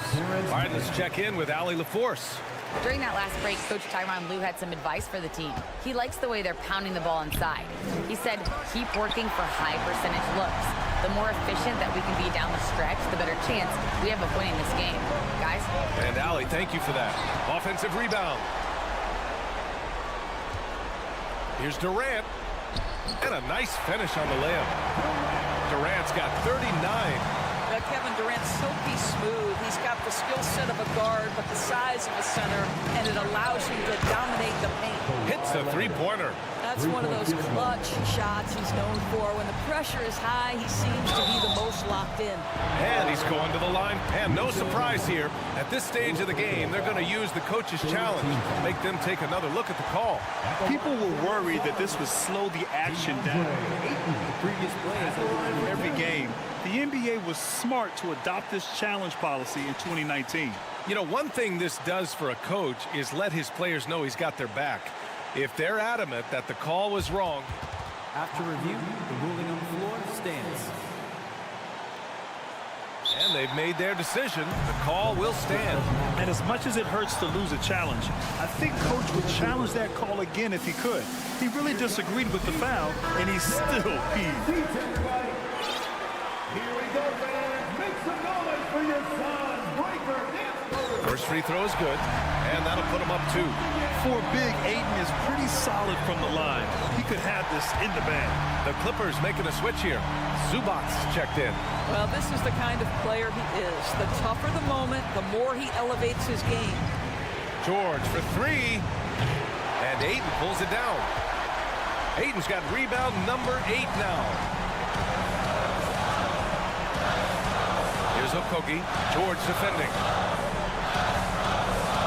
All right, let's check in with Allie LaForce. During that last break, Coach Tyronn Lue had some advice for the team. He likes the way they're pounding the ball inside. He said, keep working for high percentage looks. The more efficient that we can be down the stretch, the better chance we have of winning this game. Guys? And Allie, thank you for that. Offensive rebound. Here's Durant. And a nice finish on the layup. Durant's got 39. Kevin Durant's silky smooth. He's got the skill set of a guard, but the size of a center, and it allows him to dominate the paint. Hits a three-pointer. That's one of those clutch shots he's known for. When the pressure is high, he seems to be the most locked in. And he's going to the line. And no surprise here. At this stage of the game, they're going to use the coach's challenge, make them take another look at the call. People were worried that this would slow the action down. The previous play is over. Every game, the NBA was smart to adopt this challenge policy in 2019. You know, one thing this does for a coach is let his players know he's got their back. If they're adamant that the call was wrong. After review, the ruling on the floor stands. And they've made their decision. The call will stand. And as much as it hurts to lose a challenge, I think Coach would challenge that call again if he could. He really disagreed with the foul, and he's still peeved. Here we go, fans. Make some noise for your son, Breaker. First free throw is good, and that'll put him up 2. For Big, Ayton is pretty solid from the line. He could have this in the bag. The Clippers making a switch here. Zubats checked in. Well, this is the kind of player he is. The tougher the moment, the more he elevates his game. George for 3. And Ayton pulls it down. Ayton's got rebound number 8 now. Here's Okogie. George defending.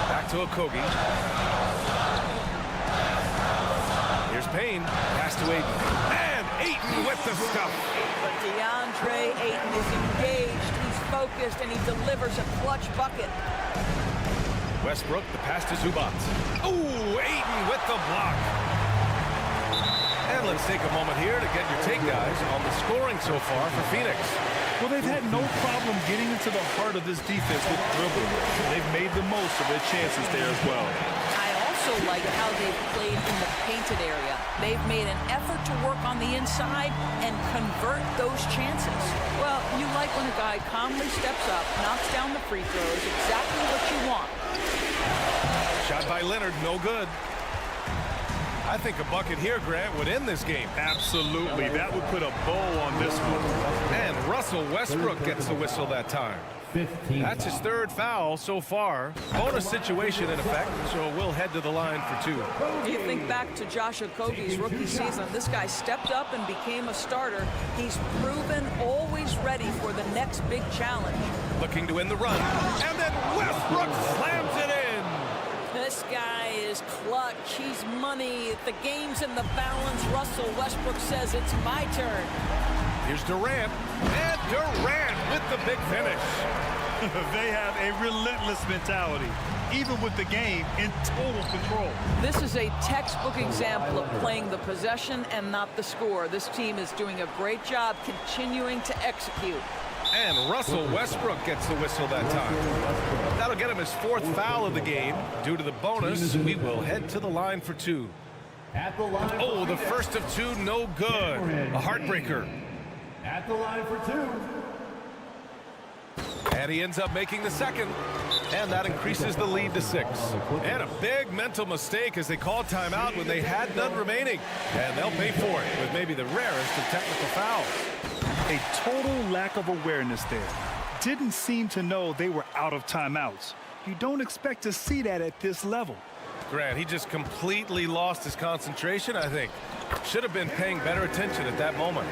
Back to Okogie. Here's Payne. Pass to Ayton. And Ayton with the stuff. But DeAndre Ayton is engaged, he's focused, and he delivers a clutch bucket. Westbrook, the pass to Zubats. Ooh, Ayton with the block. And let's take a moment here to get your take, guys, on the scoring so far for Phoenix. Well, they've had no problem getting into the heart of this defense with dribbling. They've made the most of their chances there as well. I also like how they've played in the painted area. They've made an effort to work on the inside and convert those chances. Well, you like when a guy calmly steps up, knocks down the free throws, exactly what you want. Shot by Leonard, no good. I think a bucket here, Grant, would end this game. Absolutely. That would put a bow on this one. And Russell Westbrook gets the whistle that time. That's his 3rd foul so far. Bonus situation in effect, so we'll head to the line for 2. You think back to Josh Okogie's rookie season. This guy stepped up and became a starter. He's proven always ready for the next big challenge. Looking to win the run. And then Westbrook slams it in. This guy is clutch. He's money. The game's in the balance. Russell Westbrook says it's my turn. Here's Durant. And Durant with the big finish. They have a relentless mentality, even with the game in total control. This is a textbook example of playing the possession and not the score. This team is doing a great job continuing to execute. And Russell Westbrook gets the whistle that time. That'll get him his 4th foul of the game. Due to the bonus, we will head to the line for 2. Oh, the first of 2, no good. A heartbreaker. At the line for 2. And he ends up making the 2nd. And that increases the lead to 6. And a big mental mistake as they called timeout when they had none remaining. And they'll pay for it with maybe the rarest of technical fouls. A total lack of awareness there. Didn't seem to know they were out of timeouts. You don't expect to see that at this level. Grant, he just completely lost his concentration, I think. Should have been paying better attention at that moment.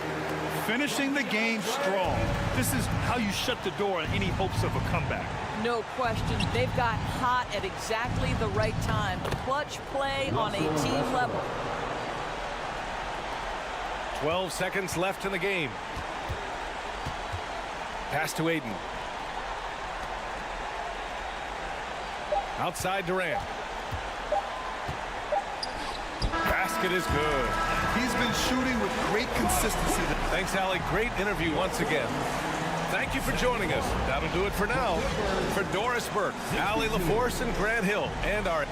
Finishing the game strong. This is how you shut the door on any hopes of a comeback. No question. They've got hot at exactly the right time. Clutch play on a team level. 12 seconds left in the game. Pass to Ayton. Outside Durant. Basket is good. He's been shooting with great consistency. Thanks, Allie. Great interview once again. Thank you for joining us. That'll do it for now. For Doris Burke, Allie LaForce, and Grant Hill, and our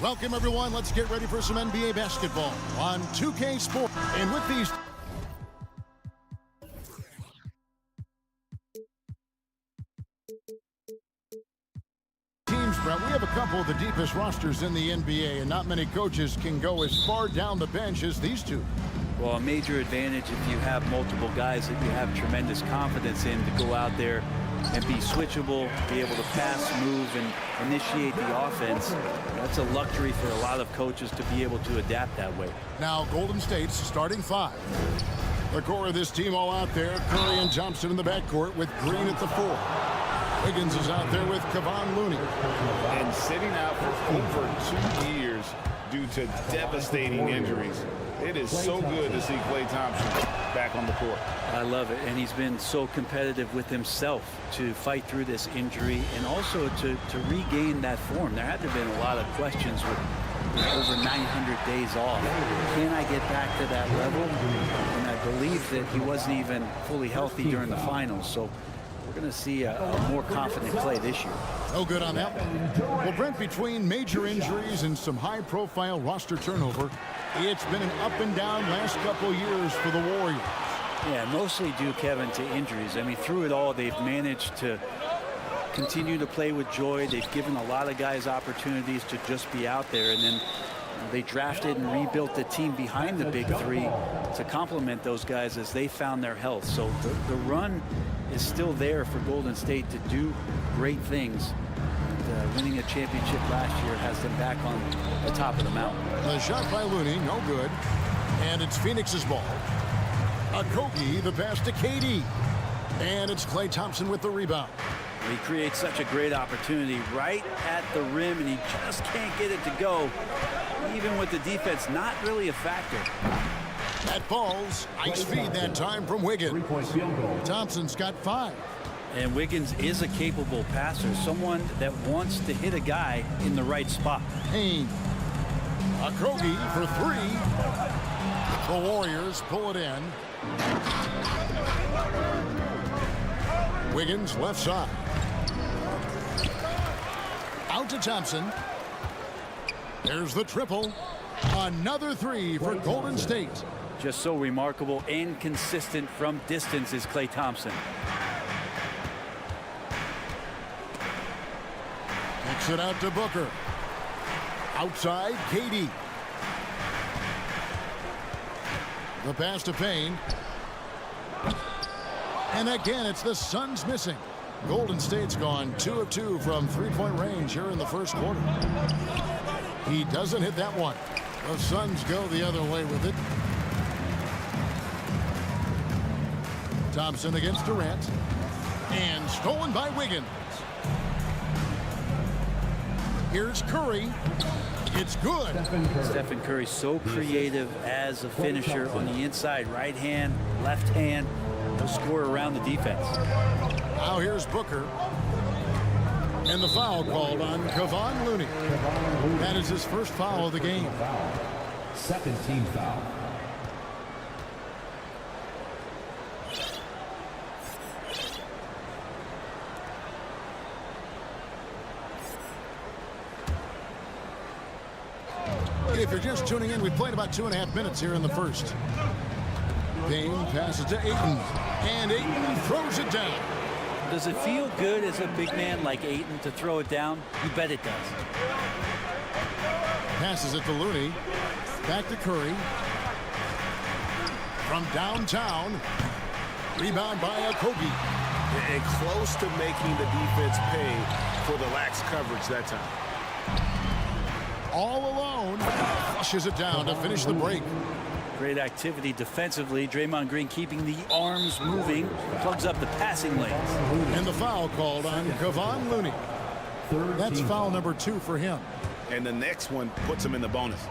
Welcome, everyone. Let's get ready for some NBA basketball on 2K Sport. And with these teams, Brett, we have a couple of the deepest rosters in the NBA, and not many coaches can go as far down the bench as these two. Well, a major advantage if you have multiple guys that you have tremendous confidence in to go out there and be switchable, be able to pass, move, and initiate the offense. That's a luxury for a lot of coaches to be able to adapt that way. Now Golden State's starting five. The core of this team all out there. Curry and Thompson in the backcourt with Green at the 4. Wiggins is out there with Kevon Looney. And sitting out for over 2 years due to devastating injuries. It is so good to see Klay Thompson back on the court. I love it, and he's been so competitive with himself to fight through this injury and also to regain that form. There had to have been a lot of questions with over 900 days off. Can I get back to that level? And I believe that he wasn't even fully healthy during the finals, so we're going to see a more confident Klay this year. No good on that one. Well, Brent, between major injuries and some high-profile roster turnover, it's been an up-and-down last couple years for the Warriors. Yeah, mostly due, Kevin, to injuries. I mean, through it all, they've managed to continue to play with joy. They've given a lot of guys opportunities to just be out there, and then they drafted and rebuilt the team behind the big three to complement those guys as they found their health. So the run is still there for Golden State to do great things. And, winning a championship last year has them back on the top of the mountain. The shot by Looney, no good. And it's Phoenix's ball. Okogie, the pass to KD. And it's Klay Thompson with the rebound. He creates such a great opportunity right at the rim, and he just can't get it to go. Even with the defense not really a factor. That falls. Nice feed that time from Wiggins. Thompson's got 5. And Wiggins is a capable passer, someone that wants to hit a guy in the right spot. Payne. Okogie for 3. The Warriors pull it in. Wiggins left side. Out to Thompson. There's the triple. Another 3 for Golden State. Just so remarkable and consistent from distance is Klay Thompson. Kicks it out to Booker. Outside, KD. The pass to Payne. And again, it's the Suns missing. Golden State's gone 2 of 2 from three-point range here in the first quarter. He doesn't hit that one. The Suns go the other way with it. Thompson against Durant. And stolen by Wiggins. Here's Curry. It's good. Stephen Curry so creative as a finisher on the inside. Right hand, left hand. He'll score around the defense. Now here's Booker. And the foul called on Kevon Looney. That is his first foul of the game. Second team foul. If you're just tuning in, we played about 2.5 minutes here in the first. Payne passes to Ayton. And Ayton throws it down. Does it feel good as a big man like Ayton to throw it down? You bet it does. Passes it to Looney. Back to Curry. From downtown. Rebound by Okogie. And close to making the defense pay for the lax coverage that time. All alone. Flushes it down to finish the break. Great activity defensively. Draymond Green keeping the arms moving. Plugs up the passing lanes. And the foul called on Kevon Looney. That's foul number 2 for him. And the next one puts him in the bonus.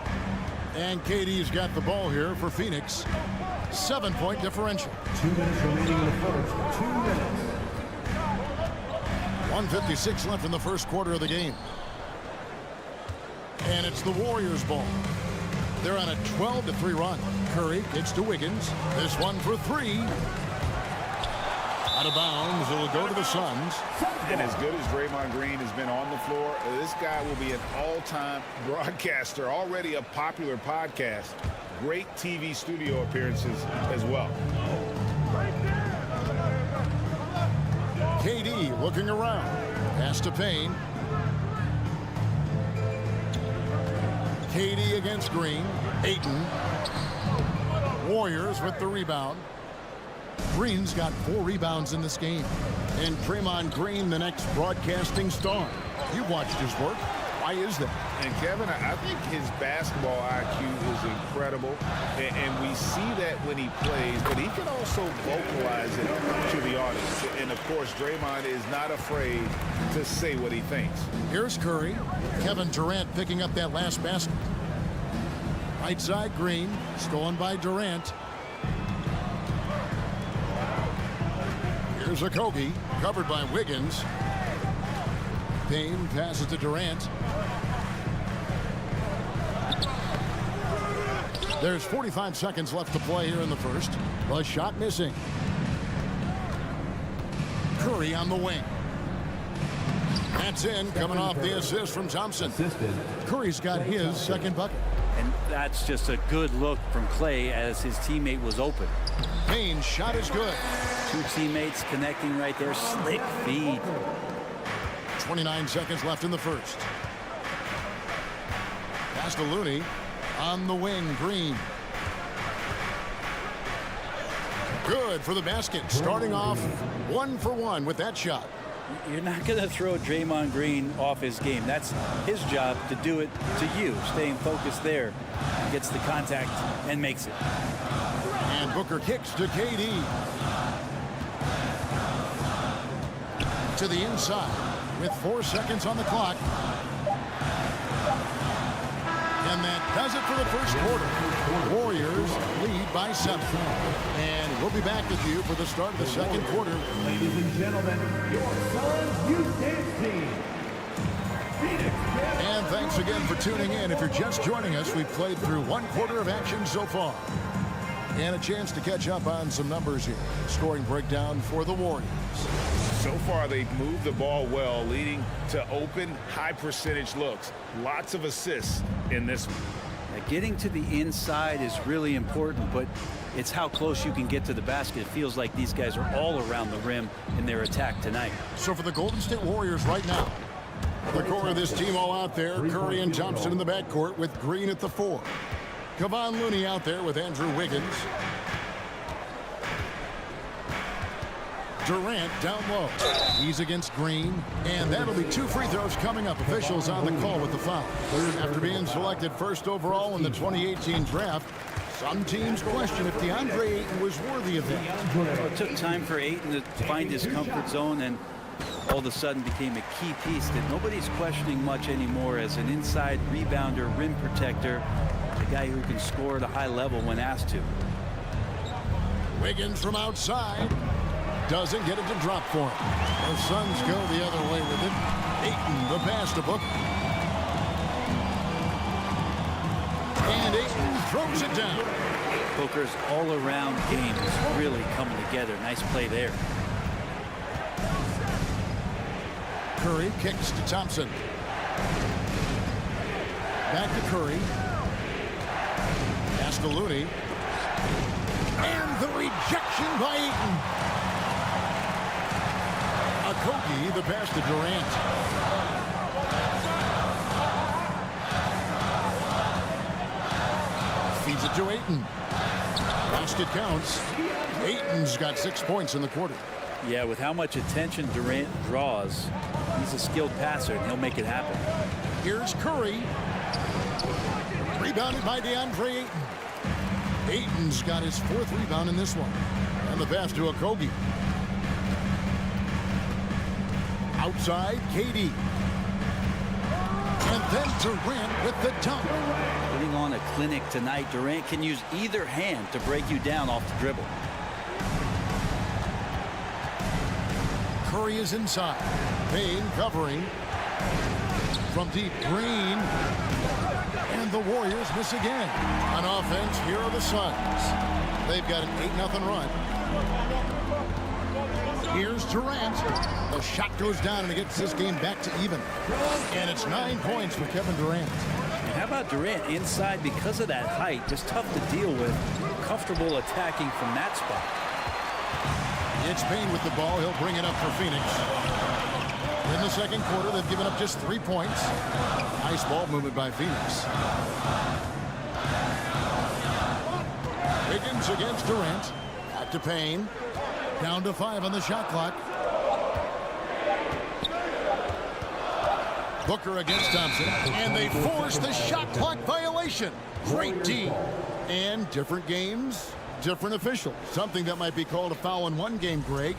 And KD's got the ball here for Phoenix. 7-point differential. 2 minutes remaining in the first. 2 minutes. 1:56 left in the first quarter of the game. And it's the Warriors' ball. They're on a 12-3 run. Curry kicks to Wiggins. This one for 3. Out of bounds. It'll go to the Suns. And as good as Draymond Green has been on the floor, this guy will be an all-time broadcaster, already a popular podcast. Great TV studio appearances as well. KD looking around. Pass to Payne. KD against Green. Ayton. Warriors with the rebound. Green's got 4 rebounds in this game. And Draymond Green, the next broadcasting star. You've watched his work. Why is that? And Kevin, I think his basketball IQ is incredible, and we see that when he plays, but he can also vocalize it to the audience. And of course, Draymond is not afraid to say what he thinks. Here's Curry. Kevin Durant picking up that last basket. Right side, Green, stolen by Durant. Here's Okogie, covered by Wiggins. Payne passes to Durant. There's 45 seconds left to play here in the first. The shot missing. Curry on the wing. That's in, coming off the assist from Thompson. Curry's got his second bucket. And that's just a good look from Clay as his teammate was open. Payne's shot is good. 2 teammates connecting right there. Slick feed. 29 seconds left in the first. Pass to Looney. On the wing, Green. Good for the basket. Starting off 1 for 1 with that shot. You're not going to throw Draymond Green off his game. That's his job to do it to you. Staying focused there. Gets the contact and makes it. And Booker kicks to KD. To the inside with 4 seconds on the clock. And that does it for the first quarter. Warriors lead by 7. And we'll be back with you for the start of the second quarter. Ladies and gentlemen, your Suns Youth Dance Team. And thanks again for tuning in. If you're just joining us, we've played through 1 quarter of action so far. And a chance to catch up on some numbers here. Scoring breakdown for the Warriors. So far, they've moved the ball well, leading to open, high-percentage looks. Lots of assists in this one. Now, getting to the inside is really important, but it's how close you can get to the basket. It feels like these guys are all around the rim in their attack tonight. So for the Golden State Warriors right now, the core of this team all out there, Curry and Thompson in the backcourt with Green at the 4. Kevon Looney out there with Andrew Wiggins. Durant down low. He's against Green. And that'll be 2 free throws coming up. Officials on the call with the foul. After being selected first overall in the 2018 draft, some teams question if DeAndre Ayton was worthy of that. Well, it took time for Ayton to find his comfort zone and all of a sudden became a key piece that nobody's questioning much anymore as an inside rebounder, rim protector, a guy who can score at a high level when asked to. Wiggins from outside. Doesn't get it to drop for him. The Suns go the other way with it. Ayton, the pass to Booker. And Ayton throws it down. Booker's all-around game is really coming together. Nice play there. Curry kicks to Thompson. Back to Curry. Pass to Looney. And the rejection by Ayton. Okogie, the pass to Durant. Feeds it to Ayton. Basket counts. Ayton's got 6 points in the quarter. Yeah, with how much attention Durant draws, he's a skilled passer, and he'll make it happen. Here's Curry. Rebounded by DeAndre Ayton. Ayton's got his 4th rebound in this one. And the pass to Okogie. Outside, KD. And then Durant with the dunk. Putting on a clinic tonight, Durant can use either hand to break you down off the dribble. Curry is inside. Payne covering. From deep, Green. And the Warriors miss again. On offense, here are the Suns. They've got an 8-0 run. Here's Durant. The shot goes down and it gets this game back to even. And it's 9 points for Kevin Durant. And how about Durant inside because of that height? Just tough to deal with. Comfortable attacking from that spot. It's Payne with the ball. He'll bring it up for Phoenix. In the second quarter, they've given up just 3 points. Nice ball movement by Phoenix. Wiggins against Durant. Back to Payne. Down to 5 on the shot clock. Booker against Thompson. And they force the shot clock violation. Great D. And different games, different officials. Something that might be called a foul in one game, Greg,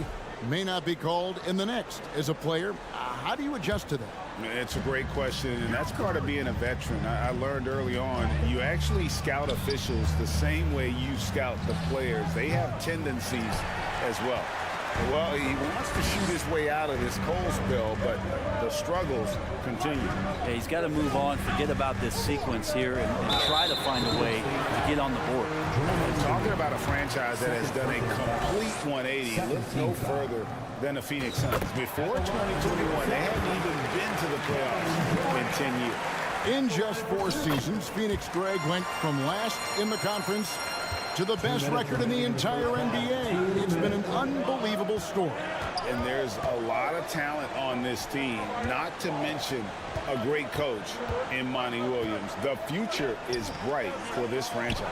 may not be called in the next. As a player, how do you adjust to that? It's a great question, and that's part of being a veteran. I learned early on, you actually scout officials the same way you scout the players. They have tendencies as well. Well, he wants to shoot his way out of this cold spell, but the struggles continue. Yeah, he's got to move on, forget about this sequence here, and try to find a way to get on the board. We're talking about a franchise that has done a complete 180. Look no further than the Phoenix Suns. Before 2021, they hadn't even been to the playoffs in 10 years. In just 4 seasons, Phoenix, Greg, went from last in the conference to the best record in the entire NBA. It's been an unbelievable story. And there's a lot of talent on this team, not to mention a great coach in Monty Williams. The future is bright for this franchise.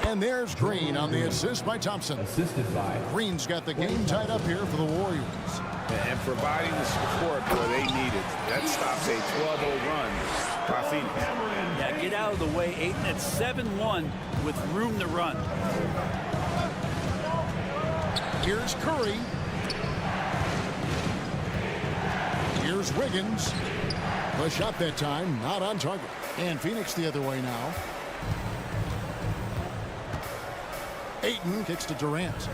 And there's Green on the assist by Thompson. Assisted by. Green's got the game tied up here for the Warriors. And providing the support where they need it. That stops a 12-0 run by Phoenix. Yeah, get out of the way, Ayton at 7-1 with room to run. Here's Curry. Here's Wiggins. The shot that time, not on target. And Phoenix the other way now. Ayton kicks to Durant.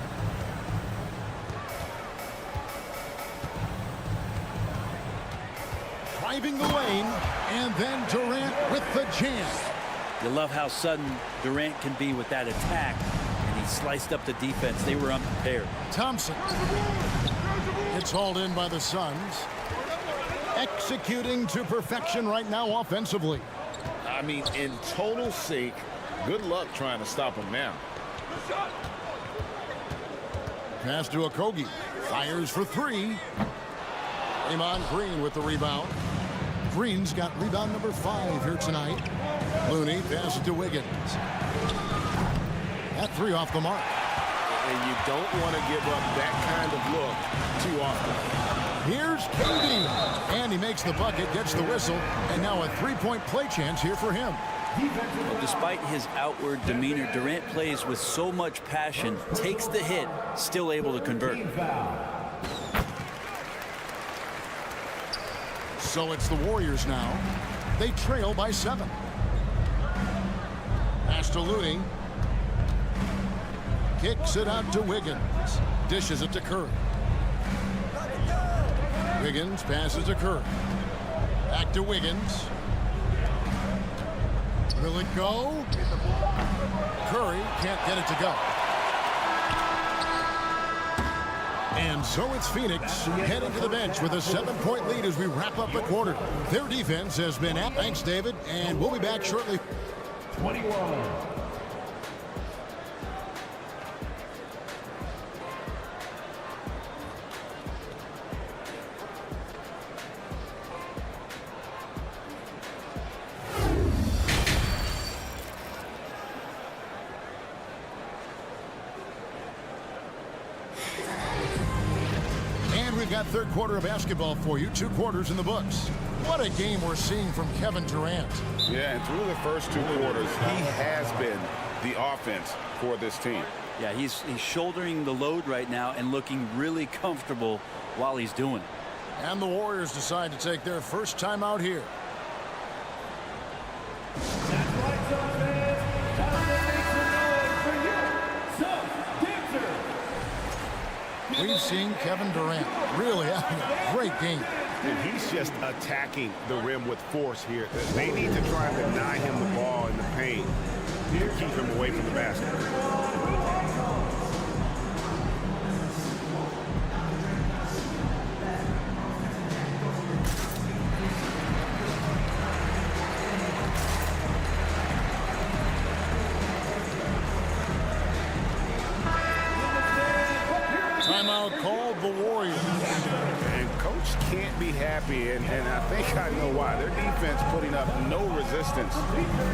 Driving the lane, and then Durant with the jam. You love how sudden Durant can be with that attack, and he sliced up the defense. They were unprepared. Thompson. It's hauled in by the Suns. Executing to perfection right now offensively. I mean, in total sync. Good luck trying to stop him now. Pass to Okogie. Fires for 3. Draymond Green with the rebound. Green's got rebound number 5 here tonight. Looney passes to Wiggins. That 3 off the mark. And you don't want to give up that kind of look too often. Here's KD. And he makes the bucket, gets the whistle, and now a 3-point play chance here for him. Well, despite his outward demeanor, Durant plays with so much passion, takes the hit, still able to convert. So it's the Warriors now. They trail by 7. Pass to Looney. Kicks it out to Wiggins. Dishes it to Curry. Wiggins passes to Curry. Back to Wiggins. Will it go? Curry can't get it to go. And so it's Phoenix heading to the bench with a 7-point lead as we wrap up the quarter. Their defense has been at. Thanks, David, and we'll be back shortly. 21. We've got third quarter of basketball for you. 2 quarters in the books. What a game we're seeing from Kevin Durant. Yeah, and through the first 2 quarters, he has been the offense for this team. Yeah, he's shouldering the load right now and looking really comfortable while he's doing it. And the Warriors decide to take their first time out here. We've seen Kevin Durant really having a great game. And he's just attacking the rim with force here. They need to try and deny him the ball in the paint to keep him away from the basket. Foul called the Warriors. And coach can't be happy, and I think I know why. Their defense putting up no resistance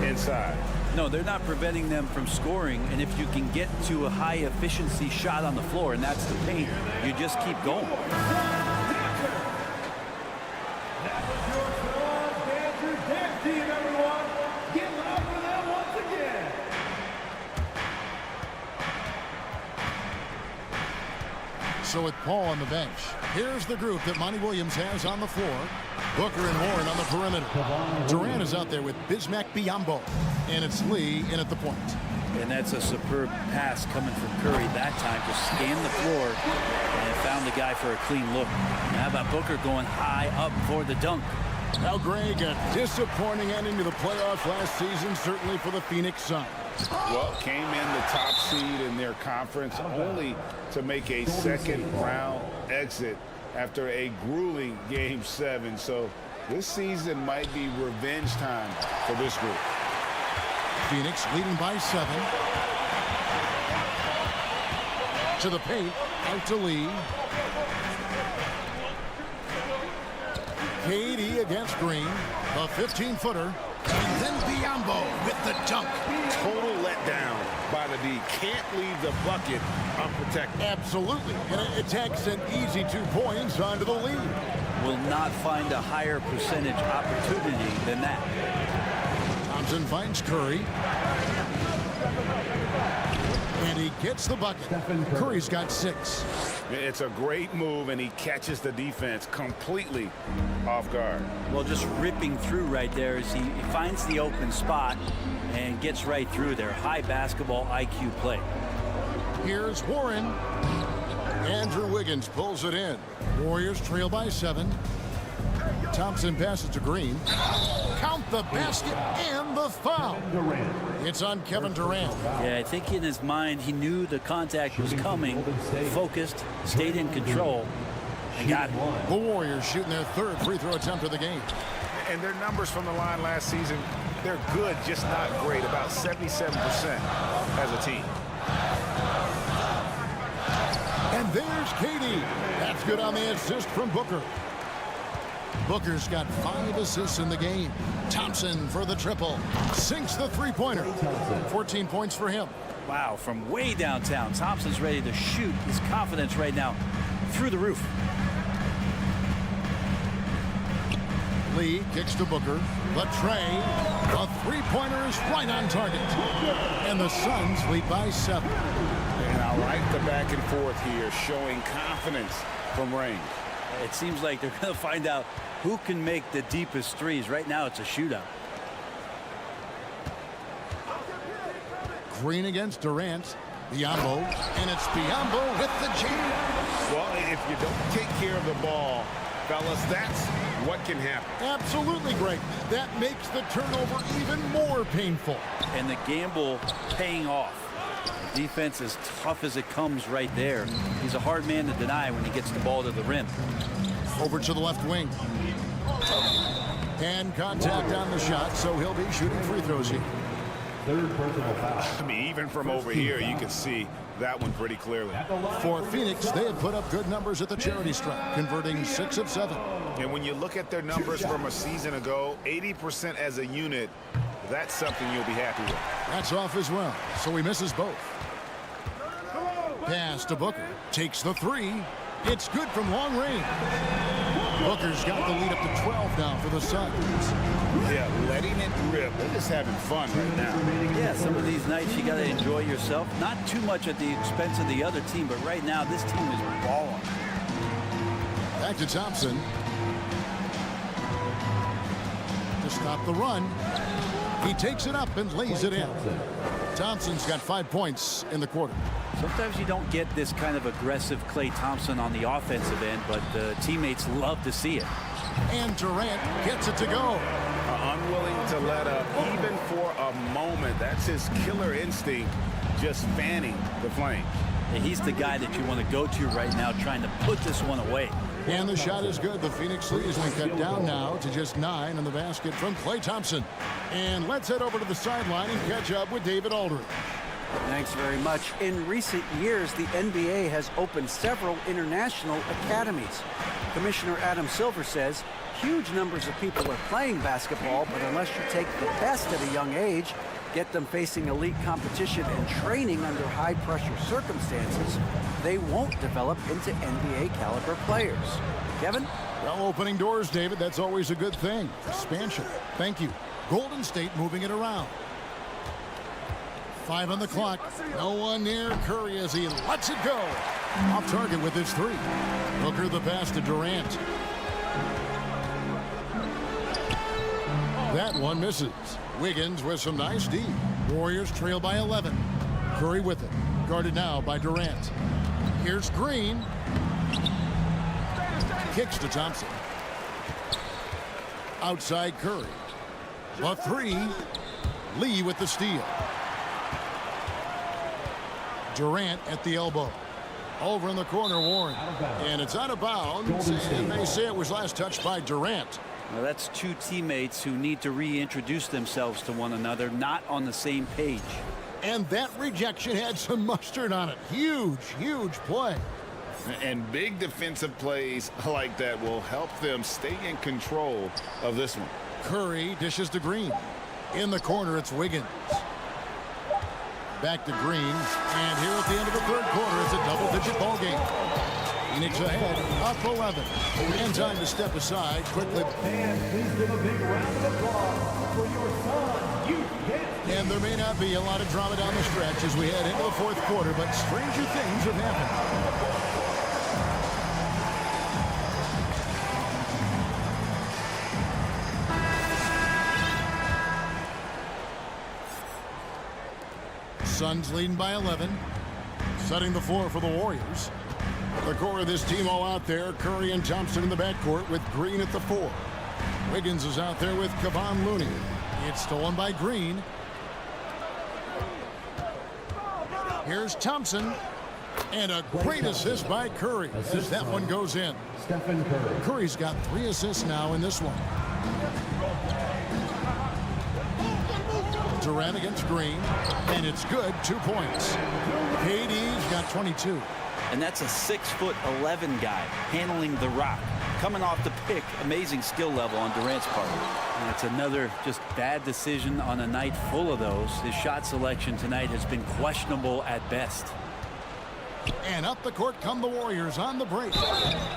inside. No, they're not preventing them from scoring, and if you can get to a high efficiency shot on the floor, and that's the paint, you just keep going. So with Paul on the bench, here's the group that Monty Williams has on the floor. Booker and Warren on the perimeter. Durant is out there with Bismack Biyombo. And it's Lee in at the point. And that's a superb pass coming from Curry that time. Just scanned the floor and found the guy for a clean look. Now how about Booker going high up for the dunk? Now, Greg, a disappointing ending to the playoffs last season, certainly for the Phoenix Suns. Well, came in the top seed in their conference only to make a second-round exit after a grueling Game 7. So this season might be revenge time for this group. Phoenix leading by 7. To the paint, out to Lee. KD against Green, a 15-footer. And then Biyombo with the dunk. Total letdown by the D. Can't leave the bucket unprotected. Absolutely. And it takes an easy 2 points onto the lead. Will not find a higher percentage opportunity than that. Thompson finds Curry. And he gets the bucket. Curry's got 6. It's a great move, and he catches the defense completely off guard. Well, just ripping through right there as he finds the open spot and gets right through there. High basketball IQ play. Here's Warren. Andrew Wiggins pulls it in. Warriors trail by 7. Thompson passes to Green. Count the basket and the foul. It's on Kevin Durant. Yeah, I think in his mind he knew the contact was coming, focused, stayed in control, and got it. The Warriors shooting their 3rd free throw attempt of the game. And their numbers from the line last season, they're good, just not great, about 77% as a team. And there's KD. That's good on the assist from Booker. Booker's got 5 assists in the game. Thompson for the triple. Sinks the 3-pointer. 14 points for him. Wow, from way downtown, Thompson's ready to shoot. His confidence right now through the roof. Lee kicks to Booker. The tray. The 3-pointer is right on target. And the Suns lead by 7. And I like the back and forth here, showing confidence from range. It seems like they're going to find out who can make the deepest threes. Right now, it's a shootout. Green against Durant. Biyombo. And it's Biyombo with the jam. Well, if you don't take care of the ball, fellas, that's what can happen. Absolutely, Greg. That makes the turnover even more painful. And the gamble paying off. Defense as tough as it comes right there. He's a hard man to deny when he gets the ball to the rim. Over to the left wing. And contact on the shot, so he'll be shooting free throws here. 3rd personal foul. I mean, even from over here, you can see that one pretty clearly. For Phoenix, they have put up good numbers at the charity stripe, converting 6 of 7. And when you look at their numbers from a season ago, 80% as a unit, that's something you'll be happy with. That's off as well, so he misses both. Pass to Booker. Takes the 3. It's good from long range. Booker's got the lead up to 12 now for the Suns. Yeah, letting it rip. They're just having fun right now. Yeah, some of these nights you got to enjoy yourself. Not too much at the expense of the other team, but right now this team is balling. Back to Thompson. To stop the run. He takes it up and lays it in. Thompson's got 5 points in the quarter. Sometimes you don't get this kind of aggressive Klay Thompson on the offensive end, but the teammates love to see it. And Durant gets it to go. Unwilling to let up even for a moment. That's his killer instinct, just fanning the flame. And he's the guy that you want to go to right now, trying to put this one away. And the shot is good. The Phoenix lead has been cut down now to just 9 in the basket from Klay Thompson. And let's head over to the sideline and catch up with David Aldridge. Thanks very much. In recent years, the NBA has opened several international academies. Commissioner Adam Silver says huge numbers of people are playing basketball, but unless you take the best at a young age, get them facing elite competition and training under high-pressure circumstances, they won't develop into NBA-caliber players. Kevin? Well, opening doors, David, that's always a good thing. Expansion. Thank you. Golden State moving it around. 5 on the clock. No one near Curry as he lets it go. Off target with his 3. Booker the pass to Durant. That one misses. Wiggins with some nice D. Warriors trail by 11. Curry with it. Guarded now by Durant. Here's Green. Kicks to Thompson. Outside Curry. The 3. Lee with the steal. Durant at the elbow. Over in the corner, Warren. And it's out of bounds. And they say it was last touched by Durant. Now that's two teammates who need to reintroduce themselves to one another, not on the same page. And that rejection had some mustard on it. Huge, huge play. And big defensive plays like that will help them stay in control of this one. Curry dishes to Green. In the corner, it's Wiggins. Back to Green. And here at the end of the third quarter, it's a double-digit ball game. Phoenix ahead, up 11. And time to step aside quickly. And please give a big round of applause for your son, you. And there may not be a lot of drama down the stretch as we head into the fourth quarter, but stranger things have happened. Suns leading by 11. Setting the floor for the Warriors. The core of this team all out there. Curry and Thompson in the backcourt with Green at the 4. Wiggins is out there with Kevon Looney. It's stolen by Green. Here's Thompson. And a great assist by Curry as that one goes in. Curry's got 3 assists now in this one. Durant against Green, and it's good. 2 points. KD's got 22. And that's a 6'11" guy handling the rock. Coming off the pick, amazing skill level on Durant's part. And it's another just bad decision on a night full of those. His shot selection tonight has been questionable at best. And up the court come the Warriors on the break.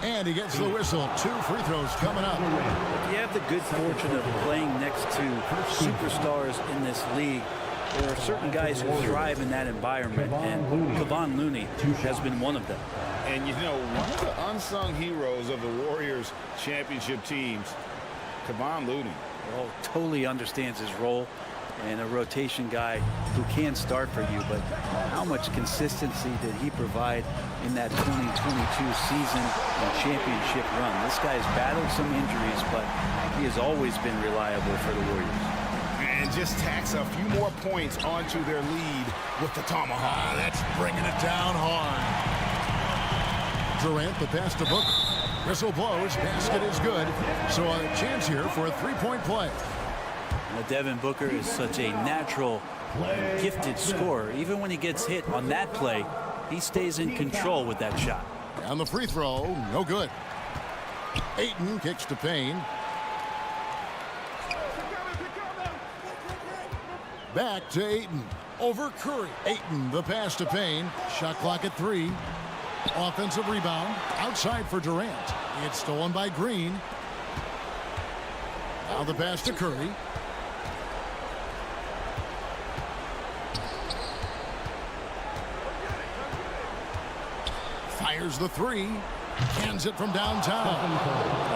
And he gets the whistle. 2 free throws coming up. You have the good fortune of playing next to superstars in this league. There are certain guys who thrive in that environment, and Kevon Looney has been one of them. And you know, one of the unsung heroes of the Warriors championship teams, Kevon Looney. Well, totally understands his role, and a rotation guy who can start for you, but how much consistency did he provide in that 2022 season and championship run? This guy's battled some injuries, but he has always been reliable for the Warriors. And just tacks a few more points onto their lead with the tomahawk. That's bringing it down hard. Durant the pass to Booker. Whistle blows, basket is good. So a chance here for a 3-point play. Well, Devin Booker is such a natural, gifted scorer. Even when he gets hit on that play, he stays in control with that shot. On the free throw, no good. Ayton kicks to Payne. Back to Ayton. Over Curry. Ayton, the pass to Payne. Shot clock at 3. Offensive rebound. Outside for Durant. It's stolen by Green. Now the pass to Curry. Fires the 3. Cans it from downtown.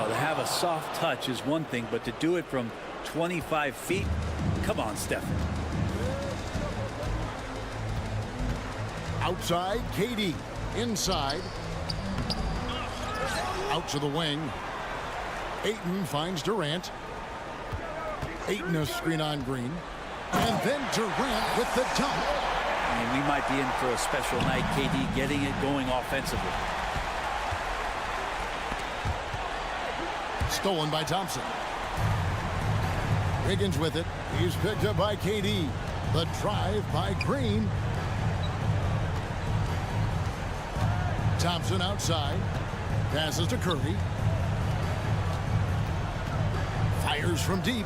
To have a soft touch is one thing, but to do it from 25 feet, come on, Stephen. Outside, KD. Inside. Out to the wing. Ayton finds Durant. Ayton a screen on Green. And then Durant with the dunk. And we might be in for a special night. KD getting it going offensively. Stolen by Thompson. Wiggins with it. He's picked up by KD. The drive by Green. Thompson outside. Passes to Curry. Fires from deep.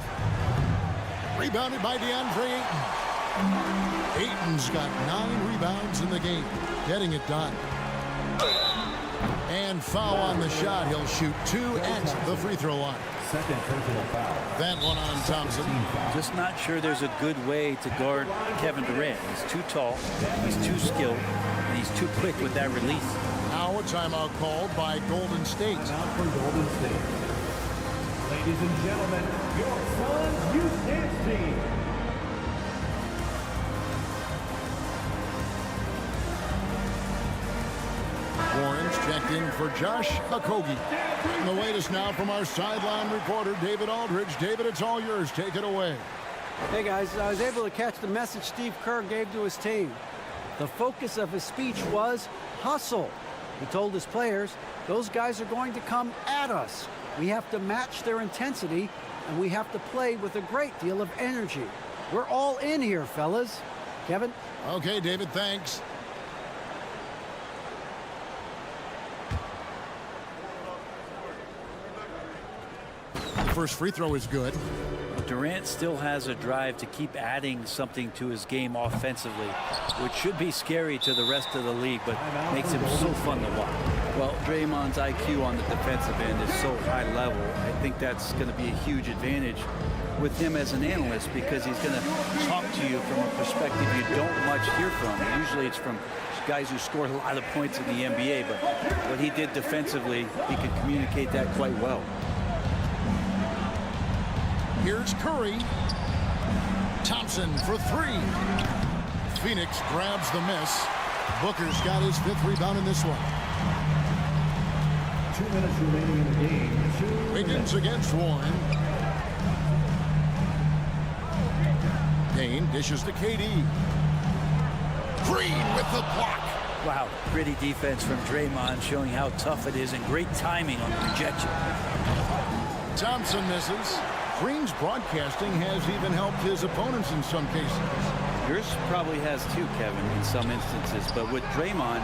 Rebounded by DeAndre Ayton. Ayton's got 9 rebounds in the game. Getting it done. And foul on the shot. He'll shoot 2 at the free throw line. Second personal foul. That one on Thompson. Just not sure there's a good way to guard Kevin Durant. He's too tall, he's too skilled, and he's too quick with that release. Now a timeout called by Golden State. Timeout for Golden State. Ladies and gentlemen, your Suns youth dance team. Warren's checked in for Josh Okogie. And the latest now from our sideline reporter, David Aldridge. David, it's all yours. Take it away. Hey guys, I was able to catch the message Steve Kerr gave to his team. The focus of his speech was hustle. He told his players, those guys are going to come at us. We have to match their intensity, and we have to play with a great deal of energy. We're all in here, fellas. Kevin? Okay, David, thanks. The first free throw is good. Durant still has a drive to keep adding something to his game offensively, which should be scary to the rest of the league, but makes him so fun to watch. Well, Draymond's IQ on the defensive end is so high level. I think that's going to be a huge advantage with him as an analyst, because he's going to talk to you from a perspective you don't much hear from. Usually it's from guys who scored a lot of points in the NBA, but what he did defensively, he could communicate that quite well. Here's Curry. Thompson for 3. Phoenix grabs the miss. Booker's got his 5th rebound in this one. 2 minutes remaining in the game. Wiggins against Warren. Payne dishes to KD. Green with the block. Wow, gritty defense from Draymond, showing how tough it is, and great timing on the rejection. Thompson misses. Green's broadcasting has even helped his opponents in some cases. Yours probably has too, Kevin, in some instances. But with Draymond,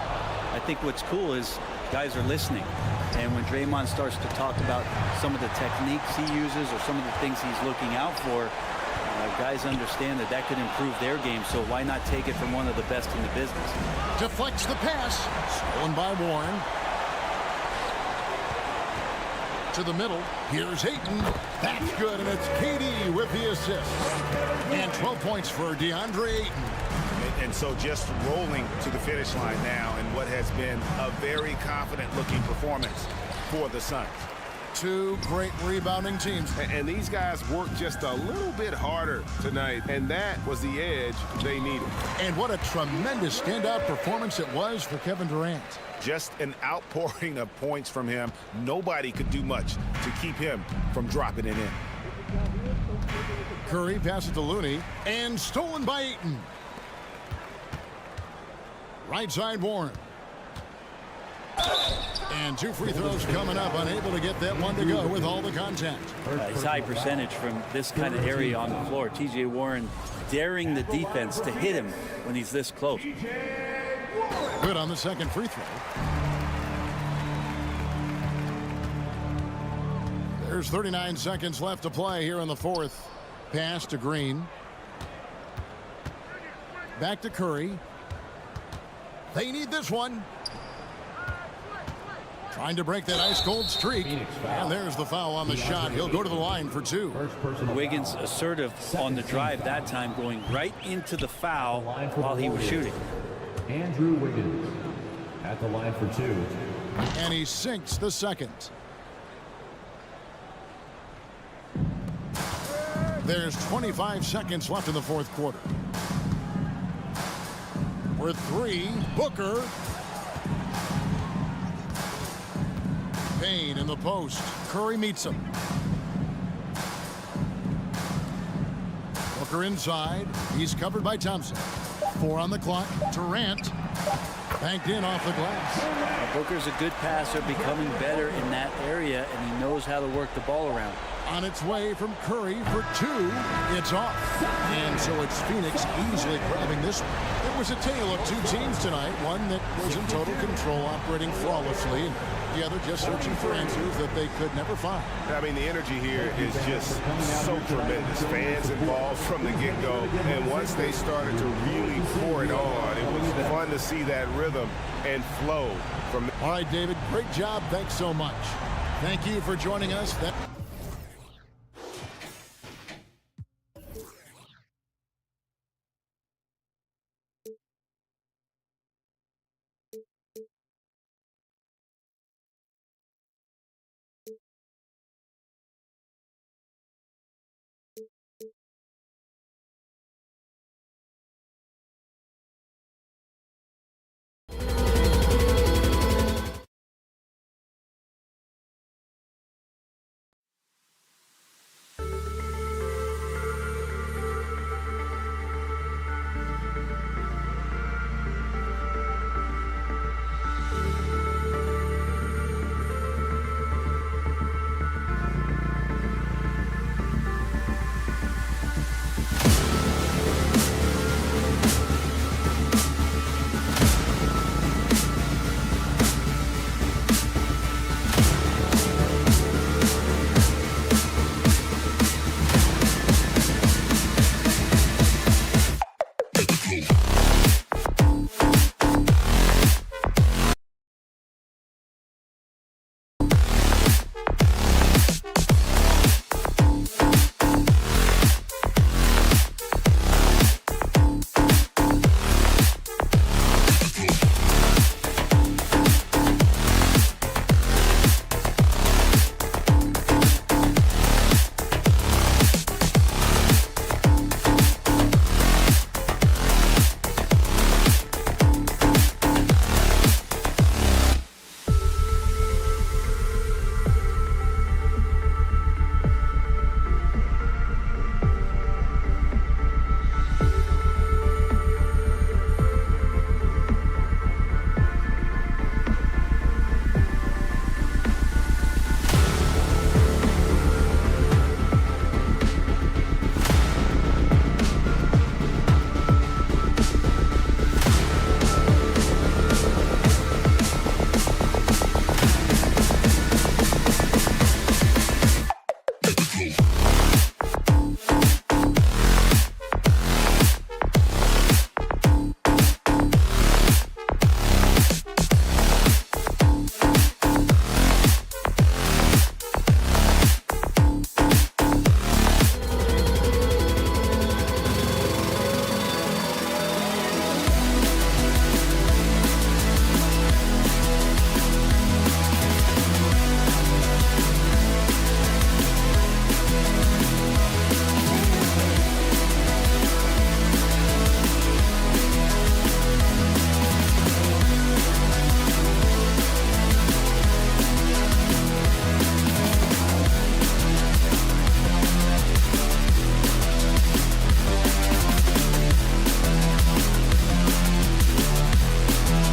I think what's cool is guys are listening. And when Draymond starts to talk about some of the techniques he uses or some of the things he's looking out for, guys understand that that could improve their game. So why not take it from one of the best in the business? Deflects the pass. Stolen by Warren. To the middle. Here's Ayton. That's good, and it's KD with the assist. And 12 points for DeAndre Ayton. And so just rolling to the finish line now in what has been a very confident-looking performance for the Suns. 2 great rebounding teams. And these guys worked just a little bit harder tonight, and that was the edge they needed. And what a tremendous standout performance it was for Kevin Durant. Just an outpouring of points from him. Nobody could do much to keep him from dropping it in. Curry passes to Looney, and stolen by Ayton. Right side Warren. And 2 free throws coming up, unable to get that one to go with all the contact. His high percentage from this kind of area on the floor. T.J. Warren daring the defense to hit him when he's this close. Good on the second free throw. There's 39 seconds left to play here in the 4th. Pass to Green. Back to Curry. They need this one. Trying to break that ice-cold streak. And there's the foul on the shot. He'll go to the line for 2. Wiggins assertive on the drive that time, going right into the foul while he was shooting. Andrew Wiggins at the line for 2. And he sinks the second. There's 25 seconds left in the 4th quarter. For 3, Booker. Payne in the post. Curry meets him. Booker inside. He's covered by Thompson. 4 on the clock. Durant banked in off the glass. Booker's a good passer, becoming better in that area, and he knows how to work the ball around. On its way from Curry for 2. It's off. And so it's Phoenix easily grabbing this one. It was a tale of two teams tonight. One that was in total control, operating flawlessly, and the other just searching for answers that they could never find. I mean, the energy here is just so tremendous. Fans involved from the get-go. And once they started to really pour it on, it was fun to see that rhythm and flow from. All right, David, great job. Thanks so much. Thank you for joining us.